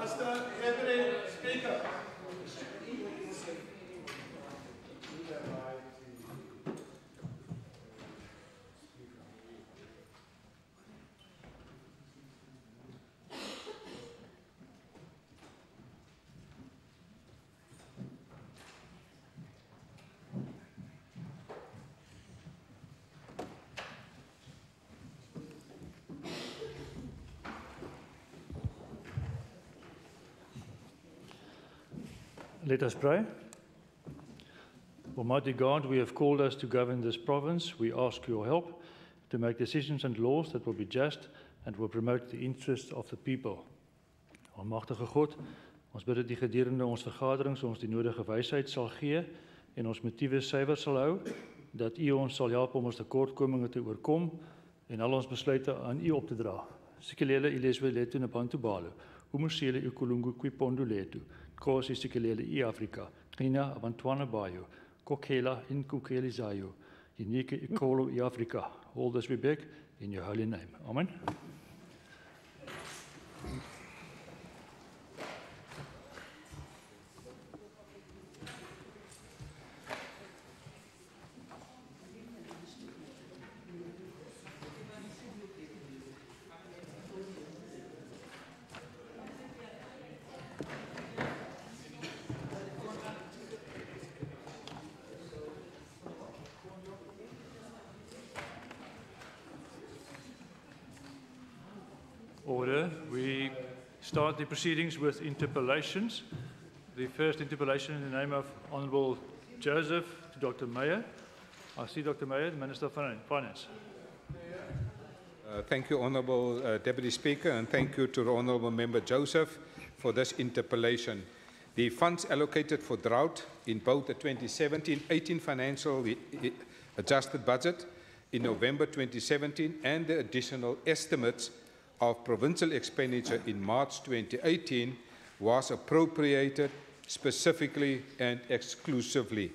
Mr. Deputy Speaker. Let us pray. Almighty God, we have called us to govern this province. We ask your help to make decisions and laws that will be just and will promote the interests of the people. Almagtige God, ons bid dat die gedurende ons vergaderings ons die nodige wysheid sal gee en ons motiewe suiwer sal hou, dat u ons sal help om ons tekortkominge te oorkom en al ons besluite aan u op te dra. Sikelele ileswe letu na bantu balo. Umusele ukulungu kwipondo letu. Kosi sikelele I Afrika. Kina abantwana bayo. Kokela in kukeli zayo. Unique ikolo I Afrika. All this we beg in your holy name. Amen. Order. We start the proceedings with interpellations. The first interpellation in the name of Honourable Joseph to Dr. Meyer. I see Dr. Meyer, the Minister of Finance. Thank you, Honourable Deputy Speaker, and thank you to the Honourable Member Joseph for this interpellation. The funds allocated for drought in both the 2017-18 financial adjusted budget in November 2017 and the additional estimates of provincial expenditure in March 2018 was appropriated specifically and exclusively.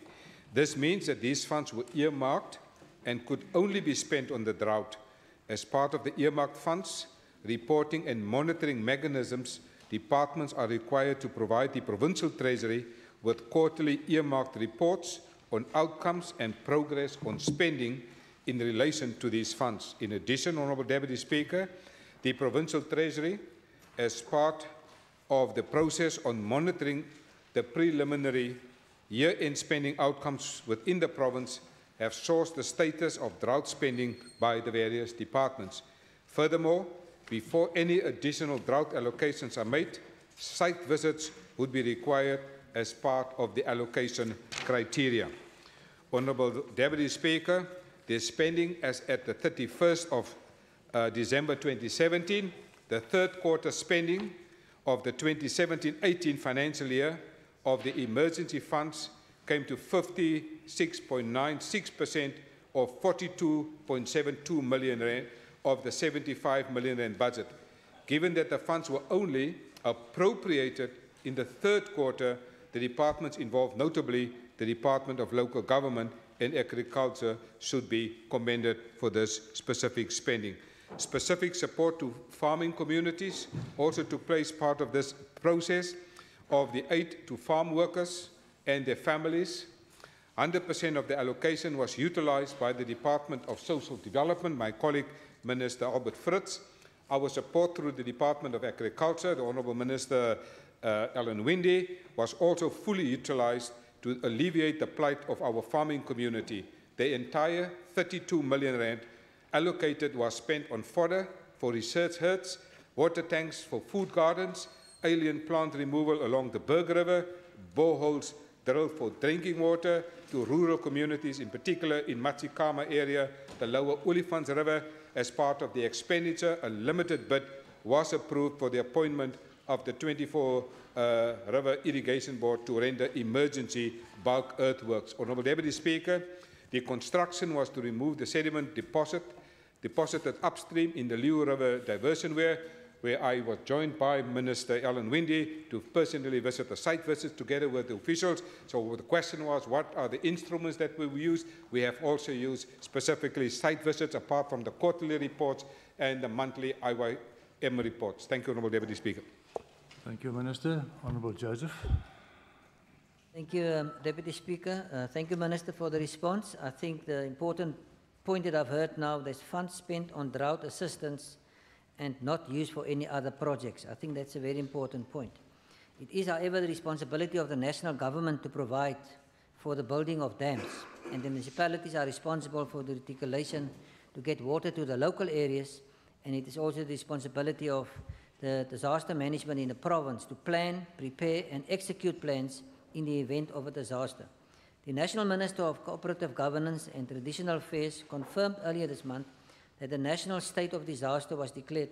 This means that these funds were earmarked and could only be spent on the drought. As part of the earmarked funds, reporting and monitoring mechanisms, departments are required to provide the provincial treasury with quarterly earmarked reports on outcomes and progress on spending in relation to these funds. In addition, Honourable Deputy Speaker, the Provincial Treasury, as part of the process on monitoring the preliminary year-end spending outcomes within the province, have sourced the status of drought spending by the various departments. Furthermore, before any additional drought allocations are made, site visits would be required as part of the allocation criteria. Honourable Deputy Speaker, the spending as at the 31st of December 2017, the third quarter spending of the 2017-18 financial year of the emergency funds came to 56.96% or 42.72 million rand of the 75 million rand budget. Given that the funds were only appropriated in the third quarter, the departments involved, notably the Department of Local Government and Agriculture, should be commended for this specific spending. Specific support to farming communities also took place part of this process of the aid to farm workers and their families. 100% of the allocation was utilized by the Department of Social Development, my colleague Minister Albert Fritz. Our support through the Department of Agriculture, the Honourable Minister Alan Winde, was also fully utilized to alleviate the plight of our farming community. The entire 32 million rand allocated was spent on fodder for research herds, water tanks for food gardens, alien plant removal along the Berg River, boreholes drilled for drinking water to rural communities, in particular in Matsikama area, the lower Olifants River. As part of the expenditure, a limited bid was approved for the appointment of the 24 River Irrigation Board to render emergency bulk earthworks. Honourable Deputy Speaker, the construction was to remove the sediment deposited upstream in the Liu River diversion where I was joined by Minister Alan Winde to personally visit the site visits together with the officials. So the question was, what are the instruments that we will use? We have also used specifically site visits apart from the quarterly reports and the monthly IYM reports. Thank you, Honourable Deputy Speaker. Thank you, Minister. Honourable Joseph. Thank you, Deputy Speaker. Thank you, Minister, for the response. I think the important point that I've heard now, there's funds spent on drought assistance and not used for any other projects. I think that's a very important point. It is, however, the responsibility of the national government to provide for the building of dams, and the municipalities are responsible for the reticulation to get water to the local areas, and it is also the responsibility of the disaster management in the province to plan, prepare, and execute plans in the event of a disaster. The National Minister of Cooperative Governance and Traditional Affairs confirmed earlier this month that the national state of disaster was declared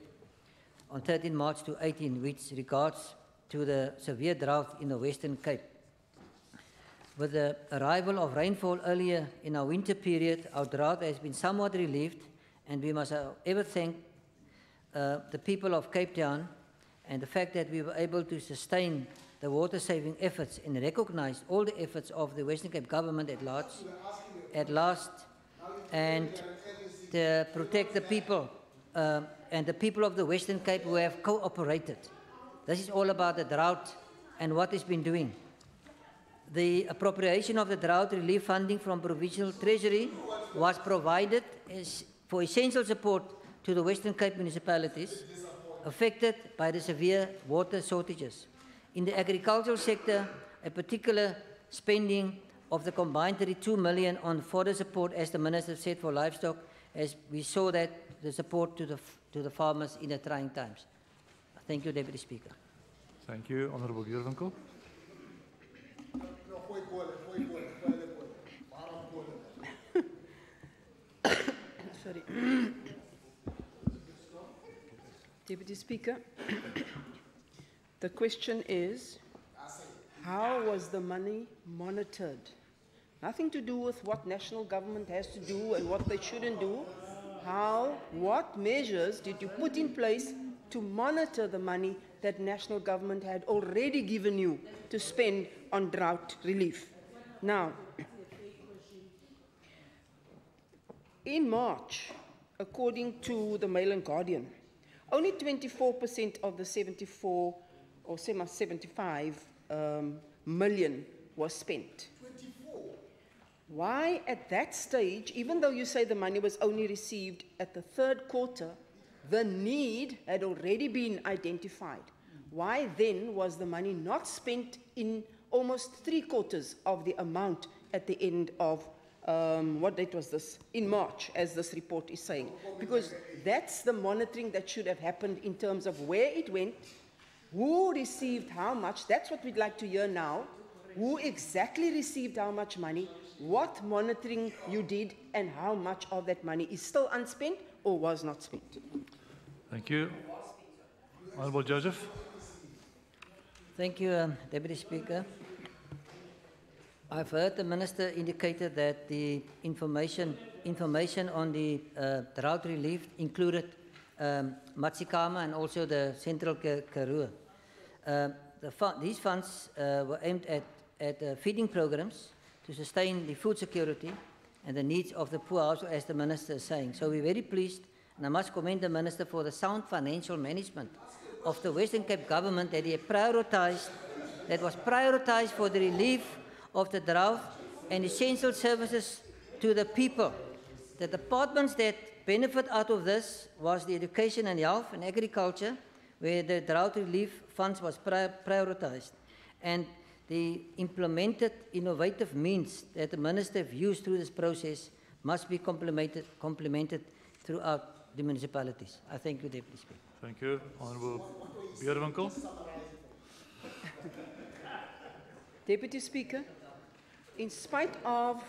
on 13 March 2018, which regards to the severe drought in the Western Cape. With the arrival of rainfall earlier in our winter period, our drought has been somewhat relieved, and we must ever thank the people of Cape Town and the fact that we were able to sustain the water-saving efforts and recognize all the efforts of the Western Cape government at last, and to protect the people and the people of the Western Cape who have cooperated. This is all about the drought and what it's been doing. The appropriation of the drought relief funding from Provincial Treasury was provided for essential support to the Western Cape municipalities affected by the severe water shortages. In the agricultural sector, a particular spending of the combined 32 million on fodder support, as the Minister said, for livestock, as we saw that the support to the farmers in the trying times. Thank you, Deputy Speaker. Thank you, Honourable Gierwinkel. Sorry. Deputy Speaker, the question is, how was the money monitored? Nothing to do with what national government has to do and what they shouldn't do. What measures did you put in place to monitor the money that national government had already given you to spend on drought relief? Now, in March, according to the Mail and Guardian, only 24% of the 74 or 75 million was spent. 24? Why at that stage, even though you say the money was only received at the third quarter, the need had already been identified? Why then was the money not spent in almost 3/4 of the amount at the end of what date was this? In March, as this report is saying. Because that's the monitoring that should have happened in terms of where it went, who received how much. That's what we'd like to hear now. Who exactly received how much money, what monitoring you did, and how much of that money is still unspent or was not spent. Thank you. Honourable Joseph. Thank you, Deputy Speaker. I've heard the Minister indicated that the information on the drought relief included Matsikama and also the Central Karoo. These funds were aimed at feeding programs to sustain the food security and the needs of the poor household, as the Minister is saying. So we're very pleased, and I must commend the Minister for the sound financial management of the Western Cape government that was prioritized for the relief of the drought and essential services to the people. The departments that benefit out of this was the education and health and agriculture, where the drought relief funds was prioritized. And the implemented innovative means that the Minister have used through this process must be complemented throughout the municipalities. I thank you, Deputy Speaker. Thank you. Honourable Gierwinkel. Deputy Speaker, in spite of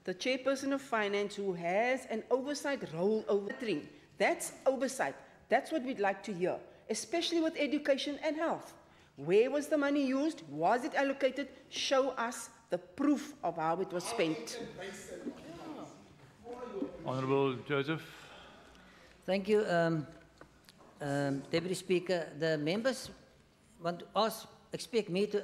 the Chairperson of Finance, who has an oversight role over monitoring, that's oversight. That's what we'd like to hear, especially with education and health. Where was the money used? Was it allocated? Show us the proof of how it was spent. Honourable Joseph. Thank you, Deputy Speaker. The members want to expect me to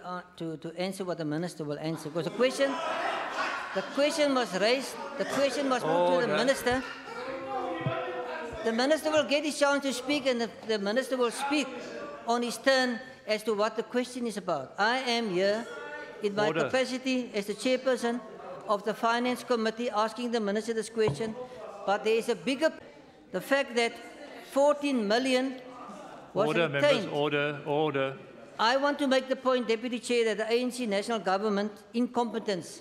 answer what the Minister will answer, because the question was raised, the question was put to the Minister. The Minister will get his chance to speak, and the Minister will speak on his turn as to what the question is about. I am here in my Order. capacity as the chairperson of the Finance Committee asking the Minister this question, but there is a bigger, the fact that 14 million was Order, members, retained. order. I want to make the point, Deputy Chair, that the ANC national government incompetence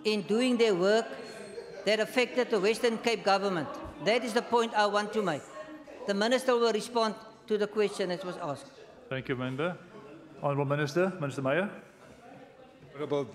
in doing their work that affected the Western Cape government. That is the point I want to make. The Minister will respond to the question that was asked. Thank you, member. Honourable Minister, Minister Meyer. Honourable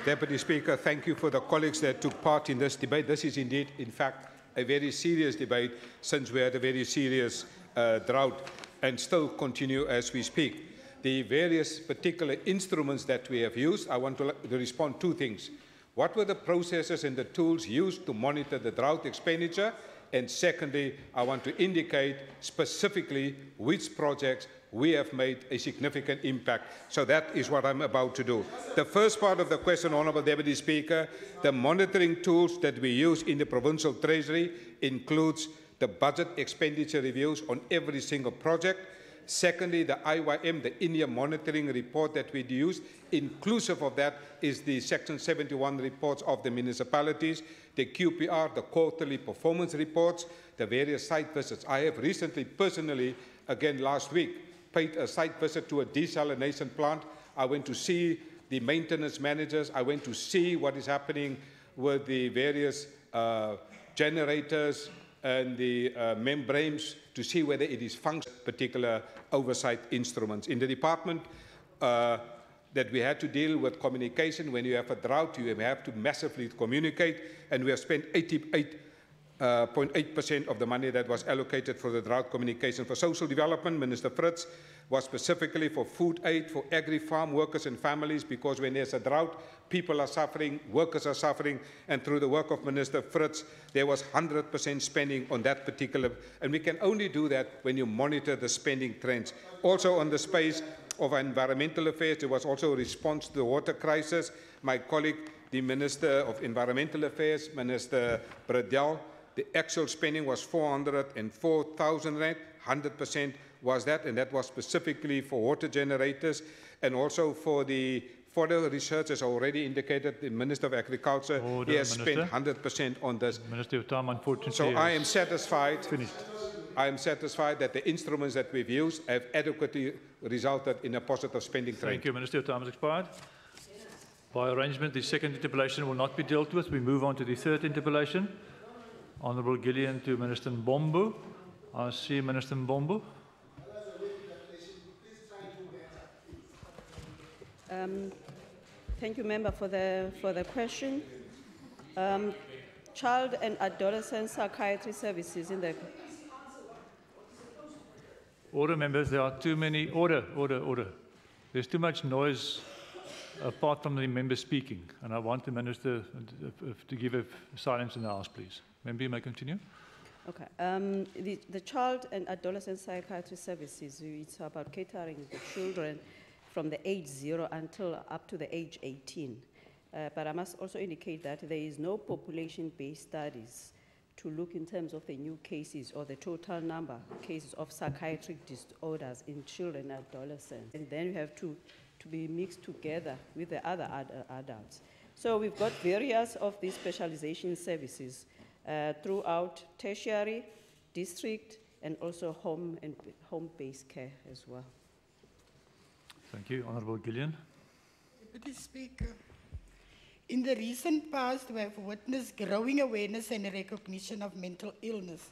Deputy Speaker, thank you for the colleagues that took part in this debate. This is indeed, in fact, a very serious debate since we had a very serious drought and still continue as we speak. The various particular instruments that we have used, I want to respond to two things. What were the processes and the tools used to monitor the drought expenditure? And secondly, I want to indicate specifically which projects we have made a significant impact. So that is what I'm about to do. The first part of the question, Honourable Deputy Speaker, the monitoring tools that we use in the Provincial Treasury includes the budget expenditure reviews on every single project. Secondly, the IYM, the India monitoring report that we use, inclusive of that is the Section 71 reports of the municipalities, the QPR, the quarterly performance reports, the various site visits. I have recently, personally, again last week, paid a site visit to a desalination plant. I went to see the maintenance managers. I went to see what is happening with the various generators and the membranes to see whether it is functioning, particular oversight instruments. In the department that we had to deal with communication, when you have a drought, you have to massively communicate, and we have spent 88.8% of the money that was allocated for the drought communication. For social development, Minister Fritz was specifically for food aid for agri-farm workers and families, because when there's a drought, people are suffering, workers are suffering, and through the work of Minister Fritz, there was 100% spending on that particular, and we can only do that when you monitor the spending trends. Also on the space of environmental affairs, there was also a response to the water crisis. My colleague, the Minister of Environmental Affairs, Minister Bradell, the actual spending was 404,000 rand, 100% was that, and that was specifically for water generators, and also for the fodder research, as already indicated, the Minister of Agriculture, he has spent 100% on this. Minister of Time, unfortunately. So I am satisfied. Finished. I am satisfied that the instruments that we've used have adequately resulted in a positive spending trend. Thank you, Minister. Your time has expired. By arrangement, the second interpellation will not be dealt with. We move on to the third interpellation. Honourable Gillian to Minister Mbombo. I see Minister Mbombo. Thank you, Member, for the question. Child and adolescent psychiatry services in the... Order, members. There are too many... Order. There's too much noise apart from the member speaking, and I want the Minister to give a silence in the House, please. Member, you may continue. Okay. The child and adolescent psychiatry services, it's about catering the children from the age 0 until up to the age 18. But I must also indicate that there is no population-based studies to look in terms of the new cases or the total number of cases of psychiatric disorders in children and adolescents. And then you have to be mixed together with the other adults. So we've got various of these specialization services throughout tertiary, district, and also home-based care as well. Thank you. Honourable Gillian. Deputy Speaker, in the recent past, we have witnessed growing awareness and recognition of mental illness.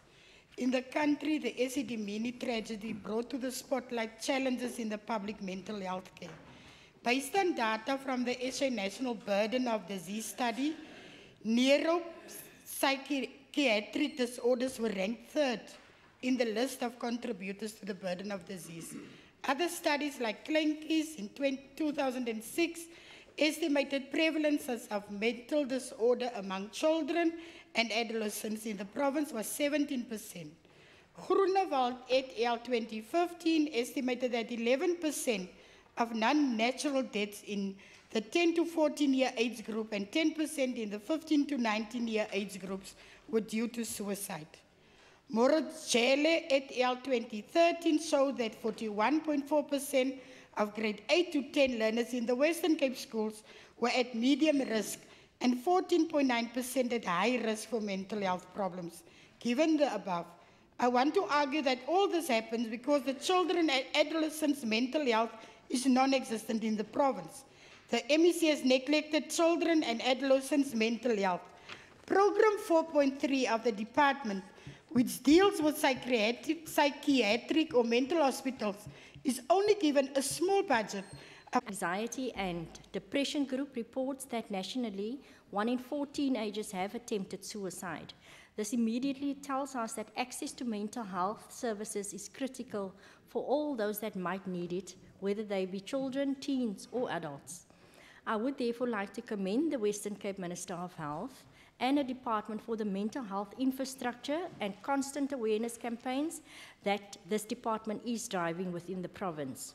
In the country, the Esidimeni tragedy brought to the spotlight challenges in the public mental health care. Based on data from the SA National Burden of Disease Study, neuropsychiatric disorders were ranked 3rd in the list of contributors to the burden of disease. Other studies like Klenkes in 2006 estimated prevalences of mental disorder among children and adolescents in the province was 17%. Groenewald et al. 2015 estimated that 11% of non-natural deaths in the 10 to 14-year age group and 10% in the 15 to 19-year age groups were due to suicide. Morojele et al. 2013 showed that 41.4% of grade 8 to 10 learners in the Western Cape schools were at medium risk and 14.9% at high risk for mental health problems. Given the above, I want to argue that all this happens because the children and adolescents' mental health is non-existent in the province. The MEC has neglected children and adolescents' mental health. Program 4.3 of the department, which deals with psychiatric or mental hospitals, is only given a small budget. Anxiety and depression group reports that nationally, 1 in 4 teenagers have attempted suicide. This immediately tells us that access to mental health services is critical for all those that might need it, whether they be children, teens, or adults. I would therefore like to commend the Western Cape Minister of Health and the Department for the mental health infrastructure and constant awareness campaigns that this department is driving within the province.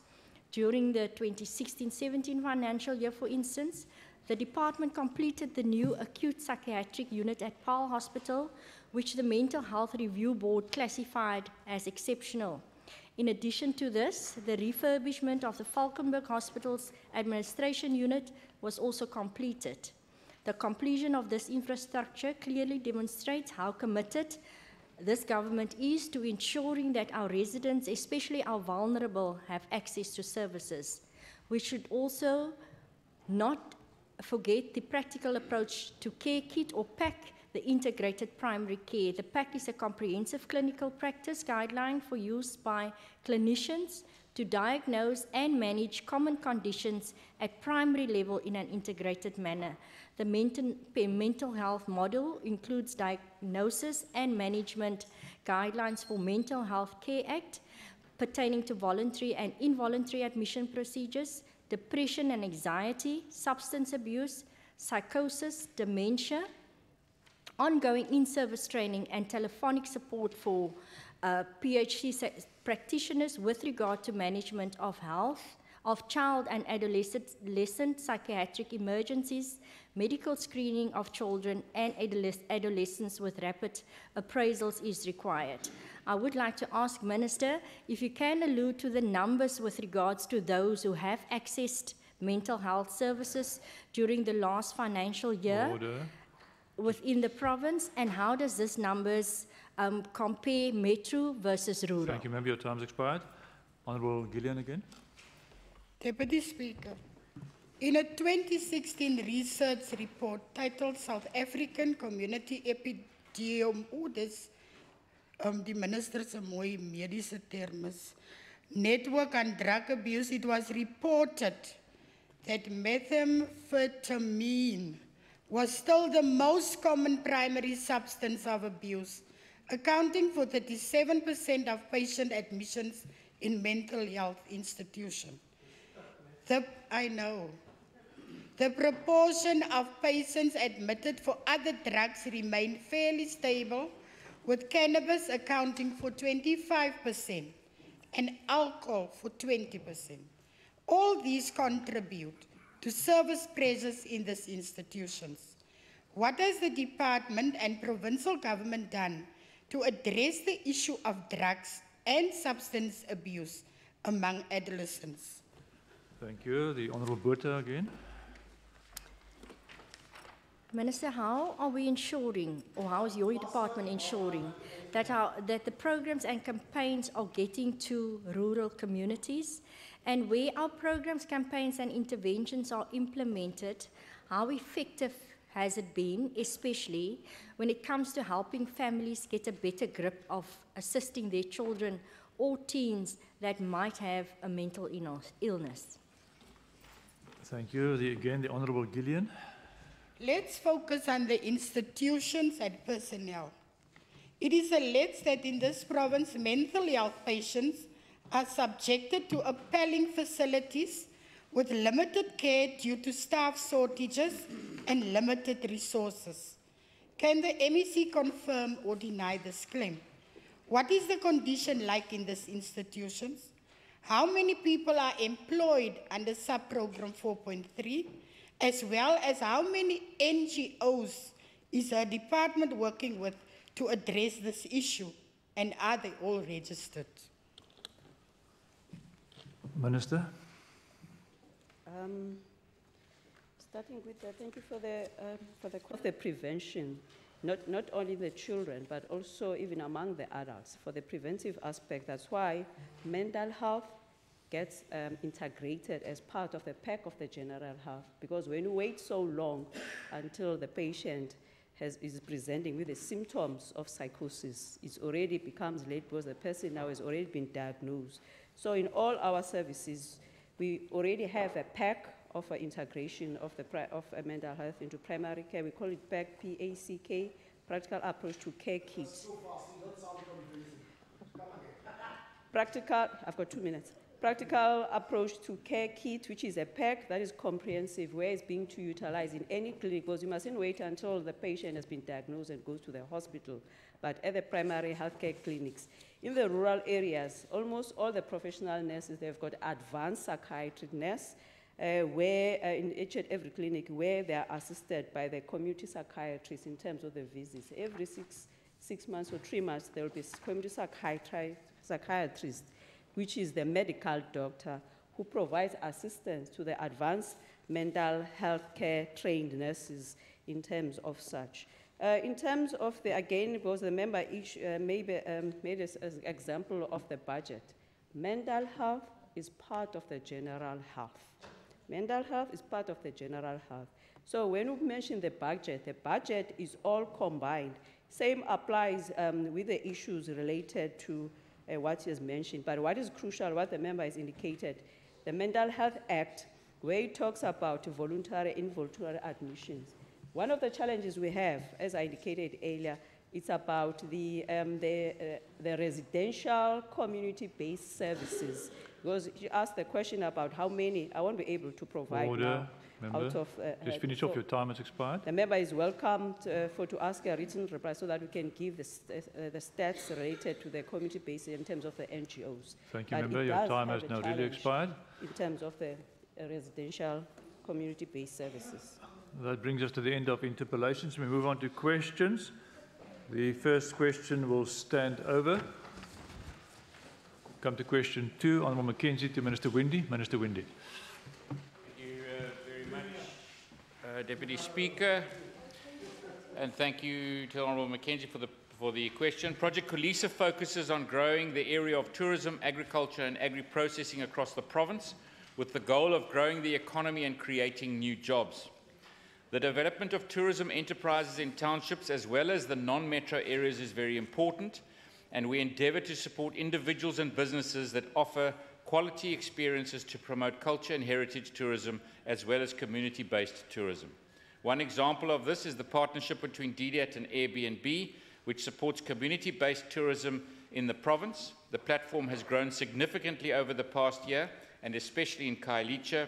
During the 2016-17 financial year, for instance, the department completed the new acute psychiatric unit at Paarl Hospital, which the Mental Health Review Board classified as exceptional. In addition to this, the refurbishment of the Falkenberg Hospital's administration unit was also completed. The completion of this infrastructure clearly demonstrates how committed this government is to ensuring that our residents, especially our vulnerable, have access to services. We should also not forget the practical approach to care kit or PAC, the integrated primary care. The PAC is a comprehensive clinical practice guideline for use by clinicians to diagnose and manage common conditions at primary level in an integrated manner. The mental health model includes diagnosis and management guidelines for Mental Health Care Act pertaining to voluntary and involuntary admission procedures, depression and anxiety, substance abuse, psychosis, dementia, ongoing in-service training and telephonic support for PhD practitioners with regard to management of health, of child and adolescent psychiatric emergencies, medical screening of children and adolescents with rapid appraisals is required. I would like to ask Minister if you can allude to the numbers with regards to those who have accessed mental health services during the last financial year. Order. Within the province, and how does this numbers compare metro versus rural? Thank you. Member, your time's expired. Honourable Gillian again. Deputy Speaker, in a 2016 research report titled South African Community Epidemiology, die minister se mooi mediese termes, network on drug abuse, it was reported that methamphetamine was still the most common primary substance of abuse, accounting for 37% of patient admissions in mental health institutions. I know. The proportion of patients admitted for other drugs remained fairly stable, with cannabis accounting for 25% and alcohol for 20%. All these contribute to service pressures in these institutions. What has the department and provincial government done to address the issue of drugs and substance abuse among adolescents? Thank you. The Honourable Botha again. Minister, how are we ensuring, or how is your department ensuring, that the programs and campaigns are getting to rural communities? And where our programs, campaigns and interventions are implemented, how effective has it been, especially when it comes to helping families get a better grip of assisting their children or teens that might have a mental illness? Thank you. Again, the Honourable Gillian. Let's focus on the institutions and personnel. It is alleged that in this province, mental health patients are subjected to appalling facilities with limited care due to staff shortages and limited resources. Can the MEC confirm or deny this claim? What is the condition like in these institutions? How many people are employed under sub-program 4.3? As well as how many NGOs is our department working with to address this issue, and are they all registered? Minister. Starting with thank you for the prevention, not only the children, but also even among the adults, for the preventive aspect. That's why mental health gets integrated as part of the pack of the general health, because when you wait so long until the patient is presenting with the symptoms of psychosis, it already becomes late because the person now has already been diagnosed. So in all our services, we already have a pack of integration of mental health into primary care. We call it PAC, P-A-C-K, Practical Approach to Care Kit. I've got 2 minutes. Practical Approach to Care Kit, which is a pack that is comprehensive, where it's being utilized in any clinic, because you mustn't wait until the patient has been diagnosed and goes to the hospital, but at the primary healthcare clinics. In the rural areas, almost all the professional nurses, they've got advanced psychiatric nurse, where in each and every clinic, where they are assisted by the community psychiatrists in terms of the visits. Every six months or 3 months, there will be community psychiatrist, which is the medical doctor who provides assistance to the advanced mental health care trained nurses in terms of such. In terms of again, because the member made as an example of the budget, mental health is part of the general health. Mental health is part of the general health. So when we mention the budget is all combined. Same applies with the issues related to what he has mentioned. But what is crucial, what the member has indicated, the Mental Health Act, where it talks about voluntary, involuntary admissions. One of the challenges we have, as I indicated earlier, it's about the residential community-based services. Because you asked the question about how many, I won't be able to provide now. Member, out of, just finish off, your time has expired. The member is welcome to ask a written reply so that we can give the stats related to the community-based in terms of the NGOs. Thank you, member. Your time has now really expired. In terms of the residential community-based services. That brings us to the end of interpellations. We move on to questions. The first question will stand over. Come to question 2, Honourable Mackenzie to Minister Windy. Minister Windy. Deputy Speaker, and thank you to Honourable Mackenzie for the question. Project Khulisa focuses on growing the area of tourism, agriculture and agri-processing across the province with the goal of growing the economy and creating new jobs. The development of tourism enterprises in townships as well as the non-metro areas is very important, and we endeavour to support individuals and businesses that offer quality experiences to promote culture and heritage tourism as well as community-based tourism. One example of this is the partnership between DDAT and Airbnb, which supports community-based tourism in the province. The platform has grown significantly over the past year, and especially in Khayelitsha,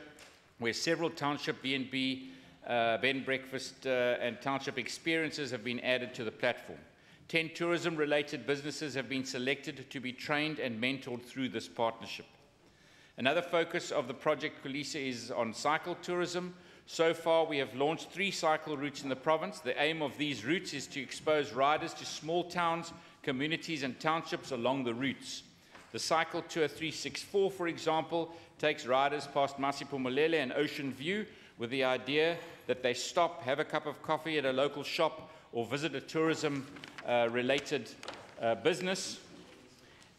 where several township B&B, bed and breakfast and township experiences have been added to the platform. 10 tourism-related businesses have been selected to be trained and mentored through this partnership. Another focus of the Project Khulisa is on cycle tourism. So far, we have launched 3 cycle routes in the province. The aim of these routes is to expose riders to small towns, communities and townships along the routes. The Cycle Tour 364, for example, takes riders past Masiphumelele and Ocean View with the idea that they stop, have a cup of coffee at a local shop or visit a tourism-related business.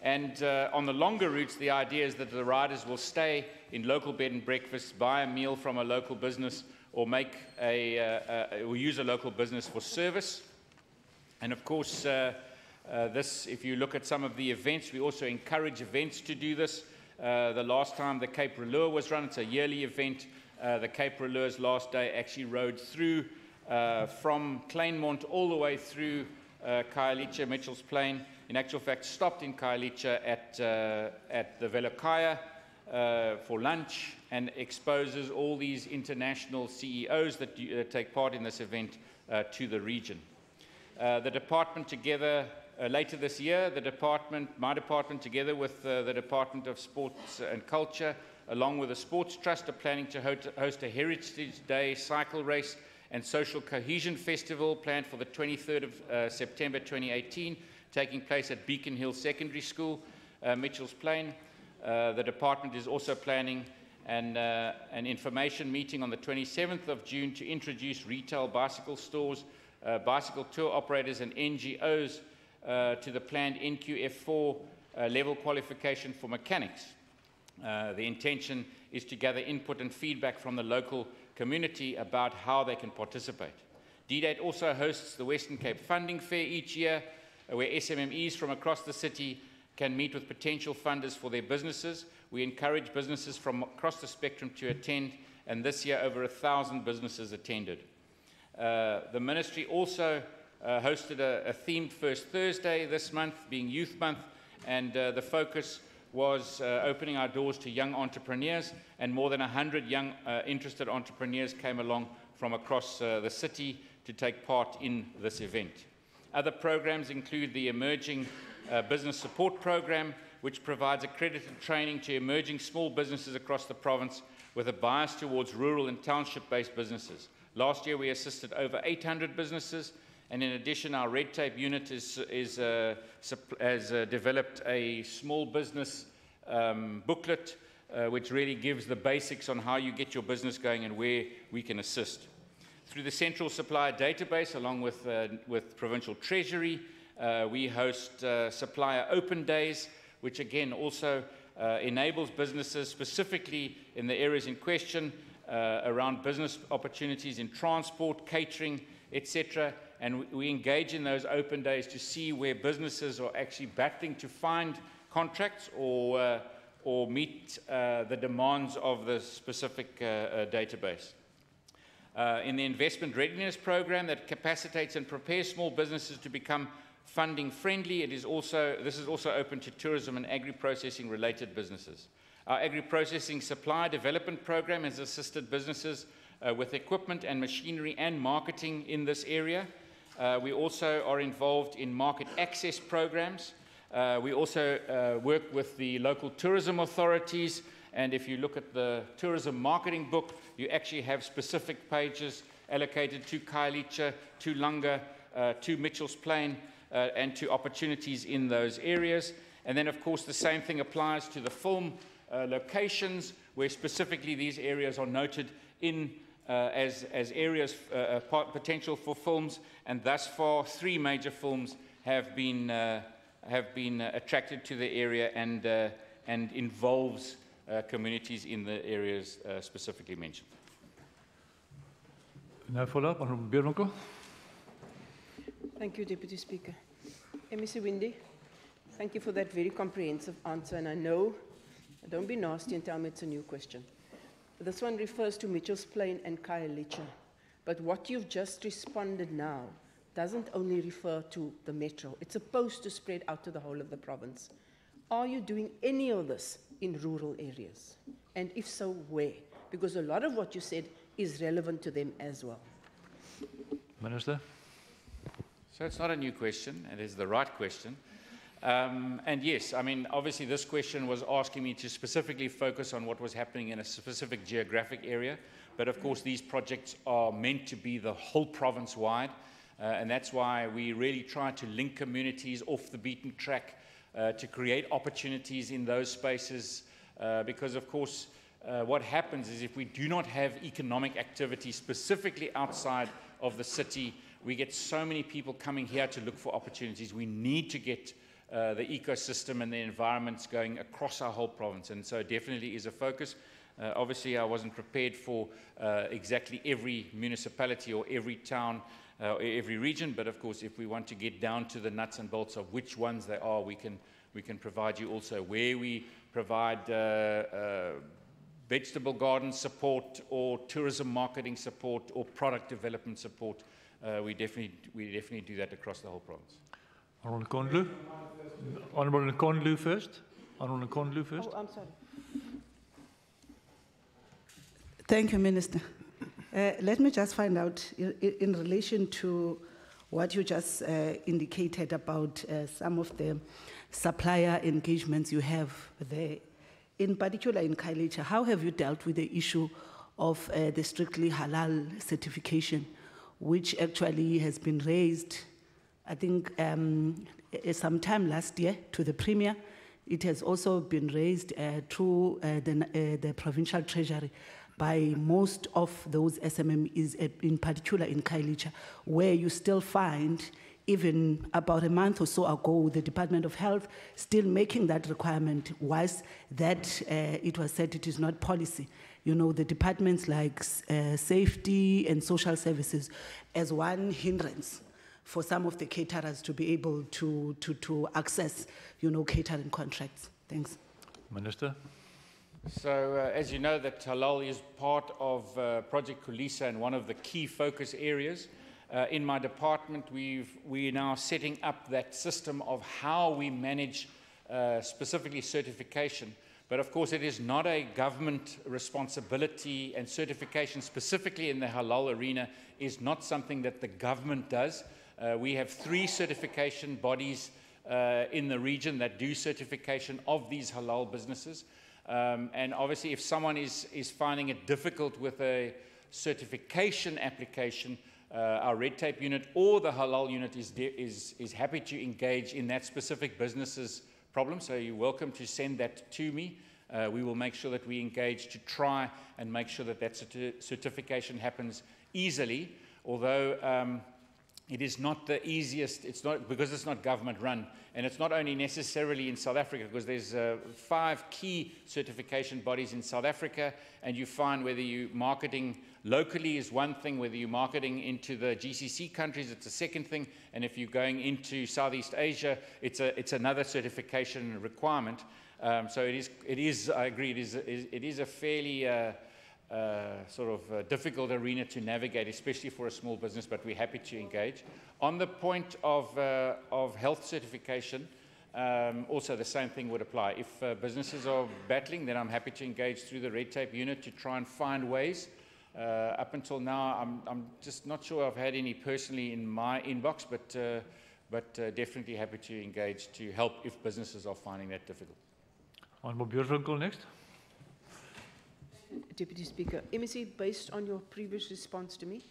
And on the longer routes, the idea is that the riders will stay in local bed and breakfasts, buy a meal from a local business, or or use a local business for service. And of course, if you look at some of the events, we also encourage events to do this. The last time the Cape Relure was run, it's a yearly event. The Cape Relure's last day actually rode through from Kleinmond all the way through Khayelitsha, Mitchell's Plain. In actual fact, stopped in Khayelitsha at the Velokaya for lunch and exposes all these international CEOs that take part in this event to the region. The department together, later this year, my department together with the Department of Sports and Culture, along with the Sports Trust, are planning to host a Heritage Day cycle race and social cohesion festival planned for the 23rd of September 2018, taking place at Beacon Hill Secondary School, Mitchell's Plain. The department is also planning and an information meeting on the 27th of June to introduce retail bicycle stores, bicycle tour operators and NGOs to the planned NQF4 level qualification for mechanics. The intention is to gather input and feedback from the local community about how they can participate. D-Date also hosts the Western Cape Funding Fair each year, where SMMEs from across the city can meet with potential funders for their businesses. We encourage businesses from across the spectrum to attend, and this year over 1,000 businesses attended. The Ministry also hosted a themed First Thursday this month, being Youth Month, and the focus was opening our doors to young entrepreneurs, and more than 100 young interested entrepreneurs came along from across the city to take part in this event. Other programs include the Emerging Business Support Program, which provides accredited training to emerging small businesses across the province with a bias towards rural and township-based businesses. Last year, we assisted over 800 businesses, and in addition, our red tape unit has developed a small business booklet, which really gives the basics on how you get your business going and where we can assist. Through the Central Supplier Database, along with Provincial Treasury, we host Supplier Open Days, which again also enables businesses, specifically in the areas in question, around business opportunities in transport, catering, etc. And we engage in those open days to see where businesses are actually battling to find contracts or meet the demands of the specific database. In the Investment Readiness Program that capacitates and prepares small businesses to become funding friendly, this is also open to tourism and agri-processing related businesses. Our agri-processing supply development program has assisted businesses with equipment and machinery and marketing in this area. We also are involved in market access programs. We also work with the local tourism authorities, and if you look at the tourism marketing book, you actually have specific pages allocated to Khayelitsha, to Langa, to Mitchell's Plain, and to opportunities in those areas. And then, of course, the same thing applies to the film locations, where specifically these areas are noted in as areas potential for films, and thus far 3 major films have been attracted to the area and involves communities in the areas specifically mentioned. Now follow-up, Honourable Bierwinkel. Thank you, Deputy Speaker. MEC Windy, thank you for that very comprehensive answer, and I know, don't be nasty and tell me it's a new question. This one refers to Mitchell's Plain and Khayelitsha, but what you've just responded now doesn't only refer to the metro. It's supposed to spread out to the whole of the province. Are you doing any of this in rural areas? And if so, where? Because a lot of what you said is relevant to them as well. Minister. So it's not a new question, it is the right question. And yes, I mean, obviously this question was asking me to specifically focus on what was happening in a specific geographic area, but of course these projects are meant to be the whole province-wide, and that's why we really try to link communities off the beaten track to create opportunities in those spaces, because of course what happens is if we do not have economic activity specifically outside of the city, we get so many people coming here to look for opportunities. We need to get the ecosystem and the environments going across our whole province, and so it definitely is a focus. Obviously, I wasn't prepared for exactly every municipality or every town or every region, but of course, if we want to get down to the nuts and bolts of which ones they are, we can provide you also where we provide vegetable garden support or tourism marketing support or product development support. We definitely do that across the whole province. Honourable Nkondlu. Honourable Nkondlu first. Honourable Nkondlu first. Oh, I'm sorry. Thank you, Minister. Let me just find out, in relation to what you just indicated about some of the supplier engagements you have there, in particular in Khayelitsha, how have you dealt with the issue of the strictly halal certification, which actually has been raised, I think, sometime last year to the Premier It has also been raised through the provincial treasury by most of those SMMEs, in particular in Kailicha, where you still find, even about a month or so ago, the Department of Health still making that requirement, whilst that it was said it is not policy. You know, the departments like safety and social services as one hindrance for some of the caterers to be able to access, you know, catering contracts. Thanks. Minister. So, as you know, that halal is part of Project Kulisa and one of the key focus areas. In my department, we're now setting up that system of how we manage specifically certification. But of course, it is not a government responsibility, and certification specifically in the halal arena is not something that the government does. We have 3 certification bodies in the region that do certification of these halal businesses. And obviously, if someone is finding it difficult with a certification application, our red tape unit or the halal unit is happy to engage in that specific business's problem. So you're welcome to send that to me. We will make sure that we engage to try and make sure that that certification happens easily, although it is not the easiest. It's not, because it's not government run, and it's not only necessarily in South Africa, because there's 5 key certification bodies in South Africa, and you find whether you're marketing locally is one thing, whether you're marketing into the GCC countries, it's a second thing, and if you're going into Southeast Asia, it's another certification requirement. So it is. I agree. It is a fairly sort of difficult arena to navigate, especially for a small business. But we're happy to engage. On the point of health certification, also the same thing would apply. If businesses are battling, then I'm happy to engage through the red tape unit to try and find ways. Up until now, I'm just not sure I've had any personally in my inbox, but definitely happy to engage to help if businesses are finding that difficult. Honourable Björnwinkel next. Deputy Speaker, MEC, based on your previous response to me,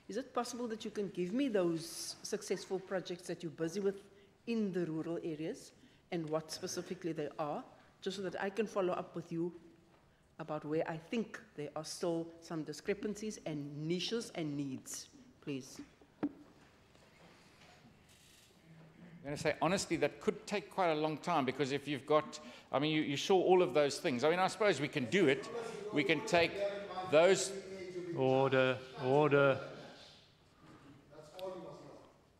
is it possible that you can give me those successful projects that you're busy with in the rural areas and what specifically they are, just so that I can follow up with you about where I think there are still some discrepancies and niches and needs, please? I'm going to say, honestly, that could take quite a long time, because if you've got, I mean, you saw all of those things. I mean, I suppose we can do it. We can take those. Order.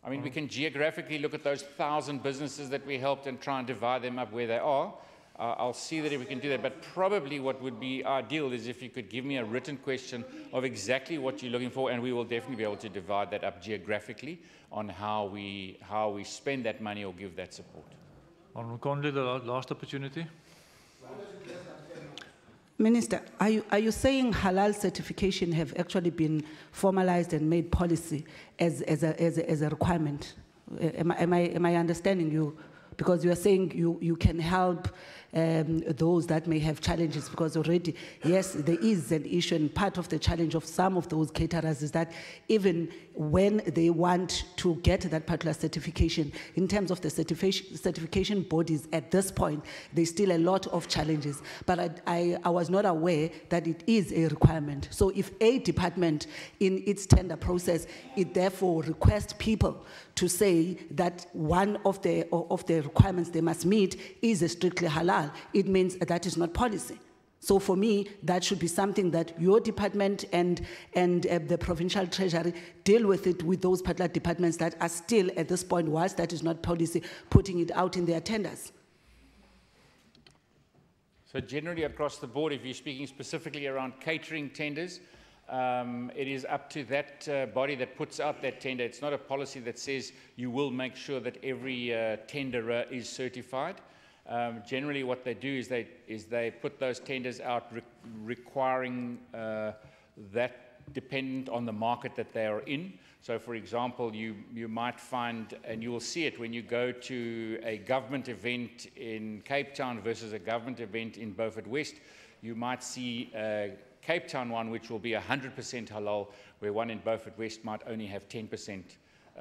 I mean, we can geographically look at those 1,000 businesses that we helped and try and divide them up where they are. I'll see that if we can do that. But probably what would be ideal is if you could give me a written question of exactly what you're looking for, and we will definitely be able to divide that up geographically on how we spend that money or give that support. Honourable Conley, the last opportunity. Minister, are you saying halal certification have actually been formalized and made policy as a requirement? Am I understanding you? Because you are saying you can help those that may have challenges, because already, yes, there is an issue, and part of the challenge of some of those caterers is that even when they want to get that particular certification, in terms of the certification bodies at this point, there's still a lot of challenges. But I was not aware that it is a requirement. So if a department in its tender process, it therefore requests people to say that one of the requirements they must meet is a strictly halal, it means that is not policy. So for me, that should be something that your department and the provincial treasury deal with it, with those particular departments that are still at this point, whilst that is not policy, putting it out in their tenders. So generally across the board, if you're speaking specifically around catering tenders, it is up to that body that puts out that tender. It's not a policy that says you will make sure that every tenderer is certified. Generally what they do is they put those tenders out requiring that dependent on the market that they are in. So for example, you might find, and you will see it when you go to a government event in Cape Town versus a government event in Beaufort West, you might see Cape Town one which will be 100% halal, where one in Beaufort West might only have 10%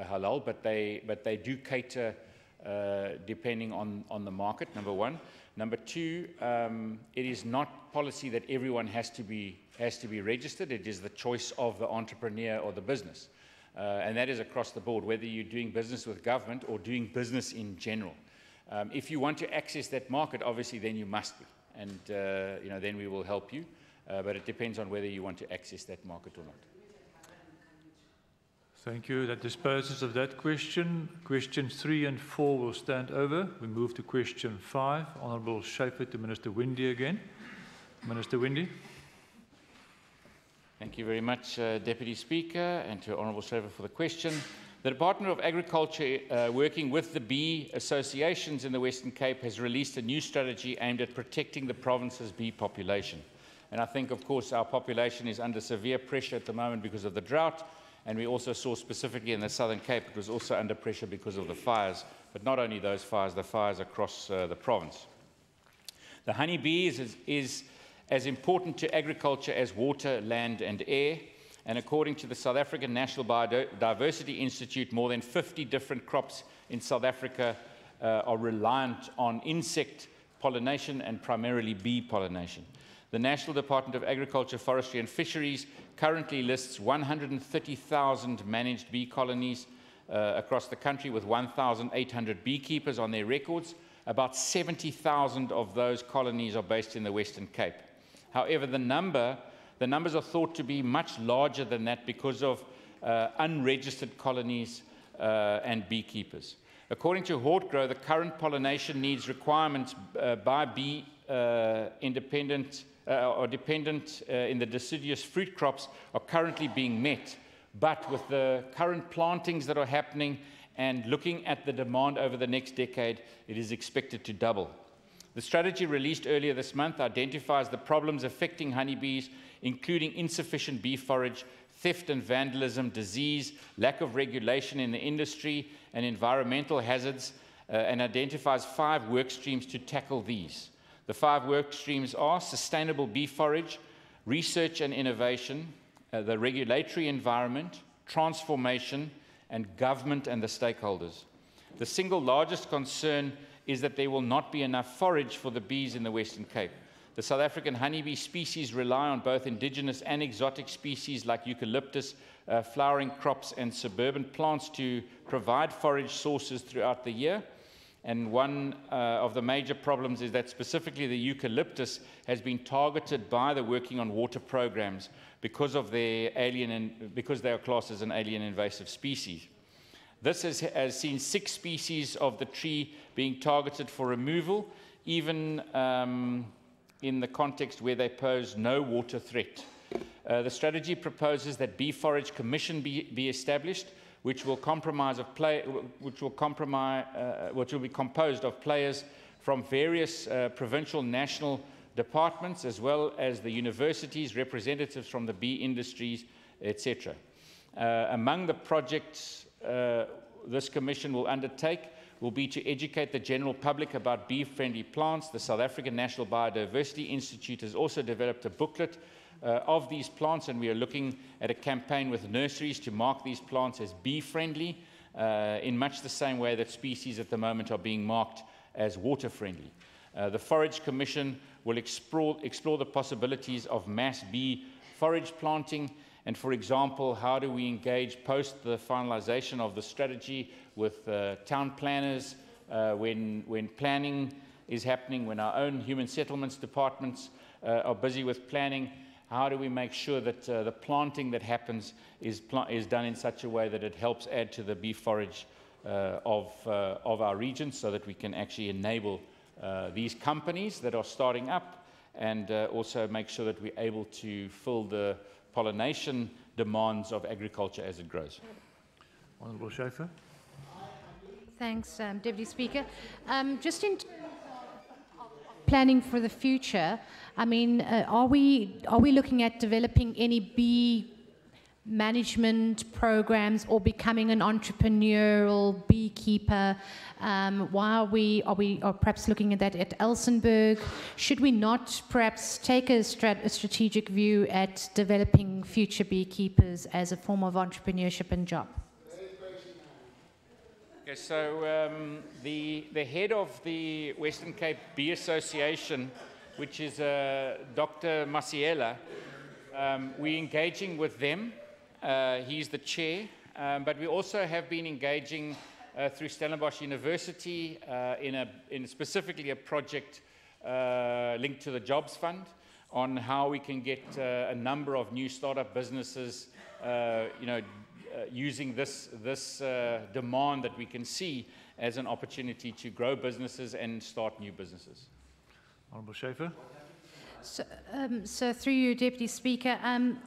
halal, but they do cater depending on the market, number one. Number two, it is not policy that everyone has to be registered. It is the choice of the entrepreneur or the business. And that is across the board, whether you're doing business with government or doing business in general. If you want to access that market, obviously, then you must be. And then we will help you. But it depends on whether you want to access that market or not. Thank you. That disposes of that question. Questions 3 and 4 will stand over. We move to question 5. Honourable Schaefer to Minister Windy again. Minister Windy. Thank you very much, Deputy Speaker, and to Honourable Schaefer for the question. The Department of Agriculture, working with the bee associations in the Western Cape, has released a new strategy aimed at protecting the province's bee population. And I think, of course, our population is under severe pressure at the moment because of the drought. And we also saw specifically in the Southern Cape, it was also under pressure because of the fires. But not only those fires, the fires across the province. The honeybee is as important to agriculture as water, land and air. And according to the South African National Biodiversity Institute, more than 50 different crops in South Africa are reliant on insect pollination and primarily bee pollination. The National Department of Agriculture, Forestry and Fisheries currently lists 130,000 managed bee colonies across the country with 1,800 beekeepers on their records. About 70,000 of those colonies are based in the Western Cape. However, the numbers are thought to be much larger than that because of unregistered colonies and beekeepers. According to Hortgrow, the current pollination needs requirements by bee dependent in the deciduous fruit crops are currently being met. But with the current plantings that are happening and looking at the demand over the next decade, it is expected to double. The strategy released earlier this month identifies the problems affecting honeybees, including insufficient bee forage, theft and vandalism, disease, lack of regulation in the industry, and environmental hazards, and identifies 5 work streams to tackle these. The 5 work streams are sustainable bee forage, research and innovation, the regulatory environment, transformation, and government and the stakeholders. The single largest concern is that there will not be enough forage for the bees in the Western Cape. The South African honeybee species rely on both indigenous and exotic species like eucalyptus, flowering crops, and suburban plants to provide forage sources throughout the year. And one of the major problems is that specifically the eucalyptus has been targeted by the Working on Water programs because of their because they are classed as an alien invasive species. This has seen 6 species of the tree being targeted for removal, even in the context where they pose no water threat. The strategy proposes that Bee Forage Commission be established, which will be composed of players from various provincial, national departments, as well as the universities, representatives from the bee industries, etc. Among the projects this commission will undertake will be to educate the general public about bee-friendly plants. The South African National Biodiversity Institute has also developed a booklet of these plants, and we are looking at a campaign with nurseries to mark these plants as bee-friendly in much the same way that species at the moment are being marked as water-friendly. The Forage Commission will explore the possibilities of mass bee forage planting, and for example, how do we engage post the finalization of the strategy with town planners when planning is happening, when our own human settlements departments are busy with planning. How do we make sure that the planting that happens is done in such a way that it helps add to the bee forage of our region, so that we can actually enable these companies that are starting up, and also make sure that we're able to fill the pollination demands of agriculture as it grows. Honourable Schaefer. Thanks, Deputy Speaker. Just in planning for the future, I mean, are we looking at developing any bee management programs or becoming an entrepreneurial beekeeper? Why are we perhaps looking at that at Elsenburg? Should we not perhaps take a strategic view at developing future beekeepers as a form of entrepreneurship and job? Okay, so the head of the Western Cape Bee Association, which is Dr. Masiela, we're engaging with them. He's the chair, but we also have been engaging through Stellenbosch University in specifically a project linked to the Jobs Fund on how we can get a number of new startup businesses, using this demand that we can see as an opportunity to grow businesses and start new businesses. Honourable Schaefer. So through you, Deputy Speaker,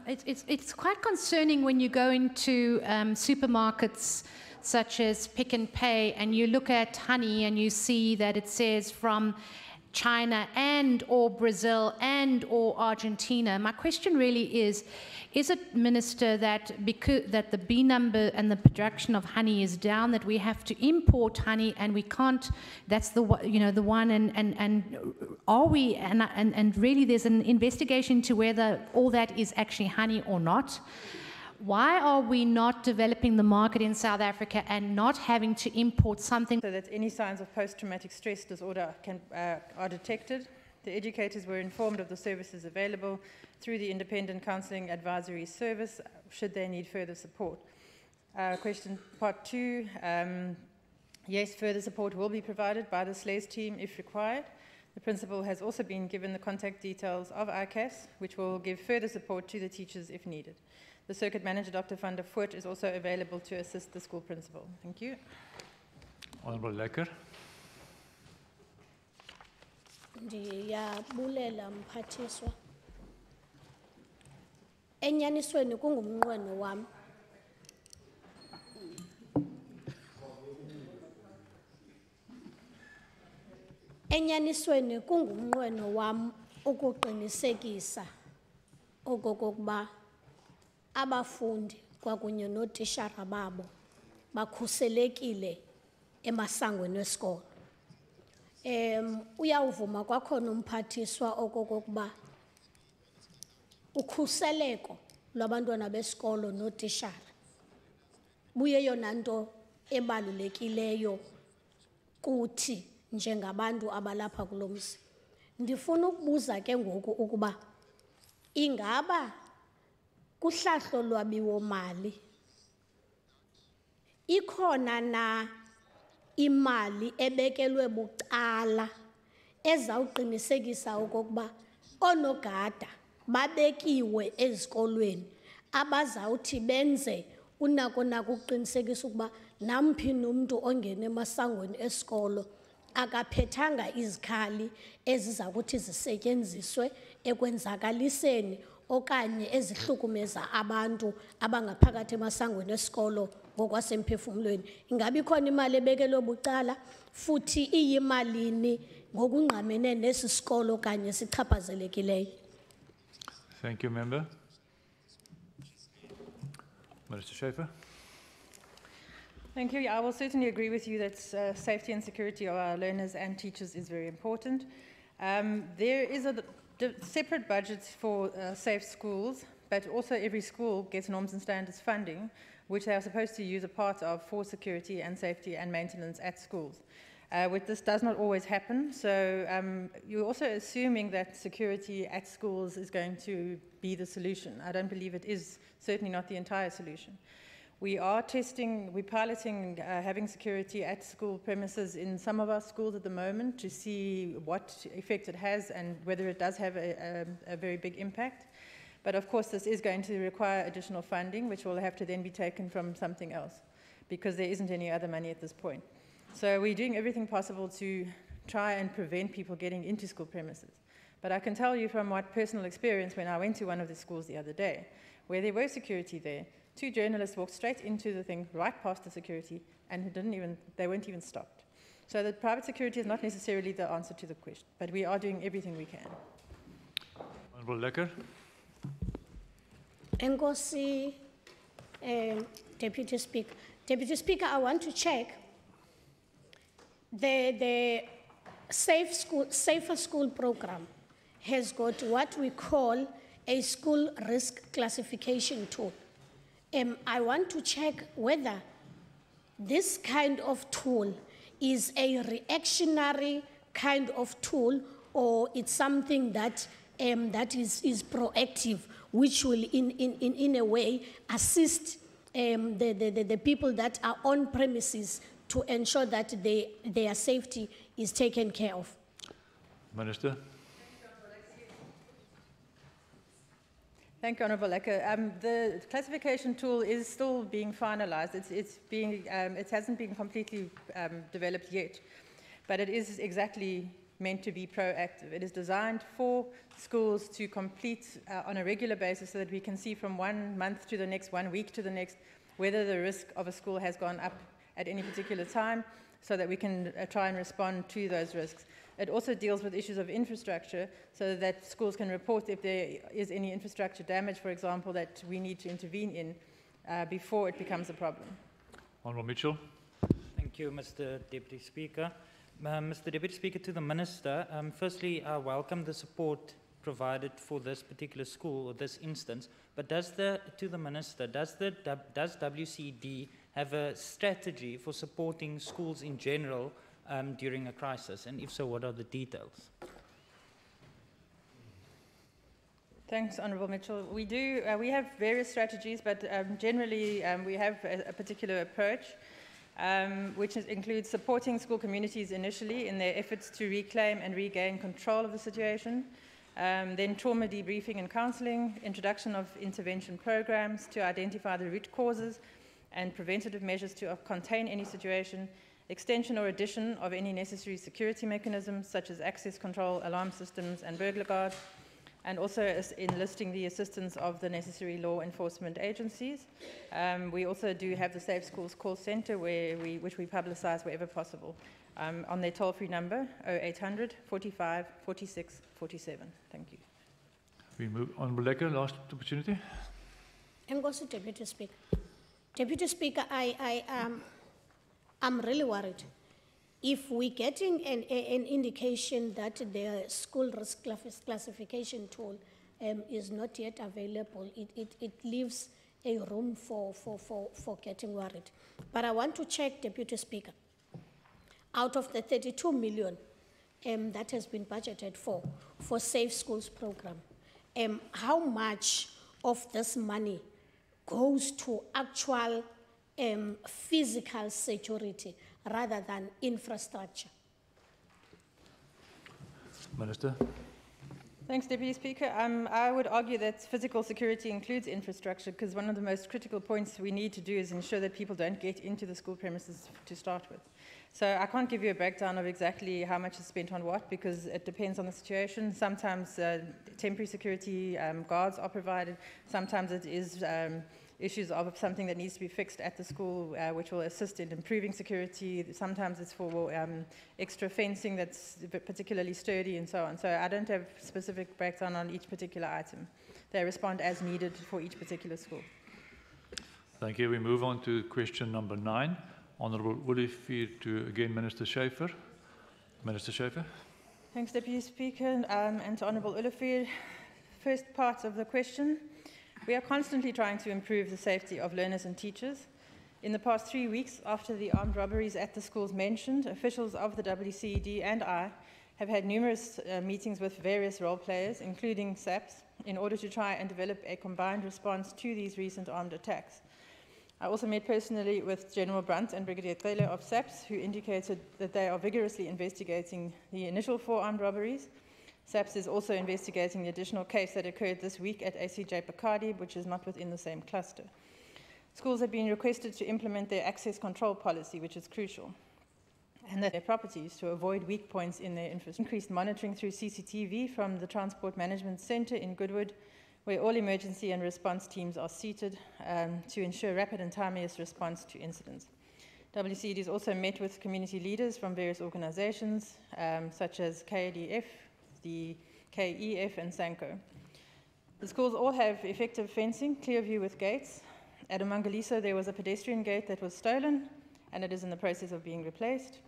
it's quite concerning when you go into supermarkets such as Pick n Pay and you look at honey and you see that it says from China and or Brazil and or Argentina. My question really is it, Minister, that because that the bee number and the production of honey is down, that we have to import honey and we can't, that's the one, and are we, and really there's an investigation into whether all that is actually honey or not. Why are we not developing the market in South Africa and not having to import something? So that any signs of post-traumatic stress disorder are detected. The educators were informed of the services available through the Independent Counselling Advisory Service, should they need further support. Question part 2, yes, further support will be provided by the SLAES team if required. The principal has also been given the contact details of ICAS, which will give further support to the teachers if needed. The Circuit Manager, Dr. van der Voort, is also available to assist the school principal. Thank you. Honourable Lekker. Ndiyabulela mphathiswa. Enyanisweni kungumnqweno wam. Enyanisweni kungumnqweno wam ukuqinisekisa okokuba abafundi kwakunye nootishara babo bakhuselekile emasangweni esikolo. Uyawuvuma kwakhona umphathiswa okokuba ukhuseleko lwabantwana besikolo nootishara buyeyona nto ebalulekileyo kuthi njengabantu abalapha kulo mzi. Ndifuna ukubuza ke ngoku ukuba ingaba kuhlahlo lwabiwo mali ikhona na imali ebekelwe bucala ezawuqinisekisa okokuba oonogada babekiwe ezikolweni abazawuthi benze unako ukuqinisekisa ukuba namphi nomntu ongena emasangweni esikolo akaphethanga izikhali eziza kuthi zisetyenziswe ekwenzakaliseni okanye ezihlukumeza abantu abangaphakathi emasangweni esikolo ngokwasemphefumlweni. Ingabe ikhona imali ebekelwe bucala futhi iyimalini ngokungqamene nesi sikolo kanye sichaphazelekileyo? Thank you, Member. Minister Schaefer. Thank you. I will certainly agree with you that safety and security of our learners and teachers is very important. There is a separate budget for safe schools, but also every school gets norms and standards funding, which they are supposed to use a part of for security and safety and maintenance at schools. Which this does not always happen, so you're also assuming that security at schools is going to be the solution. I don't believe it is, certainly not the entire solution. We are we're piloting having security at school premises in some of our schools at the moment to see what effect it has and whether it does have a very big impact. But of course, this is going to require additional funding, which will have to then be taken from something else, because there isn't any other money at this point. So we're doing everything possible to try and prevent people getting into school premises. But I can tell you from what personal experience, when I went to one of the schools the other day, where there was security there, 2 journalists walked straight into the thing, right past the security, and they weren't even stopped. So the private security is not necessarily the answer to the question, but we are doing everything we can. Honourable Lekker. Enkosi, Deputy Speaker. Deputy Speaker, I want to check the Safer School program has got what we call a school risk classification tool. I want to check whether this kind of tool is a reactionary kind of tool, or it's something that that is proactive, which will in a way assist the people that are on premises to ensure that their safety is taken care of. Minister. Thank you, Honourable Lecker. The classification tool is still being finalised. It hasn't been completely developed yet, but it is exactly meant to be proactive. It is designed for schools to complete on a regular basis so that we can see from 1 month to the next, 1 week to the next, whether the risk of a school has gone up at any particular time, so that we can try and respond to those risks. It also deals with issues of infrastructure, so that schools can report if there is any infrastructure damage, for example, that we need to intervene in before it becomes a problem. Honourable Mitchell. Thank you, Mr. Deputy Speaker. Mr. Deputy Speaker, to the Minister, firstly, I welcome the support provided for this particular school or this instance, but does WCD have a strategy for supporting schools in general during a crisis, and if so, what are the details? Thanks, Honourable Mitchell. We do. We have various strategies, but generally we have a particular approach, which includes supporting school communities initially in their efforts to reclaim and regain control of the situation, then trauma debriefing and counselling, introduction of intervention programs to identify the root causes and preventative measures to contain any situation, extension or addition of any necessary security mechanisms such as access control, alarm systems and burglar guards, and also enlisting the assistance of the necessary law enforcement agencies. We also do have the Safe Schools call centre which we publicise wherever possible on their toll-free number 0800 45 46 47. Thank you. We move on. Lekker, last opportunity. Enkosi, Deputy Speaker. Deputy Speaker, I'm really worried. If we're getting an indication that the school risk classification tool is not yet available, it leaves a room for getting worried. But I want to check, Deputy Speaker, out of the 32 million that has been budgeted for Safe Schools program, how much of this money goes to actual physical security rather than infrastructure? Minister. Thanks, Deputy Speaker. I would argue that physical security includes infrastructure, because one of the most critical points we need to do is ensure that people don't get into the school premises to start with. So I can't give you a breakdown of exactly how much is spent on what, because it depends on the situation. Sometimes temporary security guards are provided. Sometimes it is issues of something that needs to be fixed at the school, which will assist in improving security. Sometimes it's for extra fencing that's particularly sturdy and so on. So I don't have specific breakdown on each particular item. They respond as needed for each particular school. Thank you. We move on to question number 9. Honourable Olivier to again Minister Schaefer. Minister Schaefer. Thanks, Deputy Speaker, and to Honourable Olivier. First part of the question. We are constantly trying to improve the safety of learners and teachers. In the past 3 weeks, after the armed robberies at the schools mentioned, officials of the WCED and I have had numerous meetings with various role players, including SAPS, in order to try and develop a combined response to these recent armed attacks. I also met personally with General Brunt and Brigadier Taylor of SAPS, who indicated that they are vigorously investigating the initial 4 armed robberies. SAPS is also investigating the additional case that occurred this week at ACJ Bacardi, which is not within the same cluster. Schools have been requested to implement their access control policy, which is crucial, and their properties to avoid weak points in their infrastructure. Increased monitoring through CCTV from the Transport Management Centre in Goodwood, where all emergency and response teams are seated to ensure rapid and timeliest response to incidents. WCED has also met with community leaders from various organisations, such as KDF, the KEF and SANCO. The schools all have effective fencing, clear view with gates. At Amangaliso, there was a pedestrian gate that was stolen, and it is in the process of being replaced.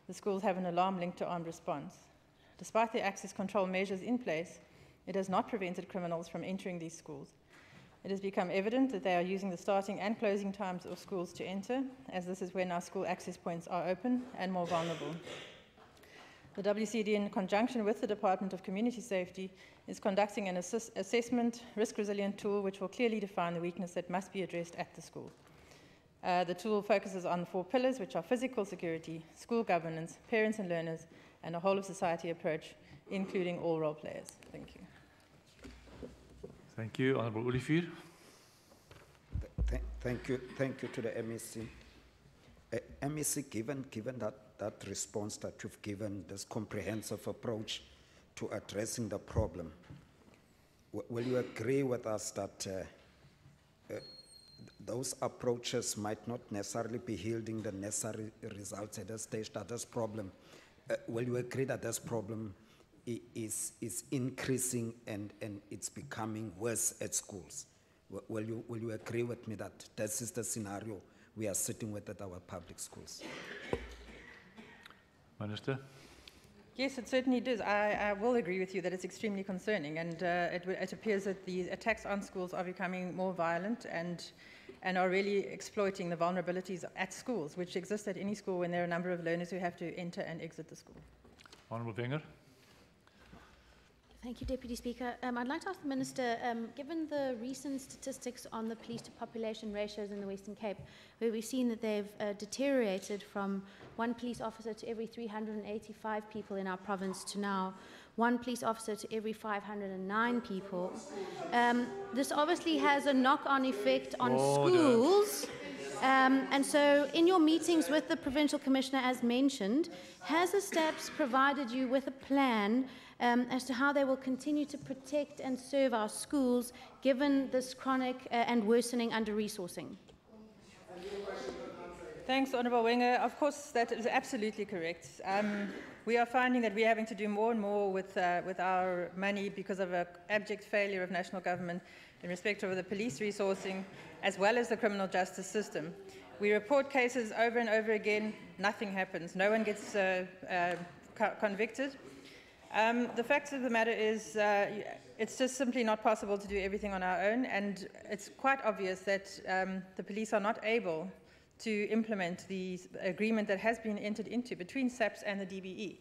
The schools have an alarm linked to armed response. Despite the access control measures in place, it has not prevented criminals from entering these schools. It has become evident that they are using the starting and closing times of schools to enter, as this is when our school access points are open and more vulnerable. The WCD, in conjunction with the Department of Community Safety, is conducting an assessment risk-resilient tool which will clearly define the weakness that must be addressed at the school. The tool focuses on the 4 pillars, which are physical security, school governance, parents and learners, and a whole-of-society approach, including all role players. Thank you. Thank you. Honourable Olivier. Thank you to the MEC. MEC, given that response that you've given, this comprehensive approach to addressing the problem, will you agree with us that those approaches might not necessarily be yielding the necessary results at this stage, that this problem, will you agree that this problem is increasing and it's becoming worse at schools? Will you agree with me that this is the scenario we are sitting with at our public schools? Minister. Yes, it certainly does. I will agree with you that it's extremely concerning, and it appears that the attacks on schools are becoming more violent and are really exploiting the vulnerabilities at schools, which exist at any school when there are a number of learners who have to enter and exit the school. Honourable Wenger. Thank you, Deputy Speaker. I'd like to ask the Minister, given the recent statistics on the police to population ratios in the Western Cape, where we've seen that they've deteriorated from 1 police officer to every 385 people in our province to now 1 police officer to every 509 people, this obviously has a knock-on effect on schools. And so in your meetings with the Provincial Commissioner, as mentioned, has the STAPS provided you with a plan as to how they will continue to protect and serve our schools given this chronic and worsening under-resourcing? Thanks, Honourable Wenger. Of course, that is absolutely correct. We are finding that we're having to do more and more with our money because of an abject failure of national government in respect of the police resourcing as well as the criminal justice system. We report cases over and over again, nothing happens, no one gets convicted. The fact of the matter is it's just simply not possible to do everything on our own, and it's quite obvious that the police are not able to implement the agreement that has been entered into between SAPS and the DBE,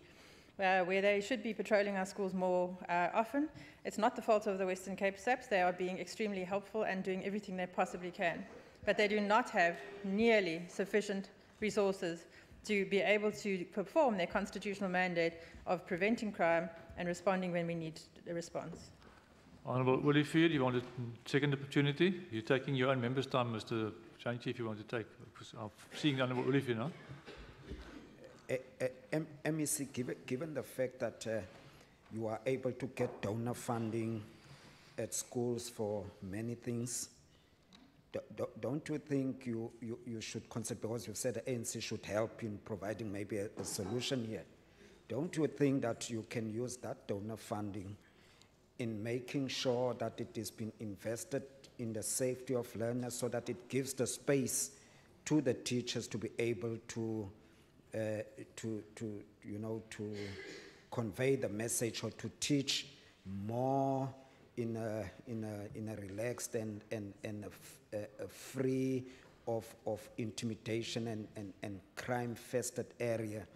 where they should be patrolling our schools more often. It's not the fault of the Western Cape SAPS. They are being extremely helpful and doing everything they possibly can. But they do not have nearly sufficient resources to be able to perform their constitutional mandate of preventing crime and responding when we need a response. Honourable Olivier, you want a second opportunity? You're taking your own members' time, Mr. Shanti, if you want to take. I'm seeing Honourable Olivier now. MEC, given the fact that you are able to get donor funding at schools for many things, don't you think you should consider, because you said the ANC should help in providing maybe a solution here, don't you think that you can use that donor funding in making sure that it is being invested in the safety of learners so that it gives the space to the teachers to be able to convey the message or to teach more in a relaxed and a free of intimidation and crime-fested area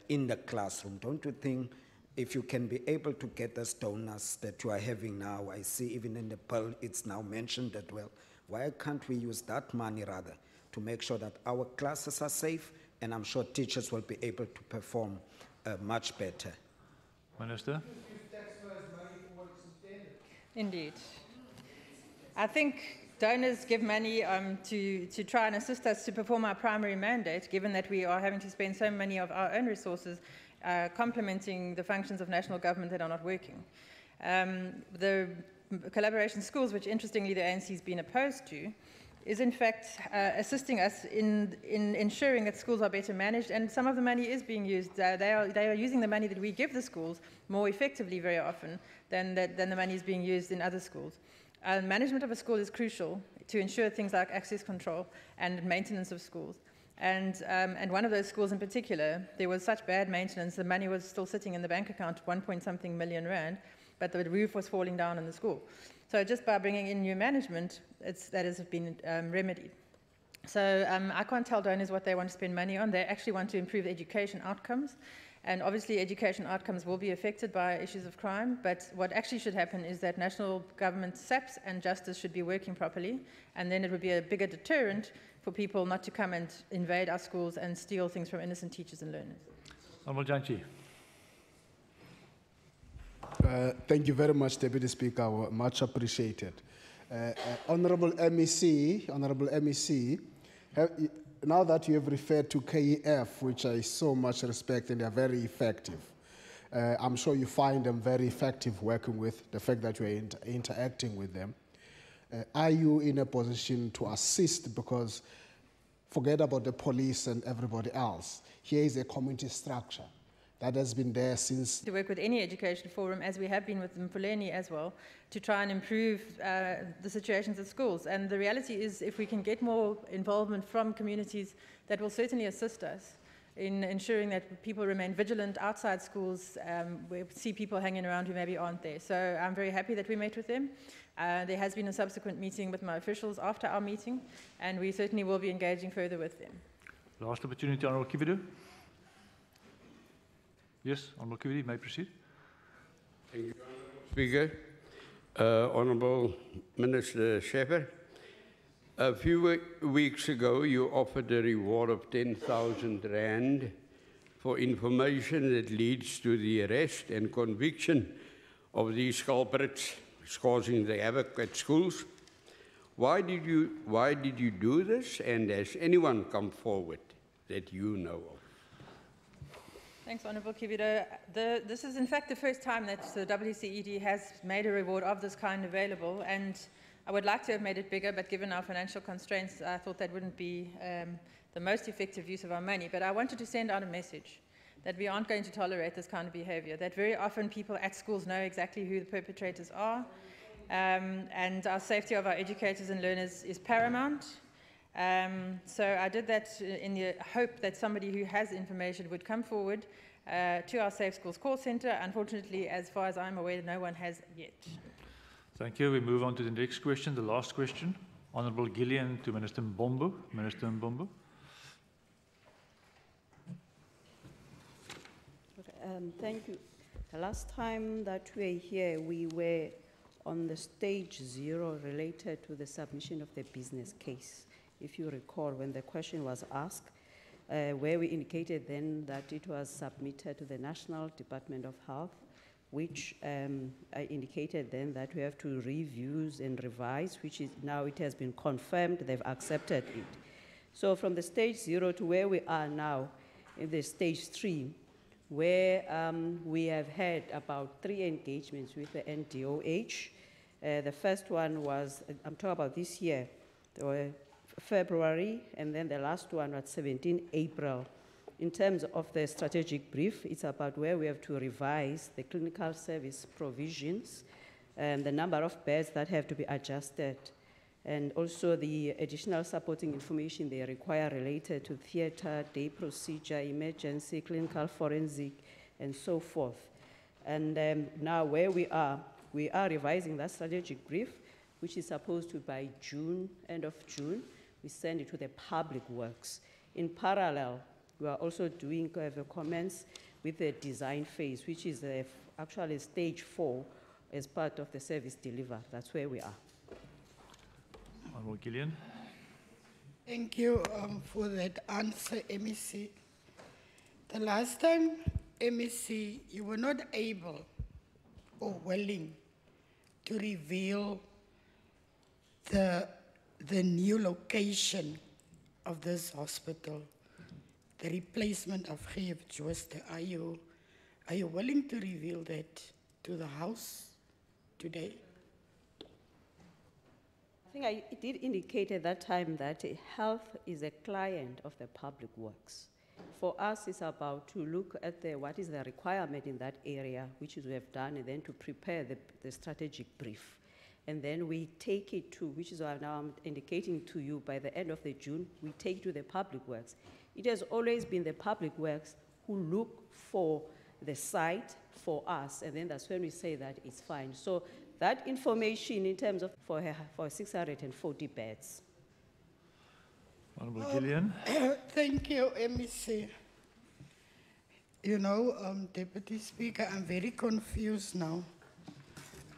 in the classroom? Don't you think if you can be able to get those donors that you are having now, I see even in the bill it's now mentioned that, well, why can't we use that money rather to make sure that our classes are safe, and I'm sure teachers will be able to perform much better? Minister? Indeed. I think donors give money to try and assist us to perform our primary mandate, given that we are having to spend so many of our own resources complementing the functions of national government that are not working. The collaboration schools, which interestingly the ANC has been opposed to, is in fact assisting us in ensuring that schools are better managed, and some of the money is being used. They are using the money that we give the schools more effectively very often than the money is being used in other schools. Management of a school is crucial to ensure things like access control and maintenance of schools. And one of those schools in particular, there was such bad maintenance, the money was still sitting in the bank account, 1 point something million rand, but the roof was falling down in the school. So just by bringing in new management, that has been remedied. So I can't tell donors what they want to spend money on. They actually want to improve education outcomes. And obviously education outcomes will be affected by issues of crime, but what actually should happen is that national government SAPS and justice should be working properly, and then it would be a bigger deterrent for people not to come and invade our schools and steal things from innocent teachers and learners. Honourable Janchi. Thank you very much, Deputy Speaker. Much appreciated. Honourable MEC, now that you have referred to KEF, which I so much respect and they are very effective, I'm sure you find them very effective working with the fact that you are interacting with them. Are you in a position to assist? Because forget about the police and everybody else. Here is a community structure that has been there since. To work with any education forum, as we have been with Mpuleni as well, to try and improve the situations at schools. And the reality is, if we can get more involvement from communities, that will certainly assist us in ensuring that people remain vigilant outside schools. We see people hanging around who maybe aren't there. So I'm very happy that we met with them. There has been a subsequent meeting with my officials after our meeting, and we certainly will be engaging further with them. Last opportunity, Honourable Kividu. Yes, Honourable Kividu, you may proceed. Thank you, Speaker. Honourable Minister Shepherd, a few weeks ago you offered a reward of 10,000 Rand for information that leads to the arrest and conviction of these culprits causing the havoc at schools. Why did you do this, and has anyone come forward that you know of? Thanks, Honourable Kivido. This is in fact the first time that the WCED has made a reward of this kind available, and I would like to have made it bigger, but given our financial constraints, I thought that wouldn't be the most effective use of our money. But I wanted to send out a message that we aren't going to tolerate this kind of behaviour, that very often people at schools know exactly who the perpetrators are, and our safety of our educators and learners is paramount. So I did that in the hope that somebody who has information would come forward to our Safe Schools call centre. Unfortunately, as far as I'm aware, no one has yet. Thank you. We move on to the next question, the last question. Honourable Gillian to Minister Mbombo. Minister Mbombo. Thank you. The last time that we were here, we were on the stage 0 related to the submission of the business case. If you recall, when the question was asked, where we indicated then that it was submitted to the National Department of Health, which I indicated then that we have to review and revise, which is now it has been confirmed, they've accepted it. So from the stage 0 to where we are now, in the stage 3, where we have had about 3 engagements with the NDOH. The first one was, I'm talking about this year, there were February, and then the last one was 17 April. In terms of the strategic brief, it's about where we have to revise the clinical service provisions and the number of beds that have to be adjusted, and also the additional supporting information they require related to theatre, day procedure, emergency, clinical forensic, and so forth. And now where we are revising that strategic brief, which is supposed to by June, end of June, we send it to the public works. In parallel, we are also doing comments with the design phase, which is actually stage 4 as part of the service delivery. That's where we are. Honourable Gillian. Thank you for that answer, MEC. The last time, MEC, you were not able or willing to reveal the new location of this hospital, the replacement of Geef Jooste. Are you willing to reveal that to the House today? I think I did indicate at that time that health is a client of the public works. For us, it's about to look at what is the requirement in that area, which is we have done, and then to prepare the strategic brief. And then we take it to, which is what now I'm indicating to you, by the end of the June, we take to the public works. It has always been the public works who look for the site, for us, and then that's when we say that it's fine. So that information in terms of for 640 beds. Honourable Gillian. Thank you, MEC. You know, Deputy Speaker, I'm very confused now.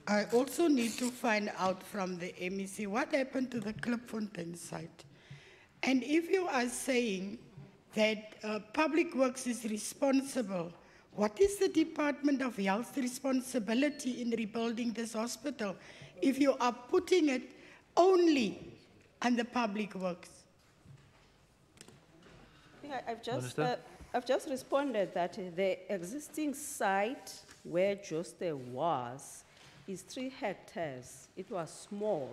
I also need to find out from the MEC what happened to the Klipfontein site. And if you are saying that Public Works is responsible, what is the Department of Health's responsibility in rebuilding this hospital if you are putting it only on the Public Works? Yeah, I've just responded that the existing site where Joste was is 3 hectares. It was small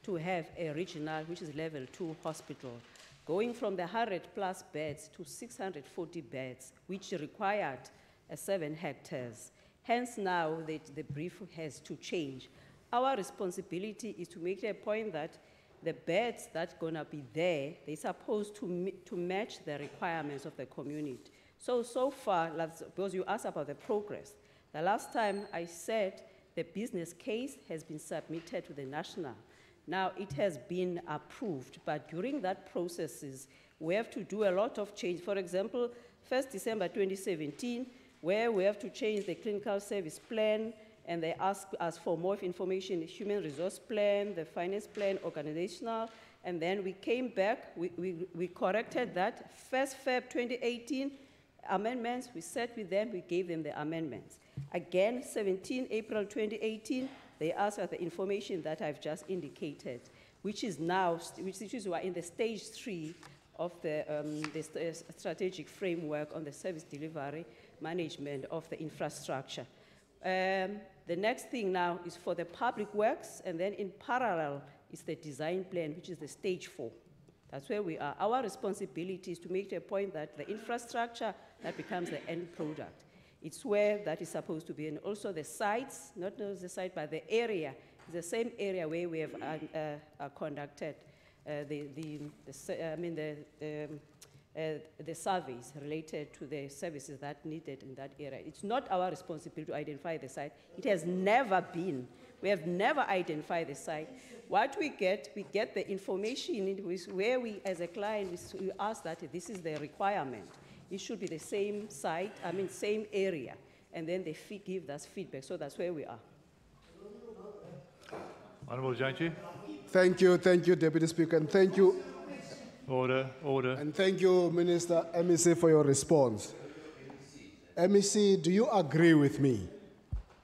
to have a regional, which is level 2 hospital, going from the 100+ beds to 640 beds, which required 7 hectares. Hence now the brief has to change. Our responsibility is to make a point that the beds that's going to be there, they're supposed to match the requirements of the community. So far, because you asked about the progress, the last time I said the business case has been submitted to the national. Now it has been approved, but during that processes, we have to do a lot of change. For example, 1st December 2017, where we have to change the clinical service plan, and they ask us for more information, the human resource plan, the finance plan, organizational, and then we came back, we corrected that. 1st Feb 2018, amendments, we sat with them, we gave them the amendments. Again, 17 April 2018, they asked us the information that I've just indicated, which is now, which is we're in the stage 3 of the strategic framework on the service delivery management of the infrastructure. The next thing now is for the public works, and then in parallel is the design plan, which is the stage 4. That's where we are. Our responsibility is to make a point that the infrastructure that becomes the end product. It's where that is supposed to be, and also the sites, not just the site, but the area, the same area where we have conducted the surveys related to the services that needed in that area. It's not our responsibility to identify the site. It has never been. We have never identified the site. What we get the information where we, as a client, we ask that this is the requirement. It should be the same site, same area, and then they give us feedback. So that's where we are. Honourable Janchi. Thank you, Deputy Speaker, and thank you. Order. And thank you, Minister MEC, for your response. MEC, do you agree with me?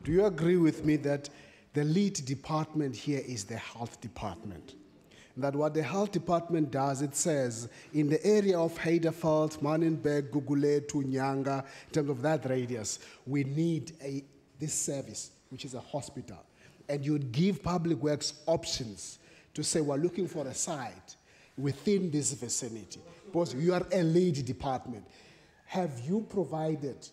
Do you agree with me that the lead department here is the health department? That what the health department does, it says, in the area of Heiderveld, Manenberg, Guguletu, Nyanga, in terms of that radius, we need this service, which is a hospital. And you'd give Public Works options to say, we're looking for a site within this vicinity, because you are a lead department. Have you provided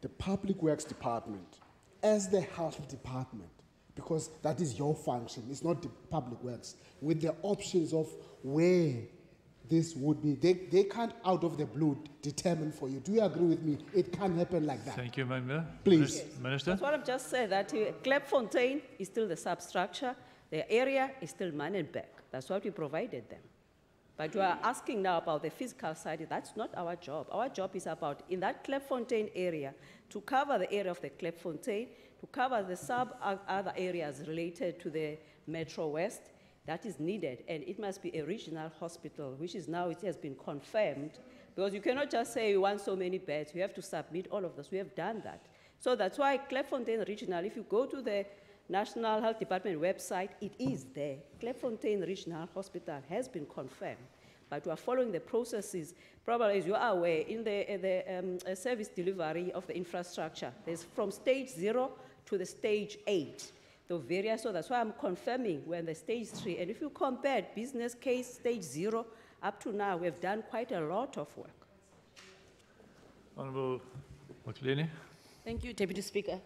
the Public Works department as the health department, because that is your function, it's not the Public Works, with the options of where this would be? They can't out of the blue determine for you. Do you agree with me? It can't happen like that. Thank you, Member. Please. Yes. Minister. That's what I've just said, that Klipfontein is still the substructure, the area is still Manenberg. That's what we provided them. But you are asking now about the physical side. That's not our job. Our job is about, in that Klipfontein area, to cover the area of the Klipfontein, to cover the other areas related to the Metro West. That is needed, and it must be a regional hospital, which is now, it has been confirmed, because you cannot just say you want so many beds. You have to submit all of this. We have done that. So that's why Klipfontein Regional, if you go to the National Health Department website, it is there. Klipfontein Regional Hospital has been confirmed, but we are following the processes. Probably, as you are aware, in the service delivery of the infrastructure, there's from stage 0 to the stage 8. The various, so that's why I'm confirming we're in the stage 3. And if you compare business case stage 0 up to now, we've done quite a lot of work. Honourable Macleany. Thank you, Deputy Speaker.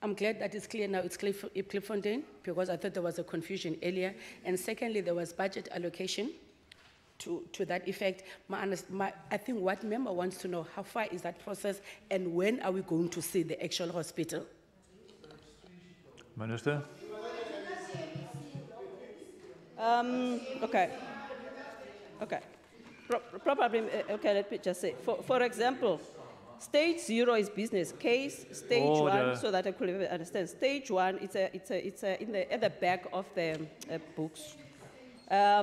I'm glad that it's clear now it's Klipfontein, because I thought there was a confusion earlier. And secondly, there was budget allocation to that effect. I think what member wants to know, how far is that process and when are we going to see the actual hospital? Minister. Okay. Okay. Probably, okay, let me just say, for example, stage 0 is business case, stage Order. 1, so that I could understand. Stage 1, it's at the back of the books.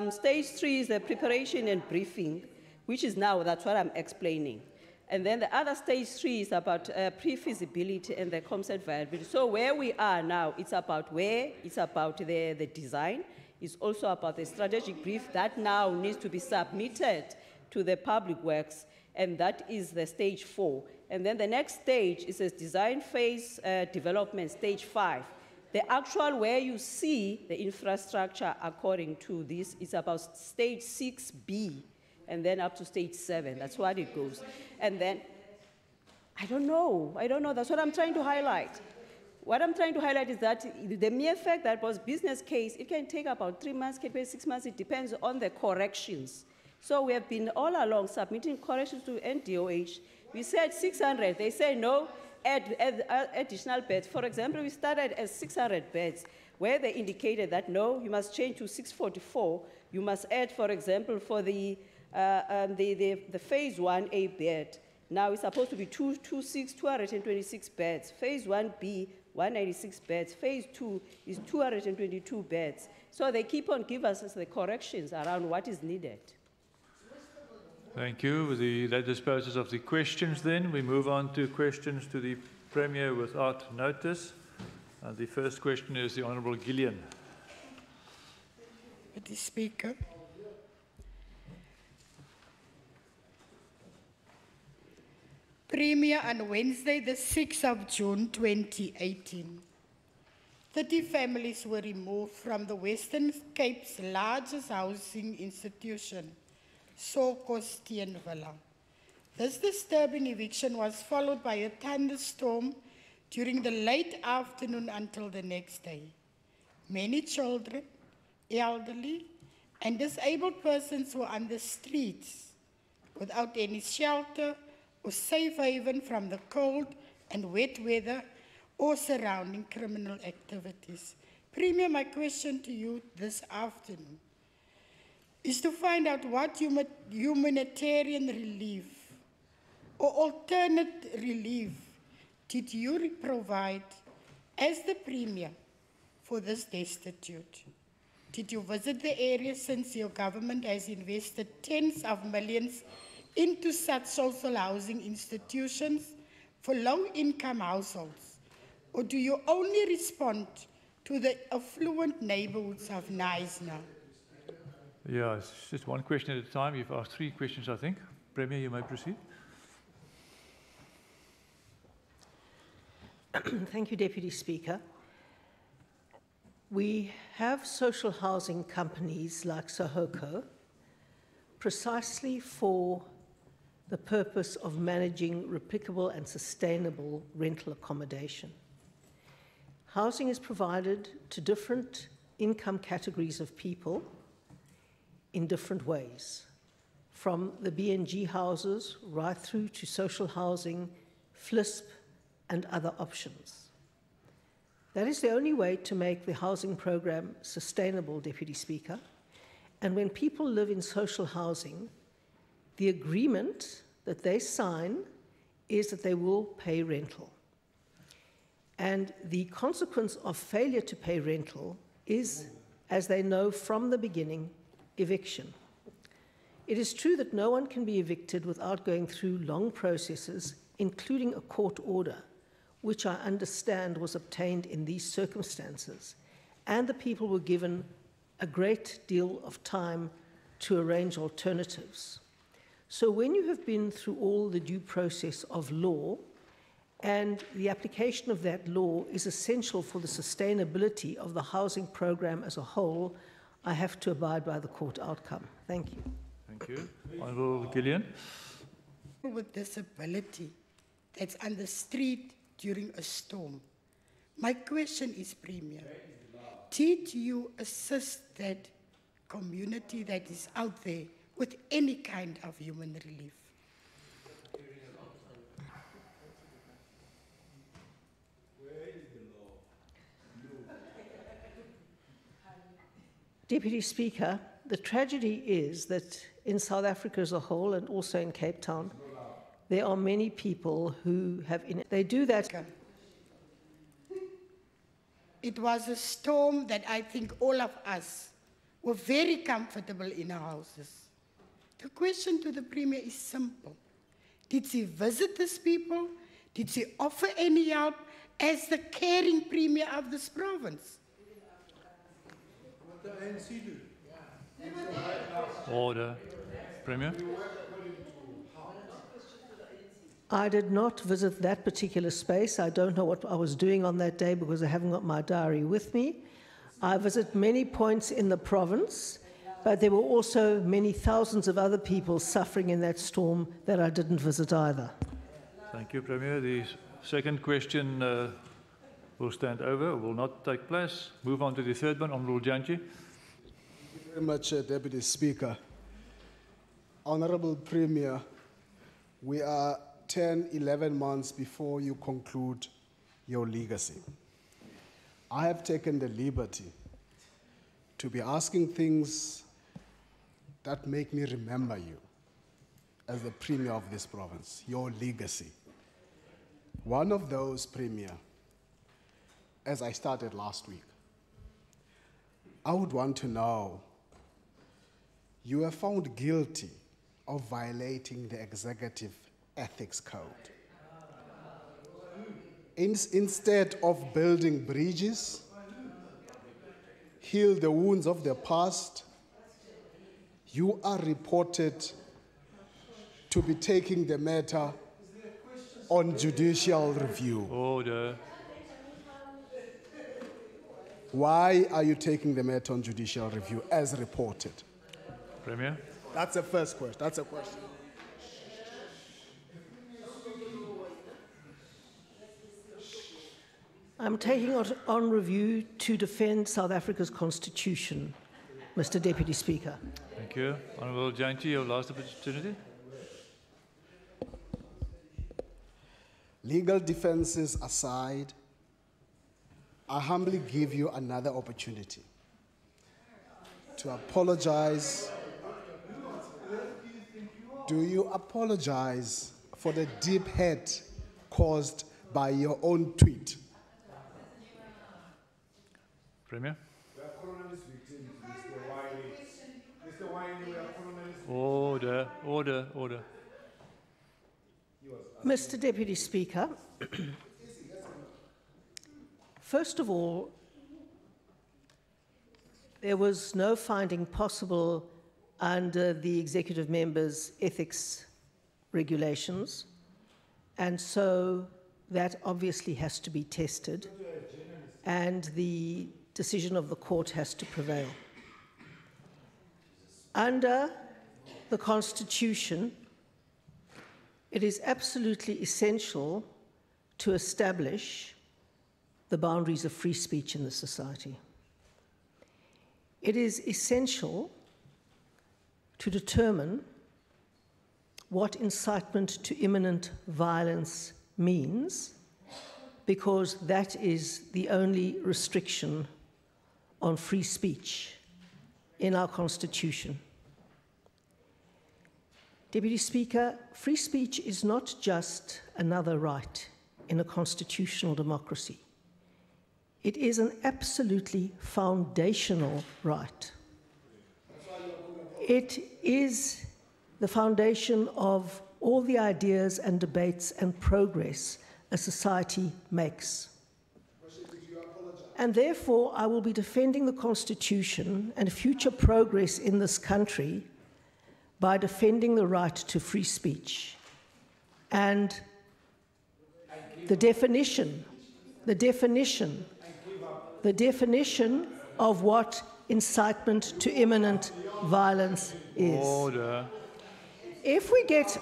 Stage 3 is the preparation and briefing, which is now, that's what I'm explaining. And then the other stage 3 is about pre-feasibility and the concept viability. So where we are now, it's about the design. It's also about the strategic brief that now needs to be submitted to the public works, and that is the stage 4. And then the next stage is a design phase development, stage 5. The actual where you see the infrastructure according to this is about stage 6B, and then up to stage 7. That's what it goes. And then, I don't know, that's what I'm trying to highlight. What I'm trying to highlight is that the mere fact that it was business case, it can take about 3 months, can take 6 months, it depends on the corrections. So we have been all along submitting corrections to NDOH. We said 600, they say no, add additional beds. For example, we started at 600 beds, where they indicated that no, you must change to 644. You must add, for example, for the phase 1A bed. Now it's supposed to be 226 beds. Phase 1B, 196 beds. Phase 2 is 222 beds. So they keep on giving us the corrections around what is needed. Thank you. That disposes of the questions then. We move on to questions to the Premier without notice. The first question is the Honourable Gillian. Deputy Speaker. Premier, on Wednesday, the 6th of June 2018, 30 families were removed from the Western Cape's largest housing institution, Soko Steenvilla. This disturbing eviction was followed by a thunderstorm during the late afternoon until the next day. Many children, elderly, and disabled persons were on the streets without any shelter or safe haven from the cold and wet weather or surrounding criminal activities. Premier, my question to you this afternoon is to find out what humanitarian relief or alternate relief did you provide as the Premier for this destitute? Did you visit the area, since your government has invested tens of millions into such social housing institutions for low-income households? Or do you only respond to the affluent neighborhoods of Knysna? Yeah, it's just one question at a time. You've asked 3 questions, I think. Premier, you may proceed. Thank you, Deputy Speaker. We have social housing companies like Sohoco precisely for the purpose of managing replicable and sustainable rental accommodation. Housing is provided to different income categories of people in different ways, from the B&G houses right through to social housing, FLISP, and other options. That is the only way to make the housing program sustainable, Deputy Speaker. And when people live in social housing, the agreement that they sign is that they will pay rental. And the consequence of failure to pay rental is, as they know from the beginning, eviction. It is true that no one can be evicted without going through long processes, including a court order, which I understand was obtained in these circumstances, and the people were given a great deal of time to arrange alternatives. So when you have been through all the due process of law, and the application of that law is essential for the sustainability of the housing program as a whole, I have to abide by the court outcome. Thank you. Thank you. Honourable Gillian. With disability that's on the street during a storm. My question is, Premier, did you assist that community that is out there with any kind of human relief. Deputy Speaker, the tragedy is that in South Africa as a whole and also in Cape Town, there are many people who have, they do that. It was a storm that I think all of us were very comfortable in our houses. The question to the Premier is simple. Did she visit these people? Did she offer any help as the caring Premier of this province? Order. Premier? I did not visit that particular space. I don't know what I was doing on that day because I haven't got my diary with me. I visit many points in the province, but there were also many thousands of other people suffering in that storm that I didn't visit either. Thank you, Premier. The second question will stand over, will not take place. Move on to the third one, Honourable Jantji. Thank you very much, Deputy Speaker. Honourable Premier, we are 10, 11 months before you conclude your legacy. I have taken the liberty to be asking things that make me remember you as the Premier of this province, your legacy. One of those, Premier, as I started last week, I would want to know, you were found guilty of violating the Executive Ethics Code. Instead of building bridges, heal the wounds of the past, you are reported to be taking the matter on judicial review. Order. Why are you taking the matter on judicial review as reported? Premier? That's the first question. That's a question. I'm taking it on review to defend South Africa's constitution, Mr. Deputy Speaker. Thank you. Honourable Jantji, your last opportunity. Legal defenses aside, I humbly give you another opportunity to apologize. Do you apologize for the deep hurt caused by your own tweet? Premier? Order, order, order. Mr. Deputy Speaker, first of all, there was no finding possible under the executive member's ethics regulations, and so that obviously has to be tested, and the decision of the court has to prevail. Under the Constitution, it is absolutely essential to establish the boundaries of free speech in the society. It is essential to determine what incitement to imminent violence means, because that is the only restriction on free speech in our Constitution. Deputy Speaker, free speech is not just another right in a constitutional democracy. It is an absolutely foundational right. It is the foundation of all the ideas and debates and progress a society makes. And therefore, I will be defending the Constitution and future progress in this country by defending the right to free speech. And the definition of what incitement to imminent violence is. Order. If we get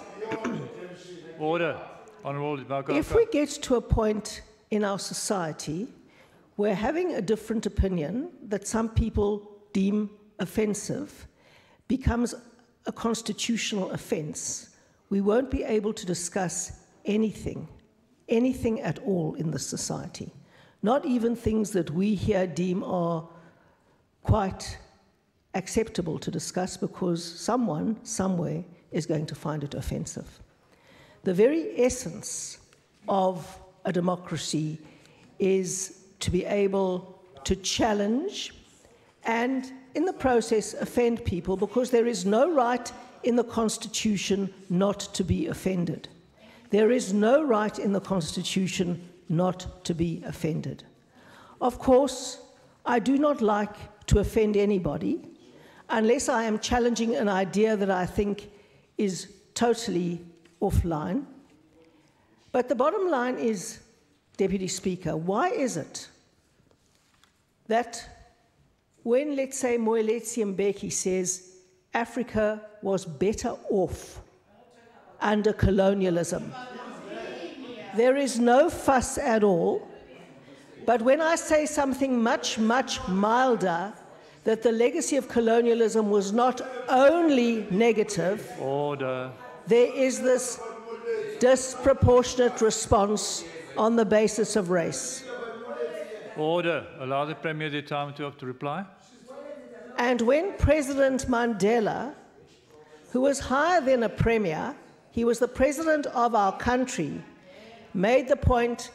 Order. Honourable Makaka. If we get to a point in our society where having a different opinion that some people deem offensive becomes a constitutional offence, we won't be able to discuss anything at all in this society. Not even things that we here deem are quite acceptable to discuss, because someone, somewhere, is going to find it offensive. The very essence of a democracy is to be able to challenge and, in the process, offend people, because there is no right in the Constitution not to be offended. There is no right in the Constitution not to be offended. Of course, I do not like to offend anybody unless I am challenging an idea that I think is totally offline. But the bottom line is, Deputy Speaker, why is it that when, let's say, Moeletsi Mbeki says Africa was better off under colonialism, there is no fuss at all? But when I say something much, much milder, that the legacy of colonialism was not only negative, Order. there is this disproportionate response on the basis of race. Order. Allow the Premier the time to reply. And when President Mandela, who was higher than a Premier, he was the President of our country, made the point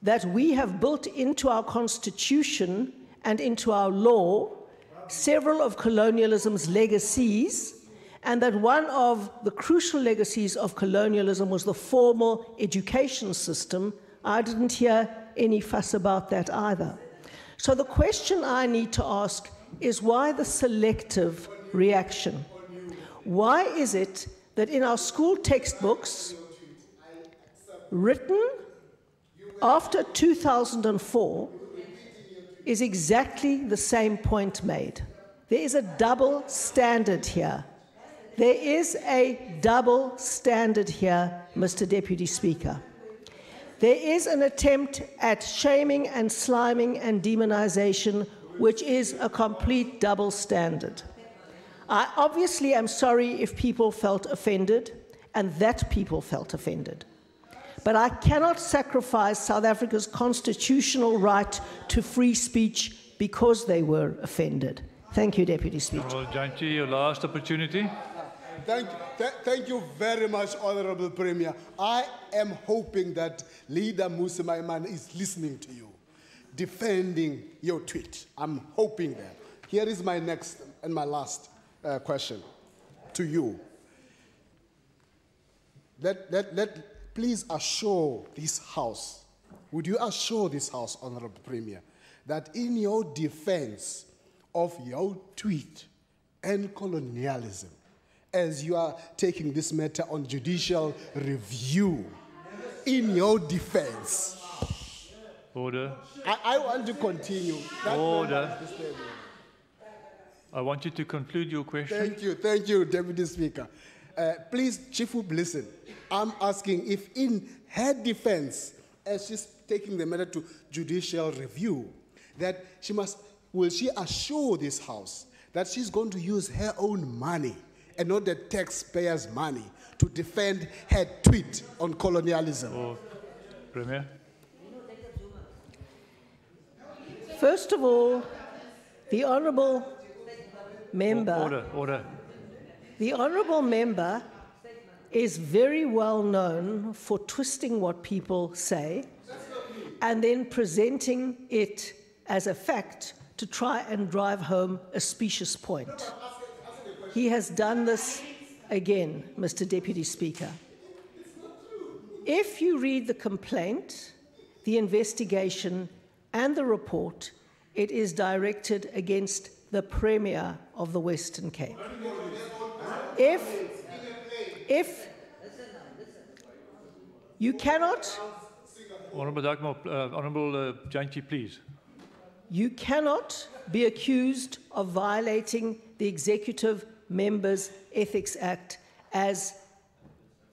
that we have built into our Constitution and into our law several of colonialism's legacies, and that one of the crucial legacies of colonialism was the formal education system, I didn't hear any fuss about that either. So the question I need to ask is, why the selective reaction? Why is it that in our school textbooks, written after 2004, is exactly the same point made? There is a double standard here. There is a double standard here, Mr. Deputy Speaker. There is an attempt at shaming and sliming and demonization, which is a complete double standard. I obviously am sorry if people felt offended, and that people felt offended. But I cannot sacrifice South Africa's constitutional right to free speech because they were offended. Thank you, Deputy Speaker. Honourable Janchi, your last opportunity. Thank you very much, Honourable Premier. I am hoping that Leader Musi Maimane is listening to you, defending your tweet. I'm hoping that. Here is my next and my last question to you. Please assure this House, would you assure this House, Honourable Premier, that in your defense of your tweet and colonialism, as you are taking this matter on judicial review, in your defense. Order. I want to continue. Order. I want you to conclude your question. Thank you, Deputy Speaker. Please, Chief Whip, listen. I'm asking if in her defense, as she's taking the matter to judicial review, that will she assure this House that she's going to use her own money and not the taxpayers' money to defend her tweet on colonialism? Premier. First of all, the Honourable Member... Order. The Honourable Member is very well known for twisting what people say and then presenting it as a fact to try and drive home a specious point. He has done this again, Mr. Deputy Speaker. If you read the complaint, the investigation, and the report, it is directed against the Premier of the Western Cape. If you cannot... Honourable Janchi, please. You cannot be accused of violating the Executive Members Ethics Act as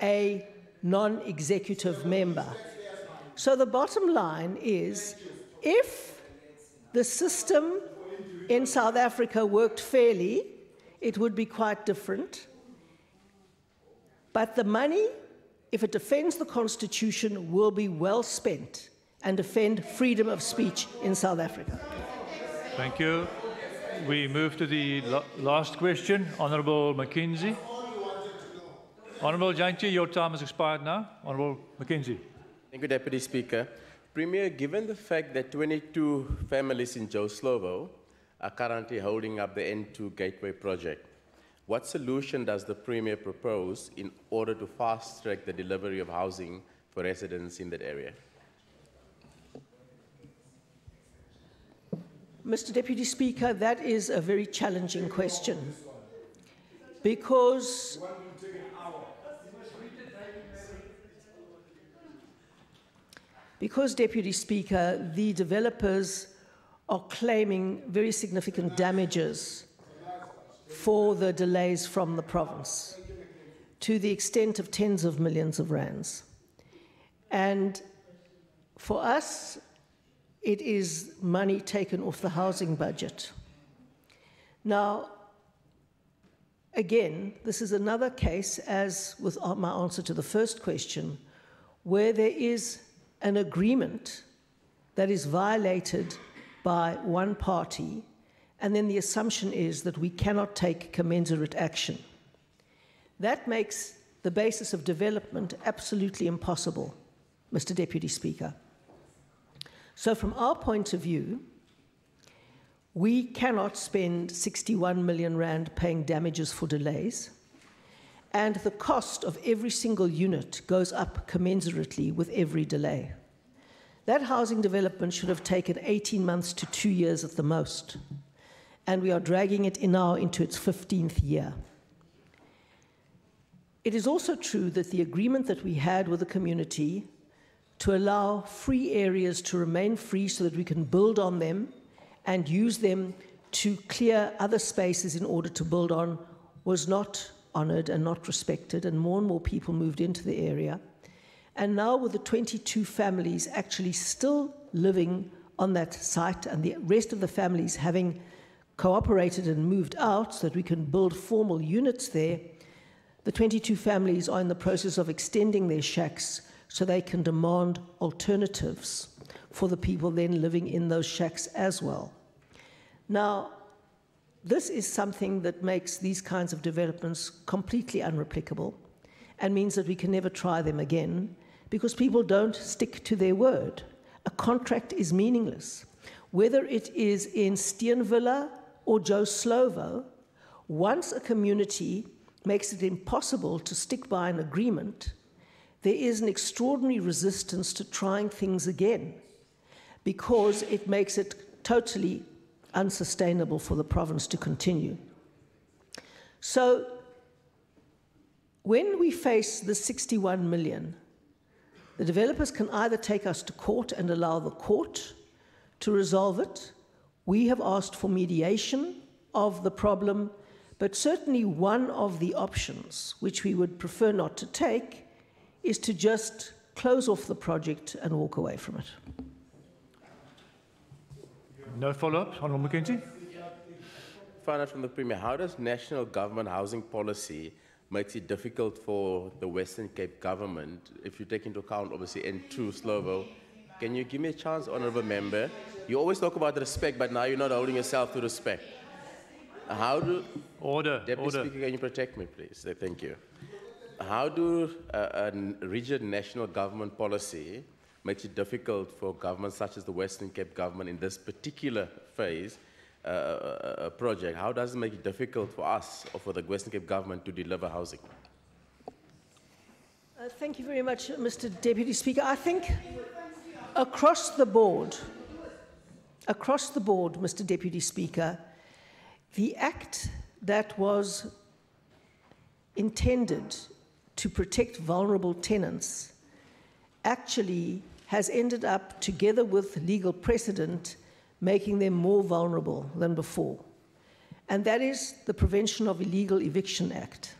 a non-executive member. So the bottom line is, if the system in South Africa worked fairly, it would be quite different. But the money, if it defends the Constitution, will be well spent and defend freedom of speech in South Africa. Thank you. We move to the last question. Honourable Mackenzie. Honourable Jantje, your time has expired now. Honourable Mackenzie. Thank you, Deputy Speaker. Premier, given the fact that 22 families in Joe Slovo are currently holding up the N2 Gateway project, what solution does the Premier propose in order to fast-track the delivery of housing for residents in that area? Mr. Deputy Speaker, that is a very challenging question because Deputy Speaker, the developers are claiming very significant damages for the delays from the province to the extent of tens of millions of rands. And for us, it is money taken off the housing budget. Now, again, this is another case, as with my answer to the first question, where there is an agreement that is violated by one party, and then the assumption is that we cannot take commensurate action. That makes the basis of development absolutely impossible, Mr. Deputy Speaker. So from our point of view, we cannot spend 61 million rand paying damages for delays, and the cost of every single unit goes up commensurately with every delay. That housing development should have taken 18 months to 2 years at the most, and we are dragging it now into its 15th year. It is also true that the agreement that we had with the community to allow free areas to remain free so that we can build on them and use them to clear other spaces in order to build on was not honoured and not respected, and more people moved into the area. And now with the 22 families actually still living on that site and the rest of the families having cooperated and moved out so that we can build formal units there, the 22 families are in the process of extending their shacks so they can demand alternatives for the people then living in those shacks as well. Now, this is something that makes these kinds of developments completely unreplicable and means that we can never try them again because people don't stick to their word. A contract is meaningless. Whether it is in Steenvilla or Joe Slovo, once a community makes it impossible to stick by an agreement, there is an extraordinary resistance to trying things again because it makes it totally unsustainable for the province to continue. So when we face the 61 million, the developers can either take us to court and allow the court to resolve it. We have asked for mediation of the problem, but certainly one of the options, which we would prefer not to take, is to just close off the project and walk away from it. No follow-up, Honourable Mackenzie. Find out from the Premier, how does national government housing policy make it difficult for the Western Cape government, if you take into account obviously N2 Slovo? Can you give me a chance, Honourable Member? You always talk about respect, but now you're not holding yourself to respect. How do... Order. Deputy Speaker, can you protect me, please? Thank you. How do a rigid national government policy make it difficult for governments such as the Western Cape government in this particular phase project? How does it make it difficult for us or for the Western Cape government to deliver housing? Thank you very much, Mr. Deputy Speaker. I think across the board, Mr. Deputy Speaker, the act that was intended to protect vulnerable tenants actually has ended up, together with legal precedent, making them more vulnerable than before. And that is the Prevention of Illegal Eviction Act.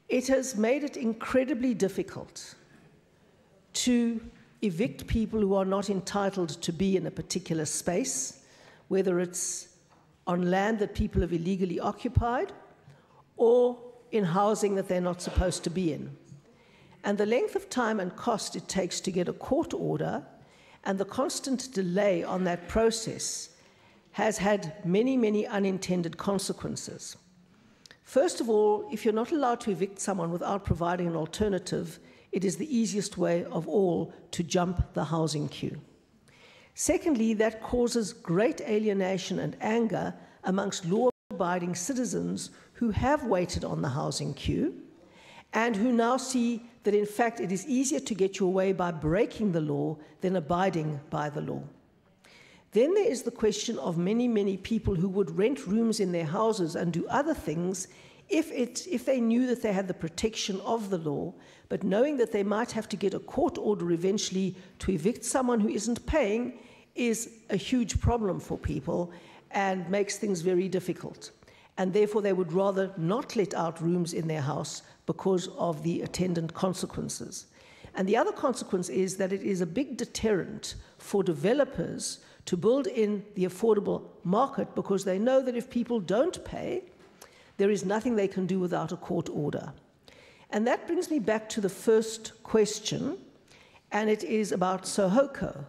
It has made it incredibly difficult to evict people who are not entitled to be in a particular space, whether it's on land that people have illegally occupied or in housing that they're not supposed to be in. And the length of time and cost it takes to get a court order and the constant delay on that process has had many, many unintended consequences. First of all, if you're not allowed to evict someone without providing an alternative, it is the easiest way of all to jump the housing queue. Secondly, that causes great alienation and anger amongst law-abiding citizens who have waited on the housing queue and who now see that in fact it is easier to get your way by breaking the law than abiding by the law. Then there is the question of many, many people who would rent rooms in their houses and do other things if they knew that they had the protection of the law, but knowing that they might have to get a court order eventually to evict someone who isn't paying is a huge problem for people and makes things very difficult. And therefore they would rather not let out rooms in their house because of the attendant consequences. And the other consequence is that it is a big deterrent for developers to build in the affordable market because they know that if people don't pay, there is nothing they can do without a court order. And that brings me back to the first question, and it is about Sohoko.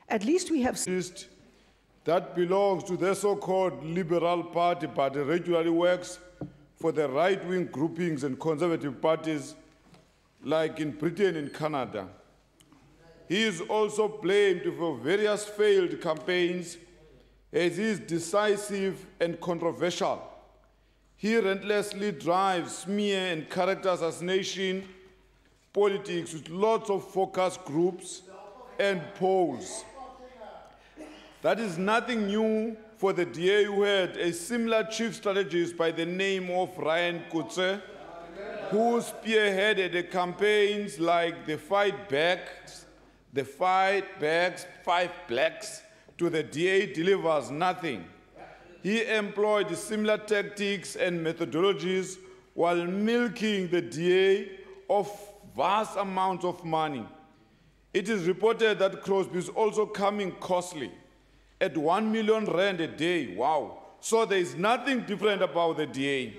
At least we have... That belongs to the so-called Liberal Party, but regularly works for the right-wing groupings and conservative parties like in Britain and Canada. He is also blamed for various failed campaigns as he is decisive and controversial. He relentlessly drives smear and character assassination politics with lots of focus groups and polls. That is nothing new for the DA, who had a similar chief strategist by the name of Ryan Kutse, who spearheaded the campaigns like the Fight Backs, 5 Blacks, to the DA delivers nothing. He employed similar tactics and methodologies while milking the DA of vast amounts of money. It is reported that Crosby is also coming costly at 1 million rand a day. Wow. So there is nothing different about the DA.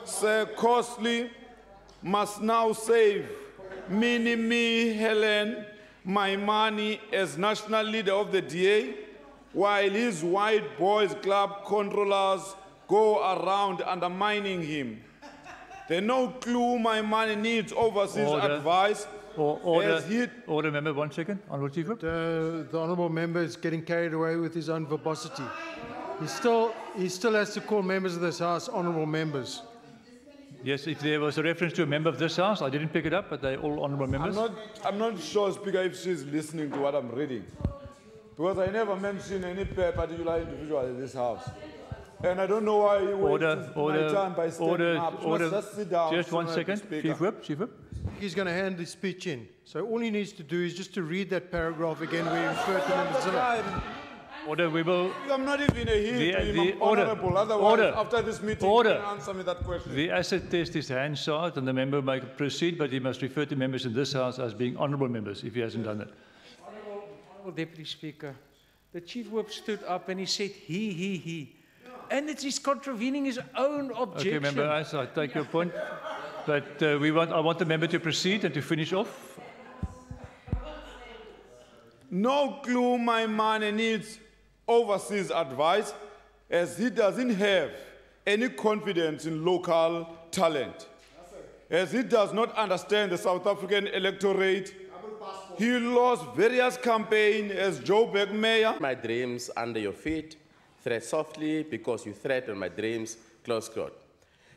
Sir Costly must now save me, Helen, my money as national leader of the DA, while his white boys club controllers go around undermining him. There's no clue my money needs overseas advice. Order, member, 1 second. Honourable Chief Whip. The honourable member is getting carried away with his own verbosity. He still has to call members of this House honourable members. Yes, if there was a reference to a member of this House, I didn't pick it up, but they're all honourable members. I'm not sure, Speaker, if she's listening to what I'm reading. Because I never mentioned any particular individual in this House. And I don't know why you wasted my time by standing up. Just sit down. Just 1 second. Chief Whip. He's going to hand the speech in. So all he needs to do is just to read that paragraph again where he referred to members of it. Order, we will... I'm not even a heel to him, I'm honourable. Otherwise, after this meeting, you can answer me that question. The asset test is Hansard, and the member may proceed, but he must refer to members in this House as being honourable members if he hasn't done it. Honourable Deputy Speaker, the Chief Whip stood up and he said, he. And it is contravening his own objection. Okay, member, I take your point. But I want the member to proceed and to finish off. No clue my money needs overseas advice, as he doesn't have any confidence in local talent. As he does not understand the South African electorate, he lost various campaigns as Joburg mayor. My dreams under your feet, tread softly because you threaten my dreams, close quote.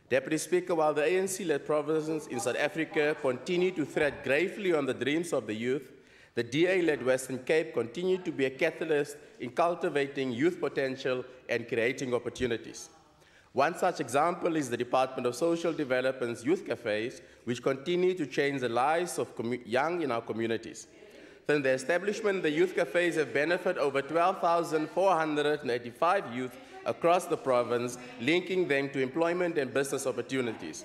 Deputy Speaker, while the ANC-led provinces in South Africa continue to tread gravely on the dreams of the youth, the DA-led Western Cape continued to be a catalyst in cultivating youth potential and creating opportunities. One such example is the Department of Social Development's youth cafes, which continue to change the lives of young in our communities. Since the establishment, the youth cafes have benefited over 12,485 youth across the province, linking them to employment and business opportunities.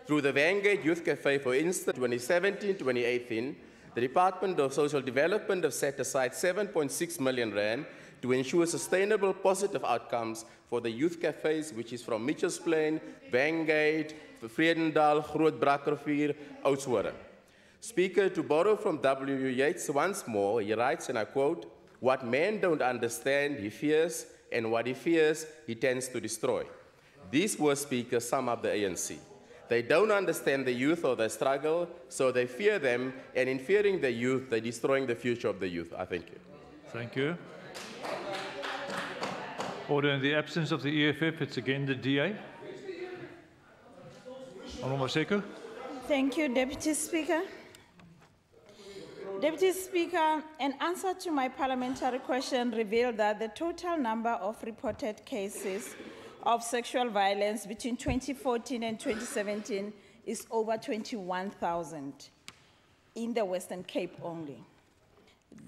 Through the Vanguard Youth Cafe, for instance, 2017-2018, the Department of Social Development have set aside 7.6 million rand to ensure sustainable positive outcomes for the youth cafes, which is from Mitchells Plain, Vanguard, Vredendal, Groot Brakrivier, Oudtshoorn. Speaker, to borrow from W. Yeats once more, he writes, and I quote, "What men don't understand, he fears, and what he fears, he tends to destroy." These words, Speaker, sum up the ANC. They don't understand the youth or their struggle, so they fear them, and in fearing the youth, they're destroying the future of the youth. I thank you. Thank you. Order. In the absence of the EFF, it's again the DA. Honourable Maseko. Thank you, Deputy Speaker. Deputy Speaker, an answer to my parliamentary question revealed that the total number of reported cases of sexual violence between 2014 and 2017 is over 21,000 in the Western Cape only.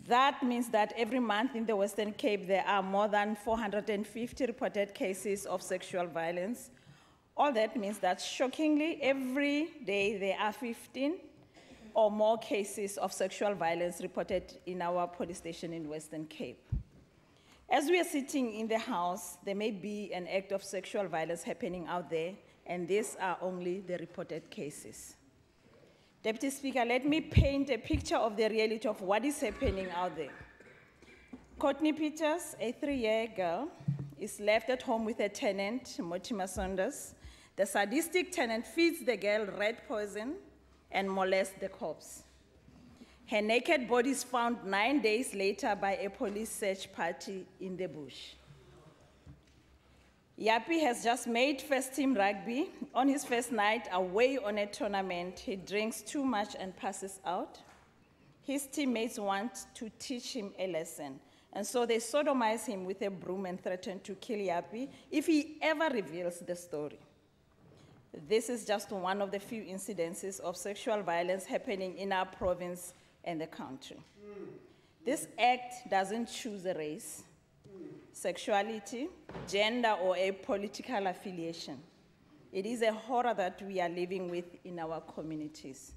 That means that every month in the Western Cape, there are more than 450 reported cases of sexual violence. All that means that, shockingly, every day there are 15 or more cases of sexual violence reported in our police station in Western Cape. As we are sitting in the House, there may be an act of sexual violence happening out there, and these are only the reported cases. Deputy Speaker, let me paint a picture of the reality of what is happening out there. Courtney Peters, a 3-year girl, is left at home with a tenant, Mortimer Saunders. The sadistic tenant feeds the girl rat poison and molests the corpse. Her naked body is found 9 days later by a police search party in the bush. Yapi has just made first team rugby. On his first night away on a tournament, he drinks too much and passes out. His teammates want to teach him a lesson, and so they sodomize him with a broom and threaten to kill Yapi if he ever reveals the story. This is just one of the few incidences of sexual violence happening in our province and the country. This act doesn't choose a race, sexuality, gender, or a political affiliation. It is a horror that we are living with in our communities.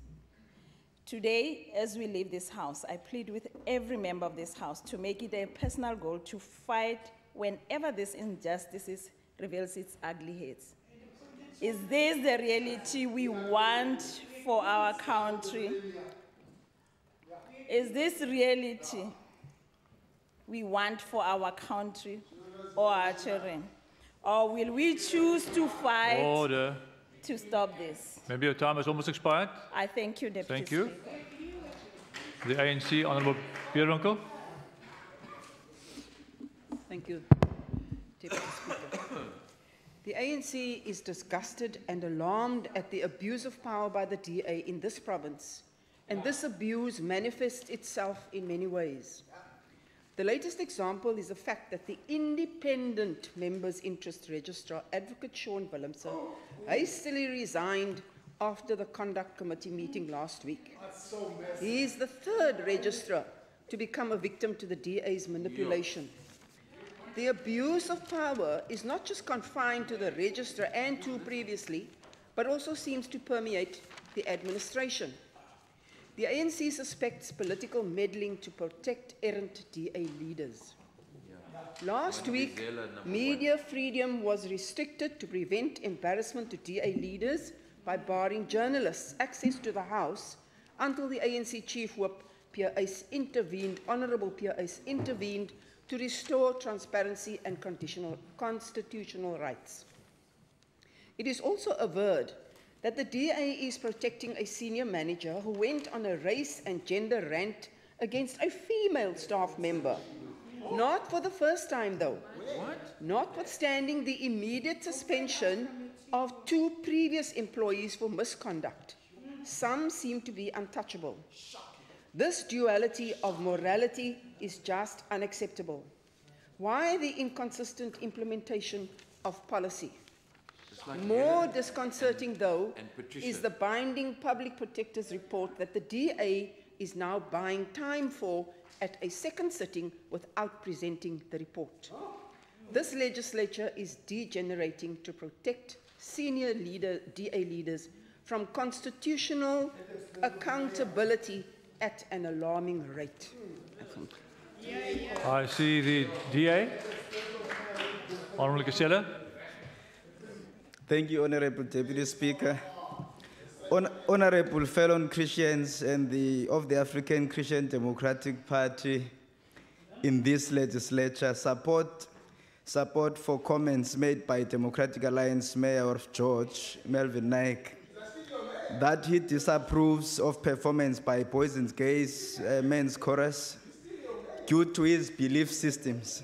Today, as we leave this House, I plead with every member of this House to make it a personal goal to fight whenever this injustice reveals its ugly heads. Is this the reality we want for our country? Is this reality we want for our country or our children? Or will we choose to fight Order. to stop this? Maybe your time has almost expired. I thank you, Deputy Thank you. Speaker. The ANC, Honourable Pierronkel. Thank you, Deputy Speaker. The ANC is disgusted and alarmed at the abuse of power by the DA in this province, and this abuse manifests itself in many ways. The latest example is the fact that the independent Members' Interest Registrar, Advocate Sean Willemse, hastily resigned after the Conduct Committee meeting last week. He is the third registrar to become a victim to the DA's manipulation. The abuse of power is not just confined to the registrar and two previously, but also seems to permeate the administration. The ANC suspects political meddling to protect errant DA leaders. Last week, media freedom was restricted to prevent embarrassment to DA leaders by barring journalists access to the House until the ANC Chief Whip, Pierre Uys, intervened, Honourable Pierre Uys intervened to restore transparency and constitutional rights. It is also averred that the DA is protecting a senior manager who went on a race and gender rant against a female staff member. Not for the first time, though. Notwithstanding the immediate suspension of two previous employees for misconduct. Some seem to be untouchable. This duality of morality is just unacceptable. Why the inconsistent implementation of policy? More disconcerting, though, is the binding public protector's report that the DA is now buying time for at a second sitting without presenting the report. This legislature is degenerating to protect senior DA leaders from constitutional accountability at an alarming rate. I see the DA. Honourable Kasela. Thank you, Honorable Deputy Speaker. Honorable fellow Christians and of the African Christian Democratic Party in this legislature, support for comments made by Democratic Alliance Mayor of George, Melvin Naik, that he disapproves of performance by Boys and Gays Men's Chorus due to his belief systems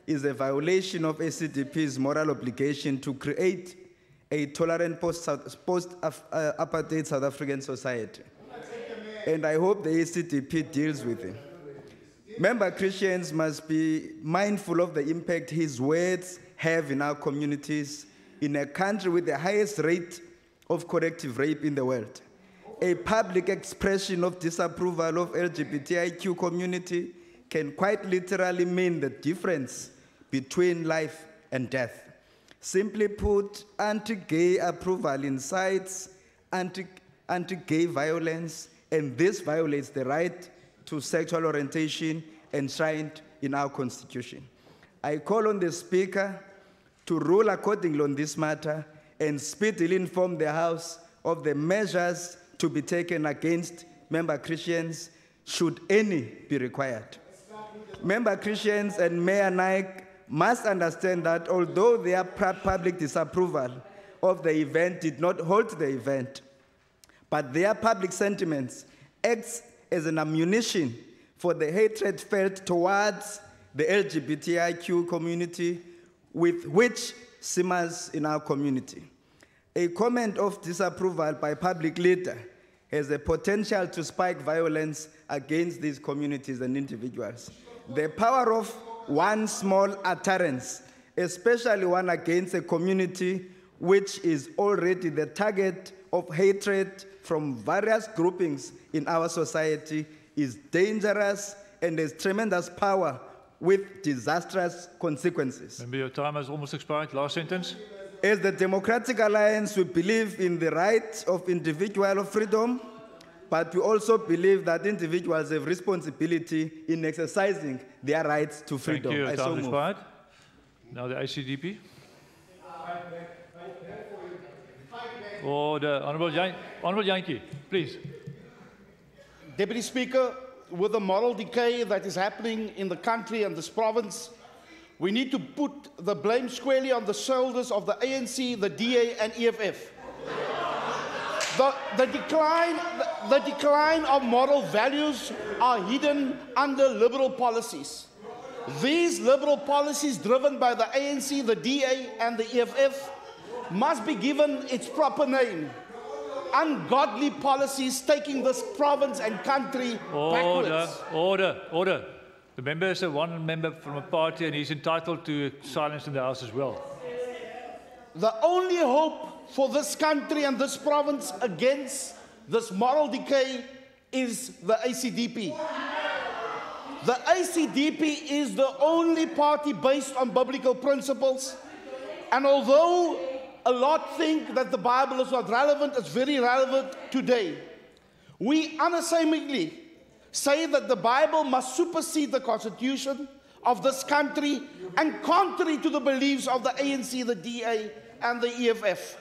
is a violation of ACDP's moral obligation to create a tolerant post-apartheid South African society. And I hope the ACDP deals with it. Member Christians must be mindful of the impact his words have in our communities in a country with the highest rate of corrective rape in the world. A public expression of disapproval of LGBTIQ community can quite literally mean the difference between life and death. Simply put, anti-gay approval incites anti-gay violence, and this violates the right to sexual orientation enshrined in our Constitution. I call on the Speaker to rule accordingly on this matter and speedily inform the House of the measures to be taken against member Christians should any be required. Member Christians and Mayor Naik must understand that although their public disapproval of the event did not halt the event, but their public sentiments acts as an ammunition for the hatred felt towards the LGBTIQ community with which simmers in our community. A comment of disapproval by public leader has the potential to spike violence against these communities and individuals. The power of one small utterance, especially one against a community which is already the target of hatred from various groupings in our society, is dangerous and has tremendous power with disastrous consequences. Remember, your time has almost expired. Last sentence. As the Democratic Alliance, we believe in the right of individual freedom, but we also believe that individuals have responsibility in exercising their rights to freedom. Thank you. Time has expired. Now the ACDP. Order. Honourable Yankee, please. Deputy Speaker, with the moral decay that is happening in the country and this province, we need to put the blame squarely on the shoulders of the ANC, the DA, and EFF. The decline of moral values are hidden under liberal policies. These liberal policies, driven by the ANC, the DA, and the EFF, must be given its proper name. Ungodly policies taking this province and country backwards. Order. The member is one member from a party and he's entitled to silence in the House as well. The only hope for this country and this province against this moral decay is the ACDP. The ACDP is the only party based on biblical principles, and although a lot think that the Bible is not relevant, it's very relevant today. We unashamedly say that the Bible must supersede the Constitution of this country, and contrary to the beliefs of the ANC, the DA, and the EFF.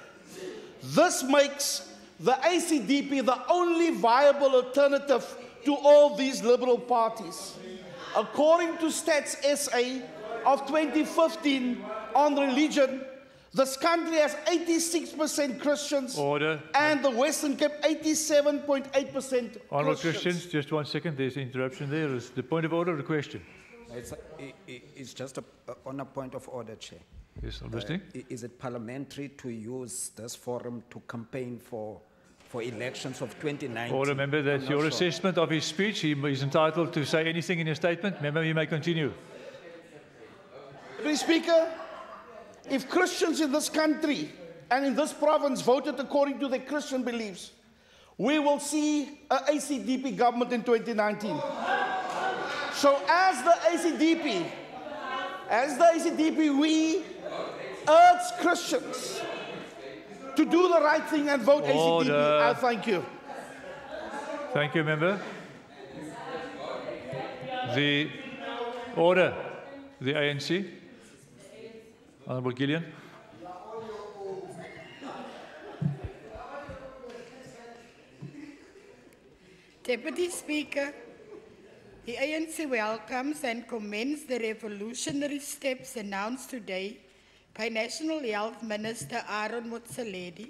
This makes the ACDP the only viable alternative to all these liberal parties. According to Stats SA of 2015 on religion, this country has 86% Christians. Order. And the Western Cape 87.8% Honourable Christians. Christians, just 1 second. There's an interruption there. Is the point of order or the question? It's just on a point of order, Chair. Yes, I'm listening. Is it parliamentary to use this forum to campaign for elections of 2019? Order, member, that's your assessment of his speech. He is entitled to say anything in his statement. Member, you may continue. Mr. Speaker, if Christians in this country and in this province voted according to their Christian beliefs, we will see an ACDP government in 2019. So as the ACDP, we urge Christians to do the right thing and vote ACDP. I thank you. Thank you, member. The order, the ANC. Honourable Gillian. Deputy Speaker, the ANC welcomes and commends the revolutionary steps announced today by National Health Minister Aaron Motsoaledi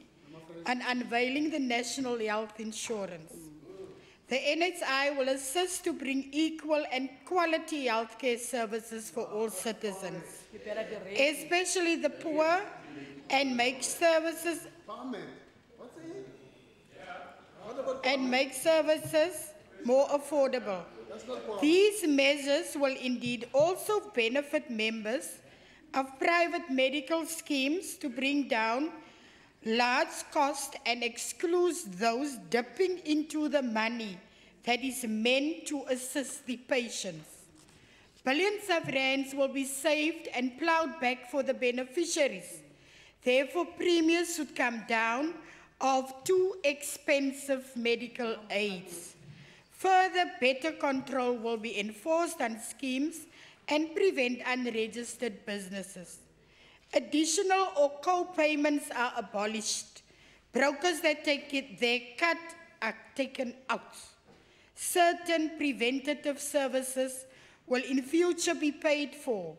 on unveiling the National Health Insurance. The NHI will assist to bring equal and quality healthcare services for all citizens, especially the poor, and make services more affordable. These measures will indeed also benefit members of private medical schemes to bring down large costs and exclude those dipping into the money that is meant to assist the patients. Billions of rands will be saved and plowed back for the beneficiaries. Therefore, premiums should come down of too expensive medical aids. Further, better control will be enforced on schemes and prevent unregistered businesses. Additional or co-payments are abolished. Brokers that take their cut are taken out. Certain preventative services will in future be paid for.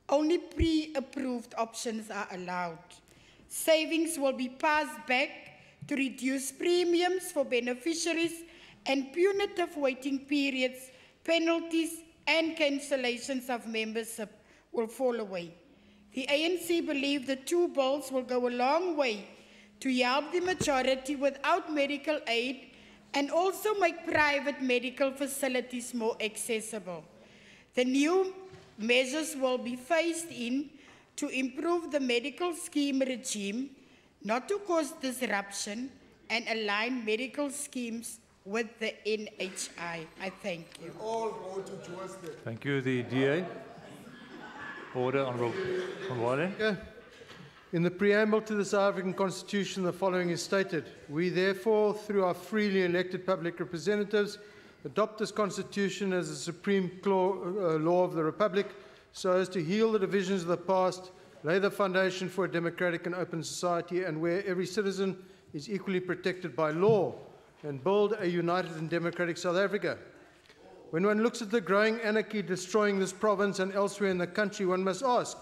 Only pre-approved options are allowed. Savings will be passed back to reduce premiums for beneficiaries, and punitive waiting periods, penalties, and cancellations of membership will fall away. The ANC believe the two bills will go a long way to help the majority without medical aid and also make private medical facilities more accessible. The new measures will be phased in to improve the medical scheme regime, not to cause disruption, and align medical schemes with the NHI. I thank you. All vote towards the... Thank you. The DA. Order, Honourable Conwale. In the preamble to the South African Constitution, the following is stated: we therefore, through our freely elected public representatives, adopt this Constitution as the supreme law of the Republic, so as to heal the divisions of the past, lay the foundation for a democratic and open society, and where every citizen is equally protected by law, and build a united and democratic South Africa. When one looks at the growing anarchy destroying this province and elsewhere in the country, one must ask,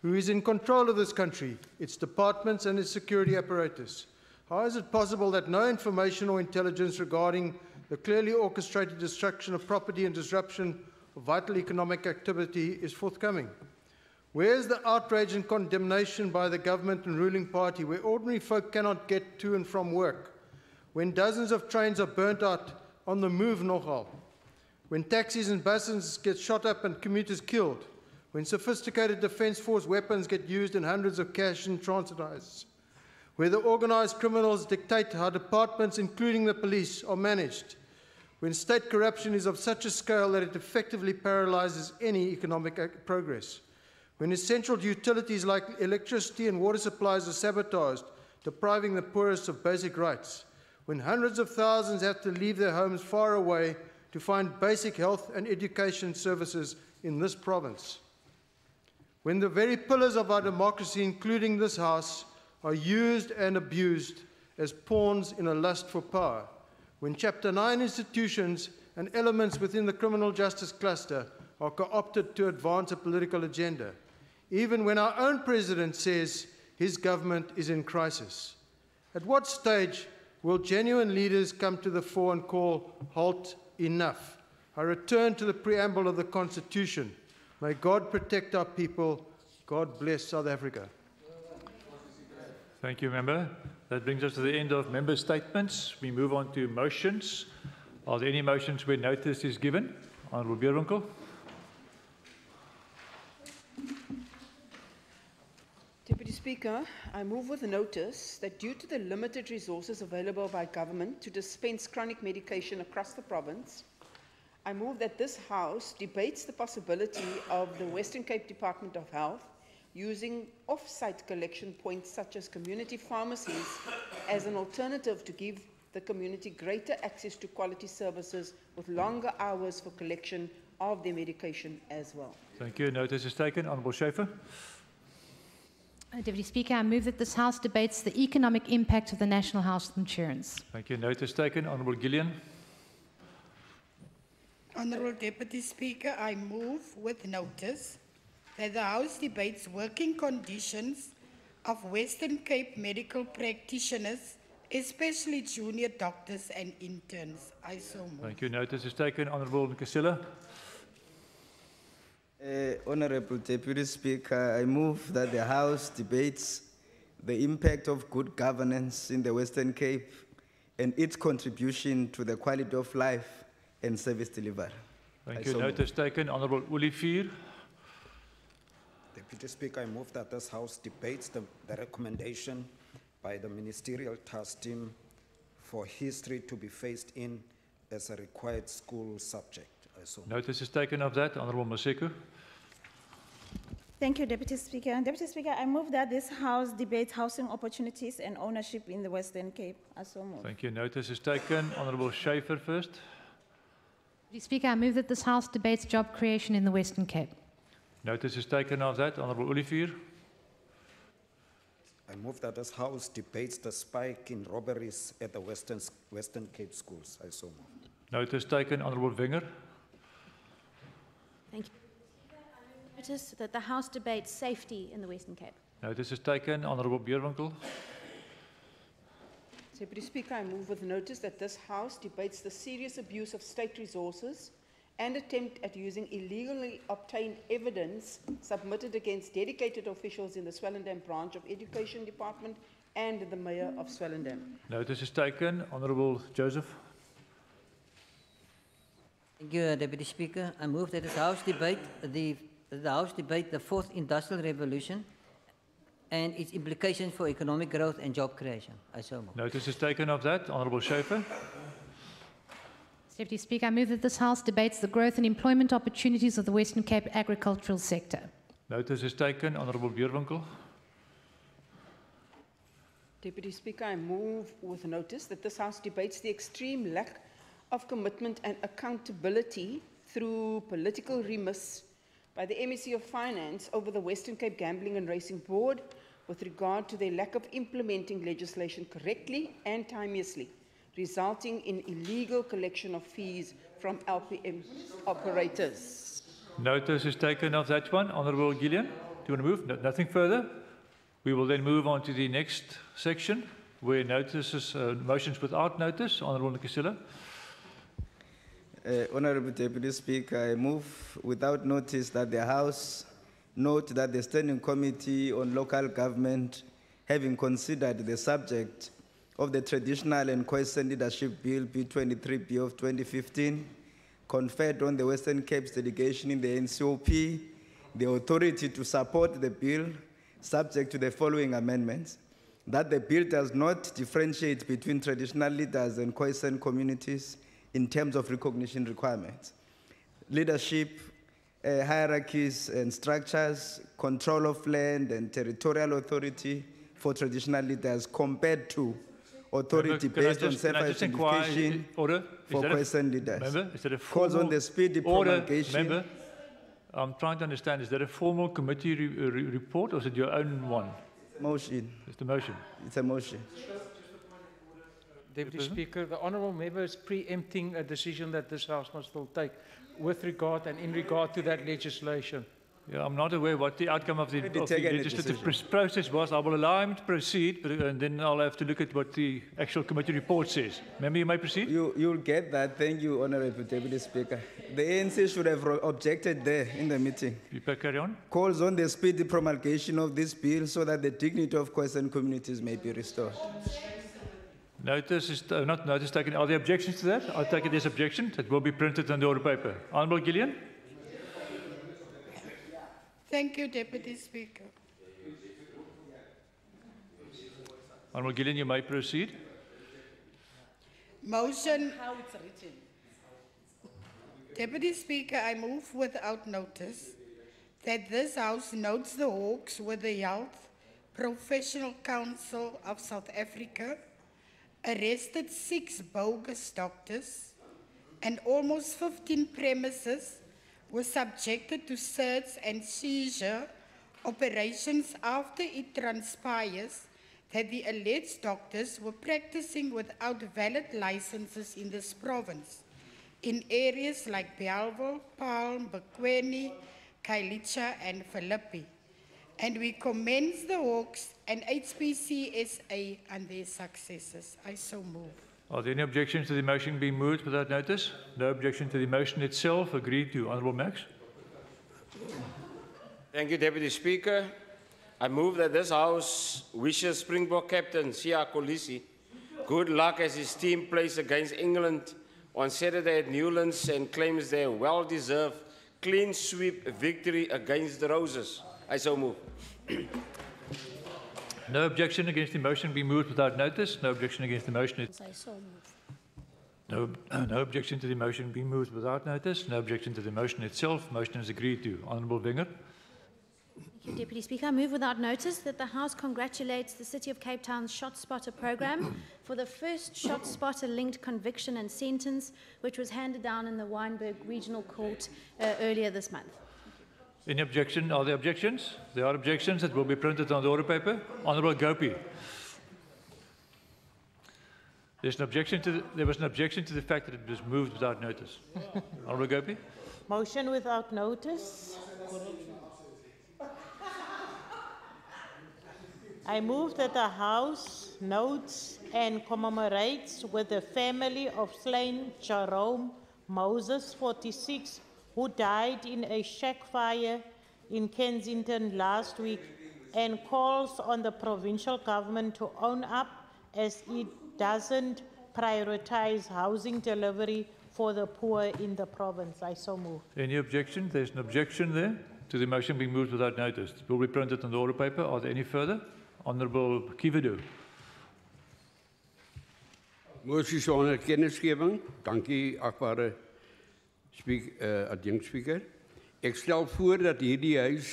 who is in control of this country, its departments and its security apparatus? How is it possible that no information or intelligence regarding the clearly orchestrated destruction of property and disruption of vital economic activity is forthcoming? Where is the outrage and condemnation by the government and ruling party, where ordinary folk cannot get to and from work? When dozens of trains are burnt out on the move nogal? When taxis and buses get shot up and commuters killed? When sophisticated Defence Force weapons get used and hundreds of cash and transitized? Where the organised criminals dictate how departments, including the police, are managed? When state corruption is of such a scale that it effectively paralyses any economic progress? When essential utilities like electricity and water supplies are sabotaged, depriving the poorest of basic rights? When hundreds of thousands have to leave their homes far away to find basic health and education services in this province? When the very pillars of our democracy, including this House, are used and abused as pawns in a lust for power? When Chapter 9 institutions and elements within the criminal justice cluster are co-opted to advance a political agenda? Even when our own president says his government is in crisis? At what stage will genuine leaders come to the fore and call halt, enough? I return to the preamble of the Constitution. May God protect our people. God bless South Africa. Thank you, Member. That brings us to the end of member statements. We move on to motions. Are there any motions where notice is given? Honourable Bierwinkel. Deputy Speaker, I move with a notice that due to the limited resources available by government to dispense chronic medication across the province, I move that this House debates the possibility of the Western Cape Department of Health using off-site collection points such as community pharmacies as an alternative to give the community greater access to quality services with longer hours for collection of their medication as well. Thank you. Notice is taken. Honourable Schaefer. Deputy Speaker, I move that this House debates the economic impact of the National Health Insurance. Thank you. Notice taken. Honourable Gillian. Honorable Deputy Speaker, I move with notice that the House debates working conditions of Western Cape medical practitioners, especially junior doctors and interns. I so move. Thank you. Notice is taken. Honourable Nkasila. Honorable Deputy Speaker, I move that the House debates the impact of good governance in the Western Cape and its contribution to the quality of life and service delivery. Thank you. Notice taken. Honourable Olivier. Deputy Speaker, I move that this House debates the recommendation by the Ministerial Task Team for history to be phased in as a required school subject. Notice is taken of that. Honourable Maseko. Thank you, Deputy Speaker. Deputy Speaker, I move that this House debates housing opportunities and ownership in the Western Cape. I so move. Thank you. Notice is taken. Honourable Schaefer first. Deputy Speaker, I move that this House debates job creation in the Western Cape. Notice is taken of that. Honourable Olivier. I move that this House debates the spike in robberies at the Western Cape schools. I so move. Notice taken. Honourable Wenger. Thank you. Notice that the House debates safety in the Western Cape. Notice is taken. Honourable Beerwinkel. Deputy Speaker, I move with notice that this House debates the serious abuse of state resources and attempt at using illegally obtained evidence submitted against dedicated officials in the Swellendam branch of Education Department and the Mayor of Swellendam. Notice is taken. Honourable Joseph. Thank you, Deputy Speaker. I move that the House debate the fourth industrial revolution and its implications for economic growth and job creation. I so move. Notice is taken of that. Honourable Schaefer. Deputy Speaker, I move that this House debates the growth and employment opportunities of the Western Cape agricultural sector. Notice is taken. Honourable Beerwinkel. Deputy Speaker, I move with notice that this House debates the extreme lack of commitment and accountability through political remiss by the MEC of Finance over the Western Cape Gambling and Racing Board with regard to their lack of implementing legislation correctly and timeously, resulting in illegal collection of fees from LPM operators. Notice is taken of that one. Honourable Gillian, do you want to move? No, nothing further. We will then move on to the next section where notices, motions without notice. Honourable Nkasila. Honorable Deputy Speaker, I move without notice that the House note that the Standing Committee on Local Government, having considered the subject of the Traditional and Cohesion Leadership Bill B23B of 2015, conferred on the Western Cape's delegation in the NCOP the authority to support the bill subject to the following amendments: that the bill does not differentiate between traditional leaders and cohesion communities in terms of recognition requirements, leadership, hierarchies and structures, control of land and territorial authority for traditional leaders compared to authority based on self-identification for cohesion leaders. Member, is that a calls on the speedy promulgation. Member, I'm trying to understand, is that a formal committee report or is it your own one? Motion. It's the motion. It's a motion. Deputy Speaker, the honourable member is preempting a decision that this House must still take with regard and in regard to that legislation. Yeah, I'm not aware what the outcome of the legislative process was. I will allow him to proceed, but and then I'll have to look at what the actual committee report says. Member, you may proceed. You'll get that. Thank you, Honourable Deputy Speaker. The ANC should have objected there in the meeting. You carry on. Calls on the speedy promulgation of this bill so that the dignity of cohesion communities may be restored. Notice is not notice taken. Are there objections to that? I'll take it as objection. It will be printed on the order paper. Honourable Gillian. Thank you, Deputy Speaker. Honourable Gillian, you may proceed. Motion. How it's written. Deputy Speaker, I move without notice that this House notes the Hawks with the Health Professional Council of South Africa arrested 6 bogus doctors and almost 15 premises were subjected to search and seizure operations after it transpires that the alleged doctors were practicing without valid licenses in this province. in areas like Belleville, Palm, Bekwini, Kailicha, and Philippi. And we commend the Hawks and HPCSA on their successes. I so move. Are there any objections to the motion being moved without notice? No objection to the motion itself. Agreed to. Honourable Max. Thank you, Deputy Speaker. I move that this House wishes Springbok captain Siya Kolisi good luck as his team plays against England on Saturday at Newlands and claims their well-deserved clean sweep victory against the Roses. I so move. No objection against the motion being moved without notice. No objection against the motion. I so move. No objection to the motion being moved without notice. No objection to the motion itself. Motion is agreed to. Honourable Winger. Thank you, Deputy Speaker. I move without notice that the House congratulates the City of Cape Town's Shot Spotter program for the first Shot Spotter linked conviction and sentence, which was handed down in the Wynberg Regional Court earlier this month. Any objection? Are there objections? There are objections that will be printed on the order paper. Honourable Gopi. There was an objection to the fact that it was moved without notice. Honourable Gopi. Motion without notice. I move that the House notes and commemorates with the family of slain Jerome Moses, 46, who died in a shack fire in Kensington last week, and calls on the provincial government to own up as it doesn't prioritize housing delivery for the poor in the province. I so move. Any objection? There's an objection there to the motion being moved without notice. It will be printed on the order paper. Are there any further? Honourable Kivedu. Motie sonder kennisgewing. Dankie, agbare adjunkspreker. Ek stel voor dat hierdie huis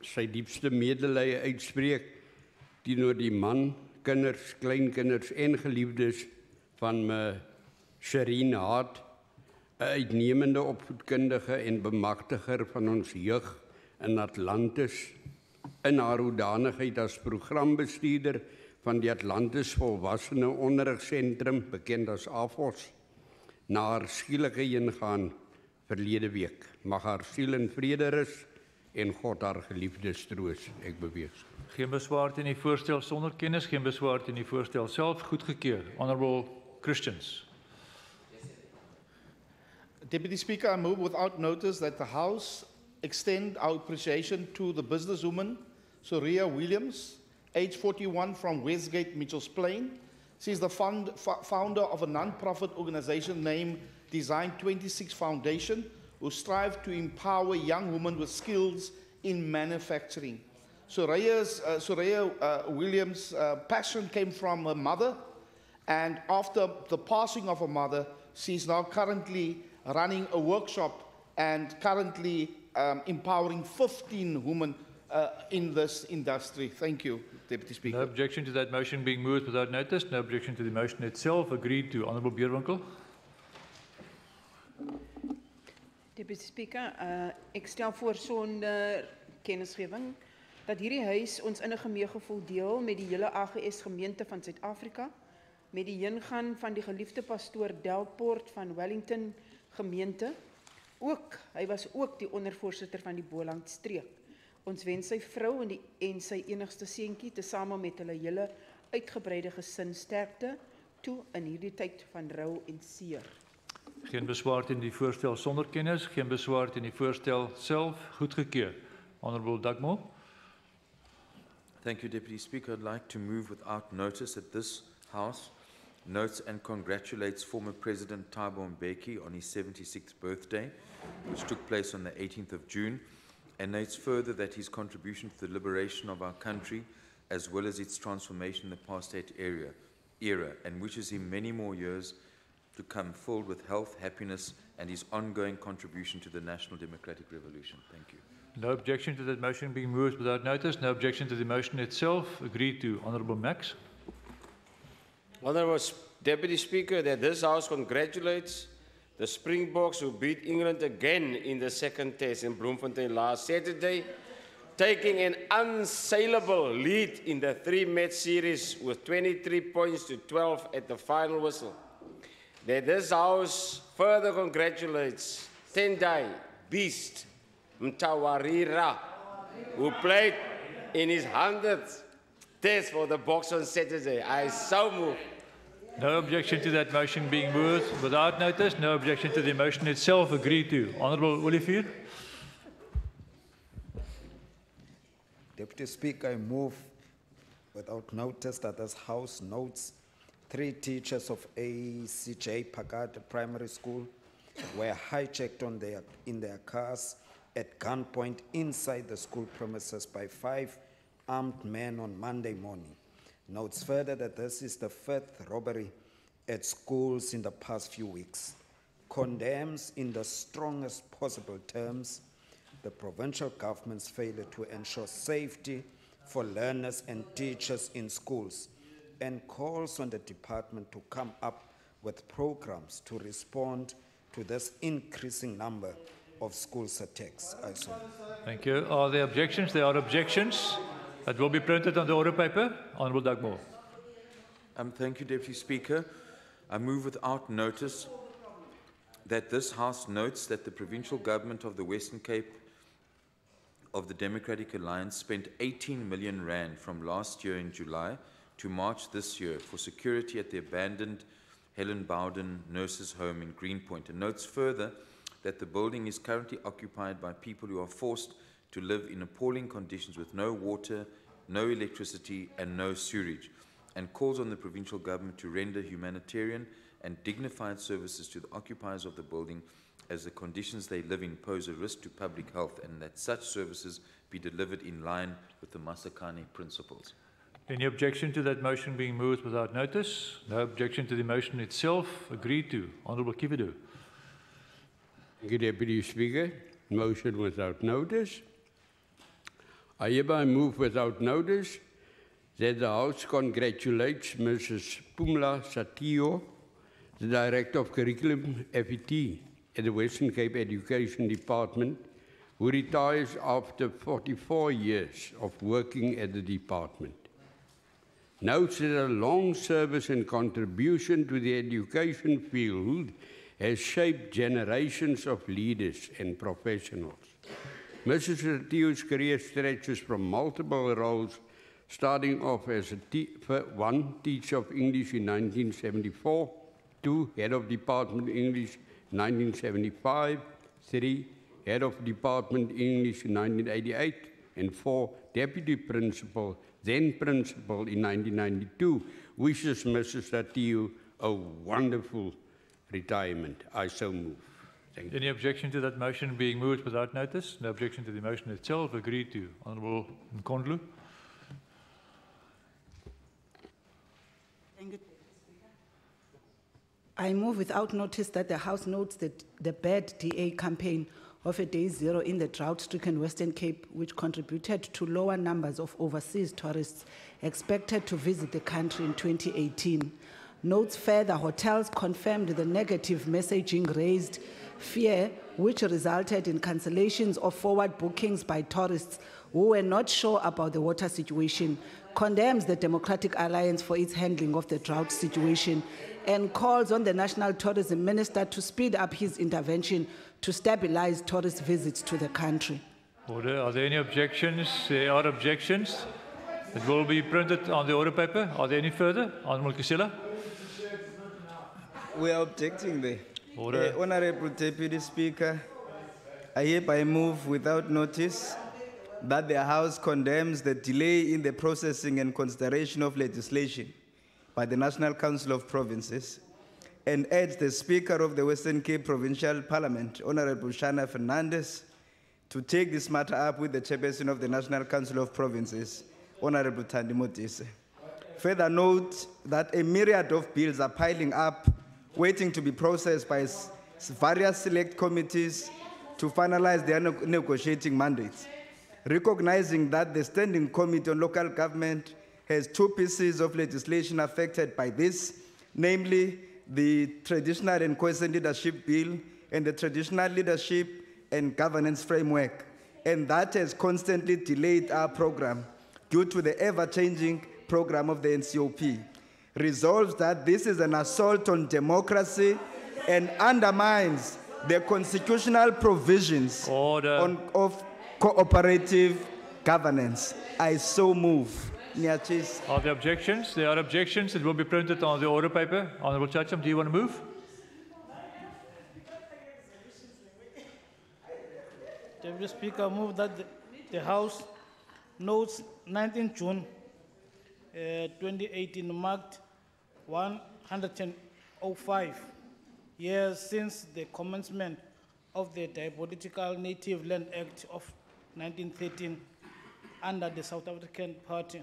sy diepste medelee uitspreek teenoor die man, kinders, kleinkinders en geliefdes van Shireen Hart, 'n uitnemende opvoedkundige en bemagtiger van ons jeug in Atlantis, in haar hoedanigheid as programbestuurder van die Atlantis Volwassene Onderrigsentrum, bekend as AFOS, na haar skielike heengaan verlede week. Mag haar siel in vrede rus en God haar geliefdes troos. Ek beweeg. Geen beswaar teen die voorstel sonder kennis, geen beswaar teen die voorstel self. Goedgekeur. Honourable Christians. Deputy Speaker, I move without notice that the House extend our appreciation to the businesswoman, Soria Williams, age 41, from Westgate, Mitchells Plain. She is the founder of a non-profit organization named Design 26 Foundation, who strive to empower young women with skills in manufacturing. Soria Williams' passion came from her mother, and after the passing of her mother, she's now currently running a workshop and currently empowering 15 women in this industry. Thank you, Deputy Speaker. No objection to that motion being moved without notice. No objection to the motion itself. Agreed to. Honourable Beerwinkel. Deputy Speaker, ek stel voor sonder kennisgewing dat hierdie huis ons innige meegevoel deel met die hele AGS gemeente van Suid-Afrika, met die heengaan van die geliefde pastoor Delport van Wellington gemeente. Hy was ook die ondervoorsitter van die Boland streek. Ons wens sy vrou en sy enigste seentjie tesame met hulle hele uitgebreide gesin sterkte toe in hierdie tyd van rou en seer. Geen beswaar teen die voorstel sonder kennis, geen beswaar teen die voorstel self. Goedgekeur. Honourable Dugmore. Thank you, Deputy Speaker. I'd like to move without notice that this House notes and congratulates former President Thabo Mbeki on his 76th birthday, which took place on the 18th of June, and notes further that his contribution to the liberation of our country, as well as its transformation in the past-state era, and wishes him many more years to come filled with health, happiness, and his ongoing contribution to the national democratic revolution. Thank you. No objection to that motion being moved without notice. No objection to the motion itself. Agreed to. Honourable Max. Honourable Deputy Speaker, that this House congratulates the Springboks who beat England again in the second test in Bloemfontein last Saturday, taking an unassailable lead in the three-match series with 23 points to 12 at the final whistle. that this House further congratulates Tendai Beast Mtawarira, who played in his 100th test for the Box on Saturday. I so move. No objection to that motion being moved without notice. No objection to the motion itself. Agreed to. Honourable Olivier. Deputy Speaker, I move without notice that this House notes 3 teachers of ACJ Pagat Primary School were hijacked in their cars at gunpoint inside the school premises by 5 armed men on Monday morning. Notes further that this is the 5th robbery at schools in the past few weeks. Condemns in the strongest possible terms the provincial government's failure to ensure safety for learners and teachers in schools, and calls on the department to come up with programs to respond to this increasing number of schools attacks. I so. Thank you. Are there objections? There are objections. That will be printed on the order paper. Honourable Dugmore. Thank you, Deputy Speaker. I move without notice that this House notes that the provincial government of the Western Cape of the Democratic Alliance spent 18 million rand from last year in July to March this year for security at the abandoned Helen Bowden Nurses' Home in Greenpoint, and notes further that the building is currently occupied by people who are forced to live in appalling conditions with no water, no electricity, and no sewage, and calls on the provincial government to render humanitarian and dignified services to the occupiers of the building, as the conditions they live in pose a risk to public health, and that such services be delivered in line with the Masakane principles. Any objection to that motion being moved without notice? No objection to the motion itself. Agreed to. Honourable Kividu. Thank you, Deputy Speaker. Motion without notice. I hereby move without notice that the House congratulates Mrs. Pumla Satio, the Director of Curriculum FET at the Western Cape Education Department, who retires after 44 years of working at the department. Notes that her long service and contribution to the education field has shaped generations of leaders and professionals. Mrs. Satio's career stretches from multiple roles, starting off as a teacher of English in 1974, 2, head of Department English 1975, 3, head of Department English in 1988, and 4, deputy principal, then principal in 1992. Wishes Mrs. Satio a wonderful retirement. I so move. Thank you. Any objection to that motion being moved without notice? No objection to the motion itself. Agreed to. Honourable Nkondlu. Thank you. I move without notice that the House notes that the bad DA campaign of a day zero in the drought-stricken Western Cape, which contributed to lower numbers of overseas tourists expected to visit the country in 2018. Notes further, hotels confirmed the negative messaging raised fear, which resulted in cancellations of forward bookings by tourists who were not sure about the water situation, condemns the Democratic Alliance for its handling of the drought situation, and calls on the National Tourism Minister to speed up his intervention to stabilize tourist visits to the country. Order. Are there any objections? There are objections. It will be printed on the order paper. Are there any further? Honourable Kisela. We are objecting there. Order. Honourable Deputy Speaker, I hereby move without notice that the House condemns the delay in the processing and consideration of legislation by the National Council of Provinces and urge the Speaker of the Western Cape Provincial Parliament, Honourable Shana Fernandez, to take this matter up with the Chairperson of the National Council of Provinces, Honourable Thandi Modise. Further note that a myriad of bills are piling up, waiting to be processed by various select committees to finalize their negotiating mandates. Recognizing that the Standing Committee on Local Government has 2 pieces of legislation affected by this, namely the Traditional and Cohesion Leadership Bill and the Traditional Leadership and Governance Framework, and that has constantly delayed our program due to the ever-changing program of the NCOP. resolves that this is an assault on democracy and undermines the constitutional provisions of cooperative governance. I so move. Nyachis. Are there objections? There are objections. It will be printed on the order paper. Honourable Chacham, do you want to move? Deputy Speaker, I move that the House notes 19 June 2018 marked 105 years since the commencement of the Diapolitical Native Land Act of 1913 under the South African Party,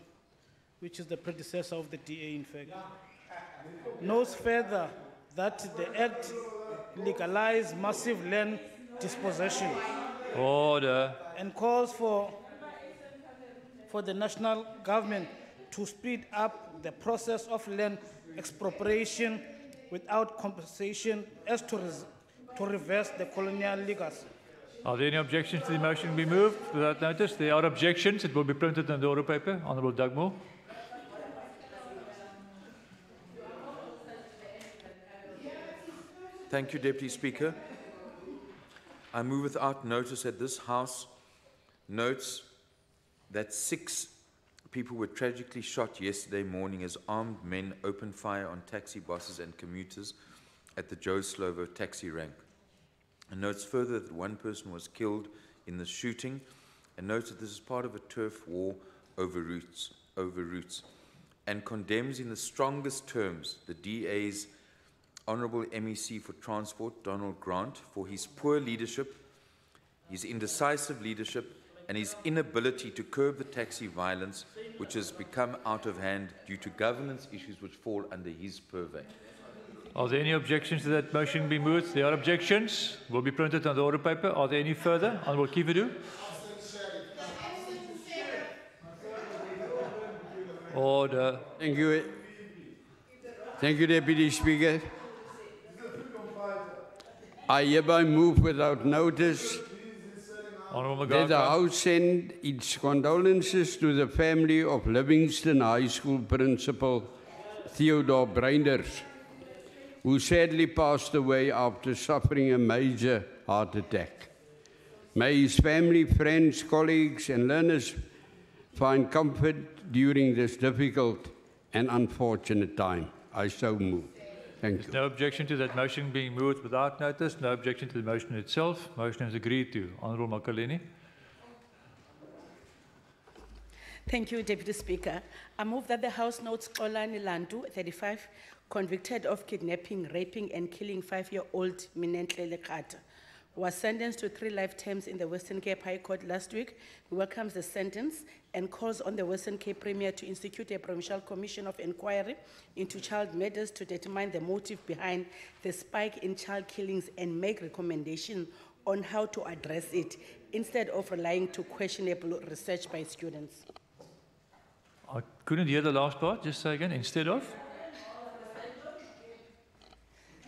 which is the predecessor of the DA, in fact. Notes further that the Act legalized massive land dispossession. Order. And calls for the national government to speed up the process of land expropriation without compensation as to reverse the colonial legacy. Are there any objections to the motion be moved without notice? There are objections. It will be printed on the order paper. Honourable Dugmore. Thank you, Deputy Speaker. I move without notice that this House notes that 6 people were tragically shot yesterday morning as armed men opened fire on taxi buses and commuters at the Joe Slovo taxi rank. And notes further that 1 person was killed in the shooting, and notes that this is part of a turf war over routes, and condemns in the strongest terms the DA's Honourable MEC for Transport, Donald Grant, for his poor leadership, his indecisive leadership, and his inability to curb the taxi violence, which has become out of hand due to governance issues which fall under his purvey. Are there any objections to that motion be moved? There are objections. Will be printed on the order paper. Are there any further? Honourable Kividu. Order. Thank you. Thank you, Deputy Speaker. I hereby move without notice that the House send its condolences to the family of Livingston High School Principal Theodore Breinders, who sadly passed away after suffering a major heart attack. May his family, friends, colleagues, and learners find comfort during this difficult and unfortunate time. I so move. Thank you. No objection to that motion being moved without notice. No objection to the motion itself. Motion is agreed to. Honourable Makaleni. Thank you, Deputy Speaker. I move that the House notes Olani Landu, 35, convicted of kidnapping, raping, and killing 5-year-old Minentle Lekata, was sentenced to 3 life terms in the Western Cape High Court last week. He welcomes the sentence and calls on the Western Cape Premier to institute a Provincial Commission of Inquiry into child murders to determine the motive behind the spike in child killings and make recommendations on how to address it, instead of relying to questionable research by students. I couldn't hear the last part. Just say again. Instead of?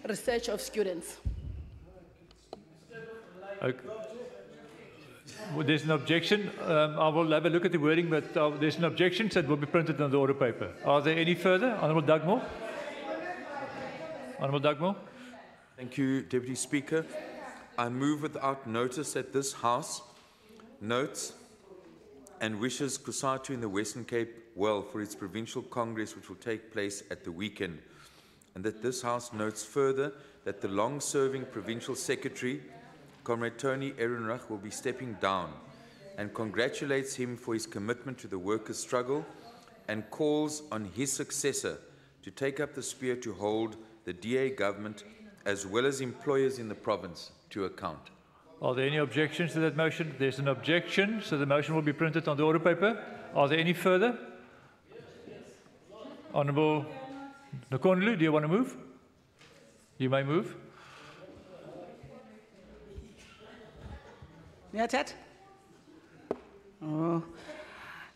Research of students. Okay. Well, there's an objection. I will have a look at the wording, but there's an objection, so it will be printed on the order paper. Are there any further? Honourable Dugmore. Honourable Dugmore. Thank you, Deputy Speaker. I move without notice that this House notes and wishes Kusatu in the Western Cape well for its Provincial Congress, which will take place at the weekend, and that this House notes further that the long-serving Provincial Secretary, Comrade Tony Ehrenreich, will be stepping down, and congratulates him for his commitment to the workers' struggle, and calls on his successor to take up the spear to hold the DA government as well as employers in the province to account. Are there any objections to that motion? There's an objection, so the motion will be printed on the order paper. Are there any further? Honourable Nkonlu, do you want to move? You may move. Oh,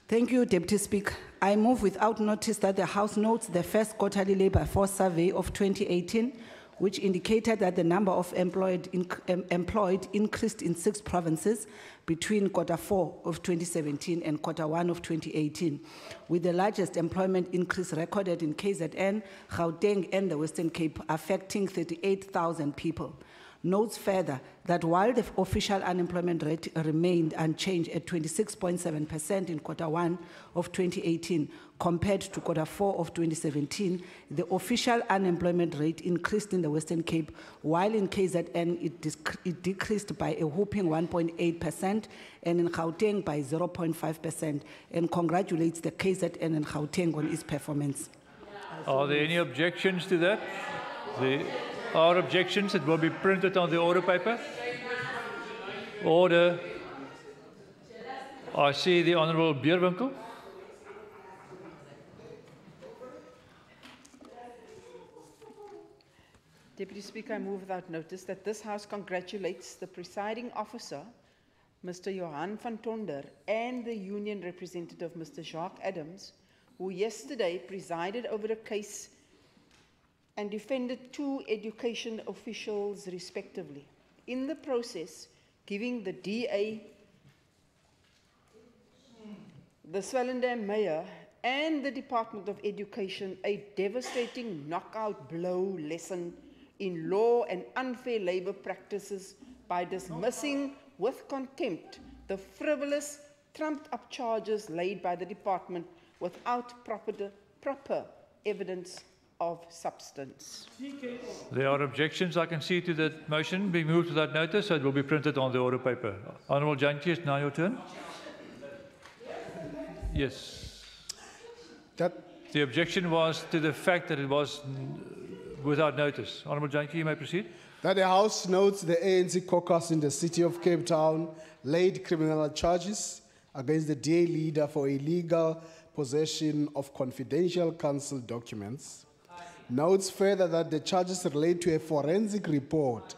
thank you, Deputy Speaker. I move without notice that the House notes the first quarterly labour force survey of 2018, which indicated that the number of employed increased in 6 provinces between Q4 of 2017 and Q1 of 2018, with the largest employment increase recorded in KZN, Gauteng, and the Western Cape, affecting 38,000 people. Notes further that while the official unemployment rate remained unchanged at 26.7% in Q1 of 2018 compared to Q4 of 2017, the official unemployment rate increased in the Western Cape, while in KZN it decreased by a whopping 1.8% and in Gauteng by 0.5%, and congratulates the KZN and Gauteng on its performance. Are there any objections to that? There are objections. It will be printed on the order paper. Order. I see the Honourable Bierwinkel. Deputy Speaker, I move without notice that this House congratulates the presiding officer, Mr. Johan van Tonder, and the union representative, Mr. Jacques Adams, who yesterday presided over a case and defended 2 education officials respectively. In the process, giving the DA, the Swellendam Mayor, and the Department of Education a devastating knockout blow lesson in law and unfair labour practices by dismissing with contempt the frivolous, trumped-up charges laid by the department without proper evidence of substance. There are objections. I can see to that motion being moved without notice, so it will be printed on the order paper. Honourable Janki, it's now your turn. Yes. The objection was to the fact that it was without notice. Honourable Janki, you may proceed. That the House notes the ANC caucus in the city of Cape Town laid criminal charges against the DA leader for illegal possession of confidential council documents. Notes further that the charges relate to a forensic report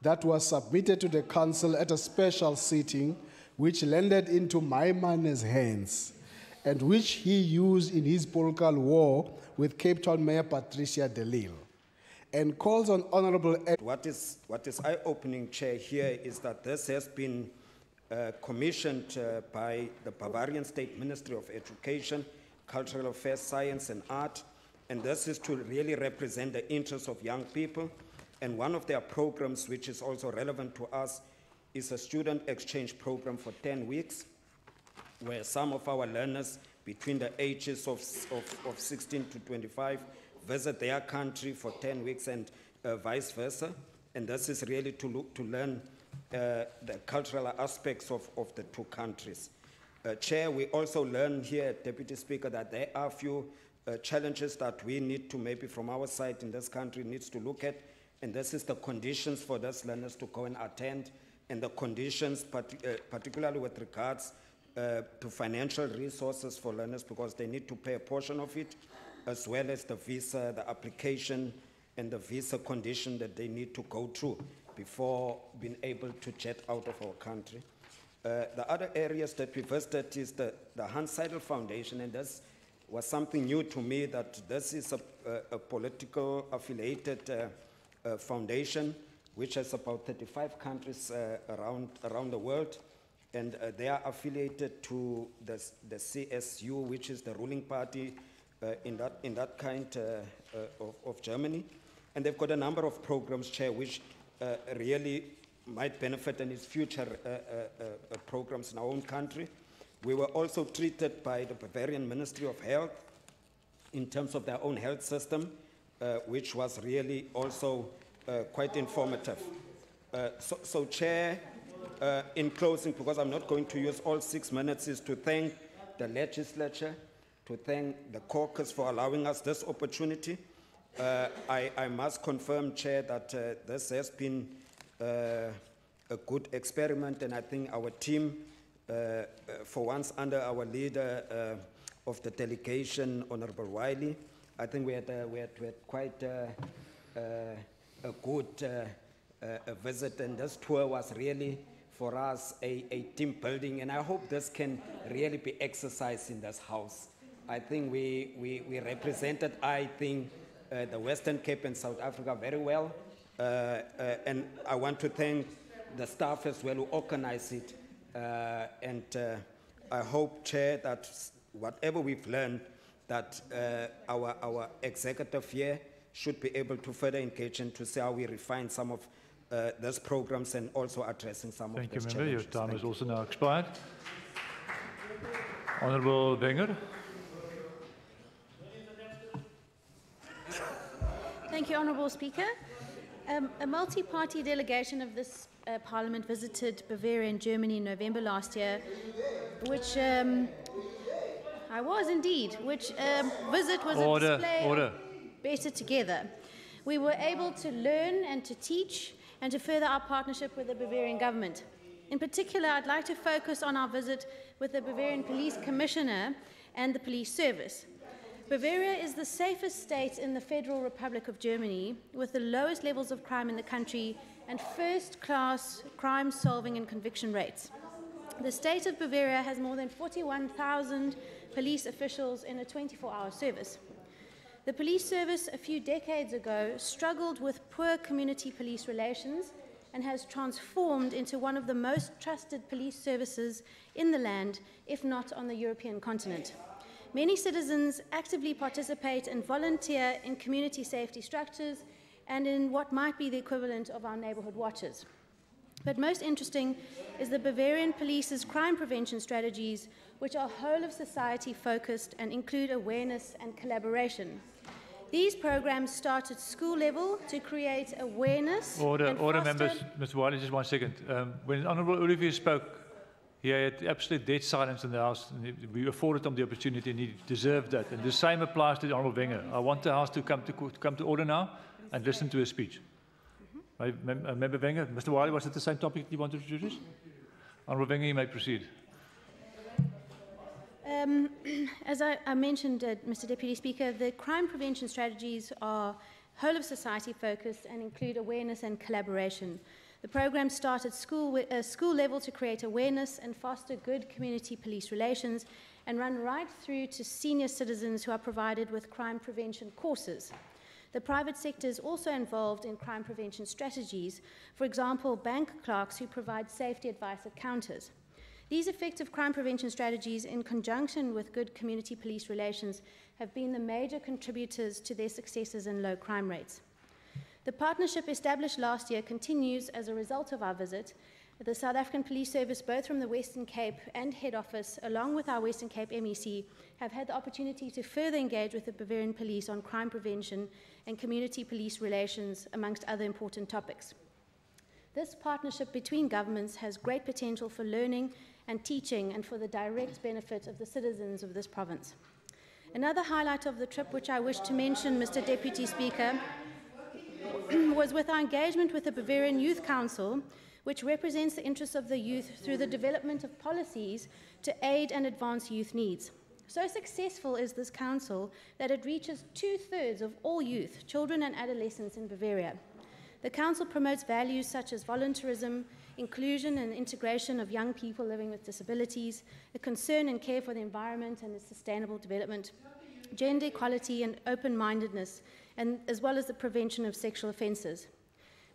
that was submitted to the council at a special sitting, which landed into Maimane's hands, and which he used in his political war with Cape Town Mayor Patricia de Lille, and calls on Honourable... What is eye-opening, Chair, here is that this has been commissioned by the Bavarian State Ministry of Education, Cultural Affairs, Science and Art, and this is to really represent the interests of young people. And one of their programs, which is also relevant to us, is a student exchange program for 10 weeks, where some of our learners between the ages of 16 to 25 visit their country for 10 weeks and vice versa. And this is really to learn the cultural aspects of the 2 countries. Chair, we also learn here, Deputy Speaker, that there are a few challenges that we need to, maybe from our side in this country, needs to look at. And this is the conditions for those learners to go and attend, and the conditions, particularly with regards to financial resources for learners, because they need to pay a portion of it, as well as the visa, the application, and the visa condition that they need to go through before being able to jet out of our country. The other areas that we visited is the Hans Seidel Foundation, and this was something new to me, that this is a political affiliated foundation which has about 35 countries around the world, and they are affiliated to the CSU, which is the ruling party in that kind of Germany. And they've got a number of programs, Chair, which really might benefit in its future programs in our own country. We were also treated by the Bavarian Ministry of Health in terms of their own health system, which was really also quite informative. So Chair, in closing, because I'm not going to use all 6 minutes, is to thank the legislature, to thank the caucus for allowing us this opportunity. I must confirm, Chair, that this has been a good experiment, and I think our team, for once under our leader of the delegation, Honourable Wiley, I think we had quite a good visit, and this tour was really for us a team building, and I hope this can really be exercised in this House. I think we represented, I think, the Western Cape and South Africa very well. And I want to thank the staff as well who organized it. I hope, Chair, that whatever we've learned, that our executive here should be able to further engage and to see how we refine some of those programs and also addressing some of those challenges. Thank you, Member. Your time has also now expired. Honourable Wenger. Thank you, Honourable Speaker. A multi-party delegation of this Parliament visited Bavaria and Germany in November last year, which I was indeed, which visit was a display of better together. We were able to learn and to teach and to further our partnership with the Bavarian government. In particular, I'd like to focus on our visit with the Bavarian Police Commissioner and the police service. Bavaria is the safest state in the Federal Republic of Germany, with the lowest levels of crime in the country and first-class crime solving and conviction rates. The state of Bavaria has more than 41,000 police officials in a 24-hour service. The police service a few decades ago struggled with poor community police relations and has transformed into one of the most trusted police services in the land, if not on the European continent. Many citizens actively participate and volunteer in community safety structures and in what might be the equivalent of our neighbourhood watches. But most interesting is the Bavarian Police's crime prevention strategies, which are whole-of-society focused and include awareness and collaboration. These programs start at school level to create awareness. Order, members. Mr. Wiley, just 1 second. When Honourable Olivier spoke, he had absolute dead silence in the House. And we afforded him the opportunity, and he deserved that. And the same applies to the Honourable Wenger. I want the House to come to order now and listen to his speech. Member Wenger, Mr. Wiley, was it the same topic you wanted to introduce? Honourable Wenger, you may proceed. As I mentioned, Mr. Deputy Speaker, the crime prevention strategies are whole-of-society focused and include awareness and collaboration. The programs start at school level to create awareness and foster good community police relations and run right through to senior citizens who are provided with crime prevention courses. The private sector is also involved in crime prevention strategies, for example, bank clerks who provide safety advice at counters. These effective crime prevention strategies, in conjunction with good community police relations, have been the major contributors to their successes and low crime rates. The partnership established last year continues as a result of our visit. The South African Police Service, both from the Western Cape and head office, along with our Western Cape MEC, have had the opportunity to further engage with the Bavarian Police on crime prevention and community police relations, amongst other important topics. This partnership between governments has great potential for learning and teaching and for the direct benefit of the citizens of this province. Another highlight of the trip, which I wish to mention, Mr. Deputy Speaker, was with our engagement with the Bavarian Youth Council, which represents the interests of the youth through the development of policies to aid and advance youth needs. So successful is this council that it reaches 2/3 of all youth, children and adolescents in Bavaria. The council promotes values such as volunteerism, inclusion and integration of young people living with disabilities, a concern and care for the environment and its sustainable development, gender equality and open-mindedness, and as well as the prevention of sexual offences.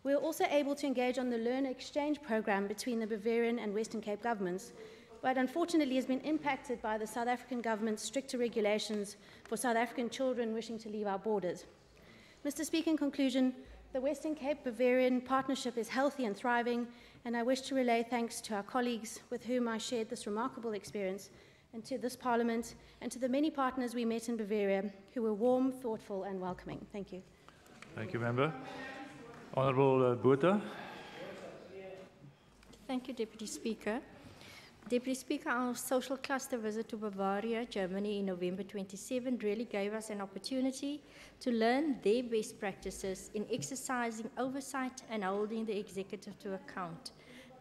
We are also able to engage on the learner exchange program between the Bavarian and Western Cape governments, but unfortunately has been impacted by the South African government's stricter regulations for South African children wishing to leave our borders. Mr. Speaker, in conclusion, the Western Cape Bavarian partnership is healthy and thriving, and I wish to relay thanks to our colleagues with whom I shared this remarkable experience, and to this Parliament, and to the many partners we met in Bavaria who were warm, thoughtful and welcoming. Thank you. Thank you, Member. Honourable Botha. Thank you, Deputy Speaker. Deputy Speaker, our social cluster visit to Bavaria, Germany in November 27 really gave us an opportunity to learn their best practices in exercising oversight and holding the executive to account.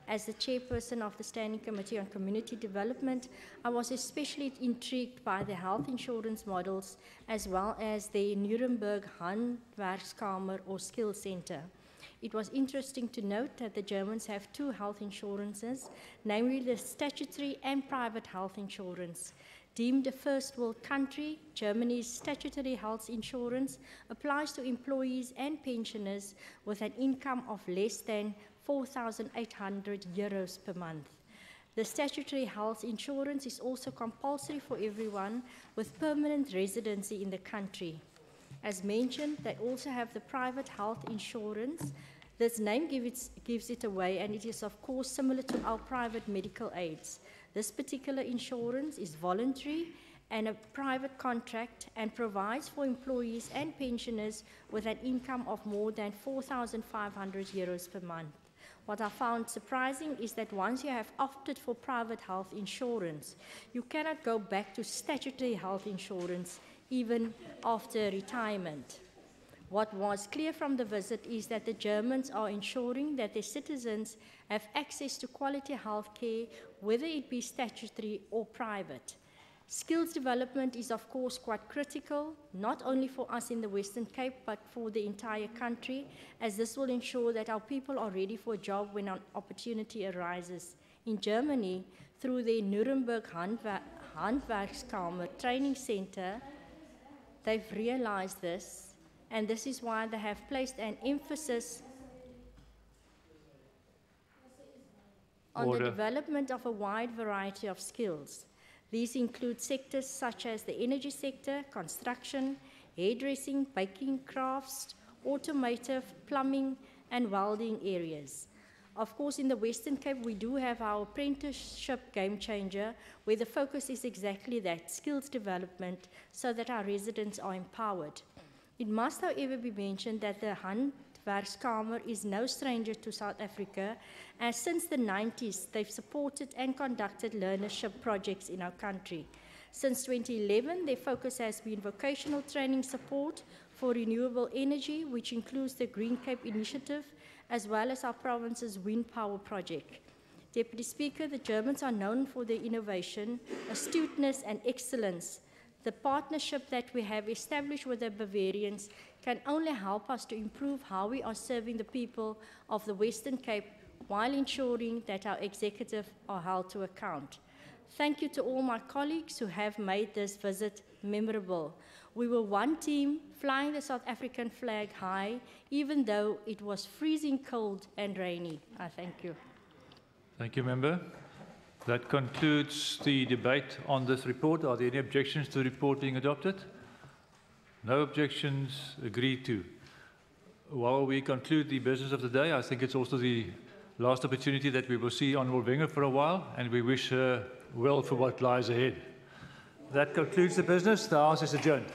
As the chairperson of the Standing Committee on Community Development, I was especially intrigued by the health insurance models as well as the Nuremberg Handwerkskamer or Skill Center. It was interesting to note that the Germans have 2 health insurances, namely the statutory and private health insurance. Deemed a first world country, Germany's statutory health insurance applies to employees and pensioners with an income of less than 4,800 euros per month. The statutory health insurance is also compulsory for everyone with permanent residency in the country. As mentioned, they also have the private health insurance. This name gives it away, and it is of course similar to our private medical aids. This particular insurance is voluntary and a private contract and provides for employees and pensioners with an income of more than 4,500 euros per month. What I found surprising is that once you have opted for private health insurance, you cannot go back to statutory health insurance even after retirement. What was clear from the visit is that the Germans are ensuring that their citizens have access to quality health care, whether it be statutory or private. Skills development is of course quite critical, not only for us in the Western Cape, but for the entire country, as this will ensure that our people are ready for a job when an opportunity arises. In Germany, through the Nuremberg Handwerkskammer Training Center, they've realized this, and this is why they have placed an emphasis on the development of a wide variety of skills. These include sectors such as the energy sector, construction, hairdressing, baking, crafts, automotive, plumbing, and welding areas. Of course, in the Western Cape, we do have our apprenticeship game changer, where the focus is exactly that, skills development, so that our residents are empowered. It must, however, be mentioned that the Handwerkskammer is no stranger to South Africa, as since the 90s, they've supported and conducted learnership projects in our country. Since 2011, their focus has been vocational training support for renewable energy, which includes the Green Cape Initiative, as well as our province's wind power project. Deputy Speaker, the Germans are known for their innovation, astuteness, and excellence. The partnership that we have established with the Bavarians can only help us to improve how we are serving the people of the Western Cape while ensuring that our executive are held to account. Thank you to all my colleagues who have made this visit memorable. We were one team flying the South African flag high, even though it was freezing cold and rainy. I thank you. Thank you, Member. That concludes the debate on this report. Are there any objections to the report being adopted? No objections, agreed to. While we conclude the business of the day, I think it's also the last opportunity that we will see Honourable Wenger for a while, and we wish her well for what lies ahead. That concludes the business. The House is adjourned.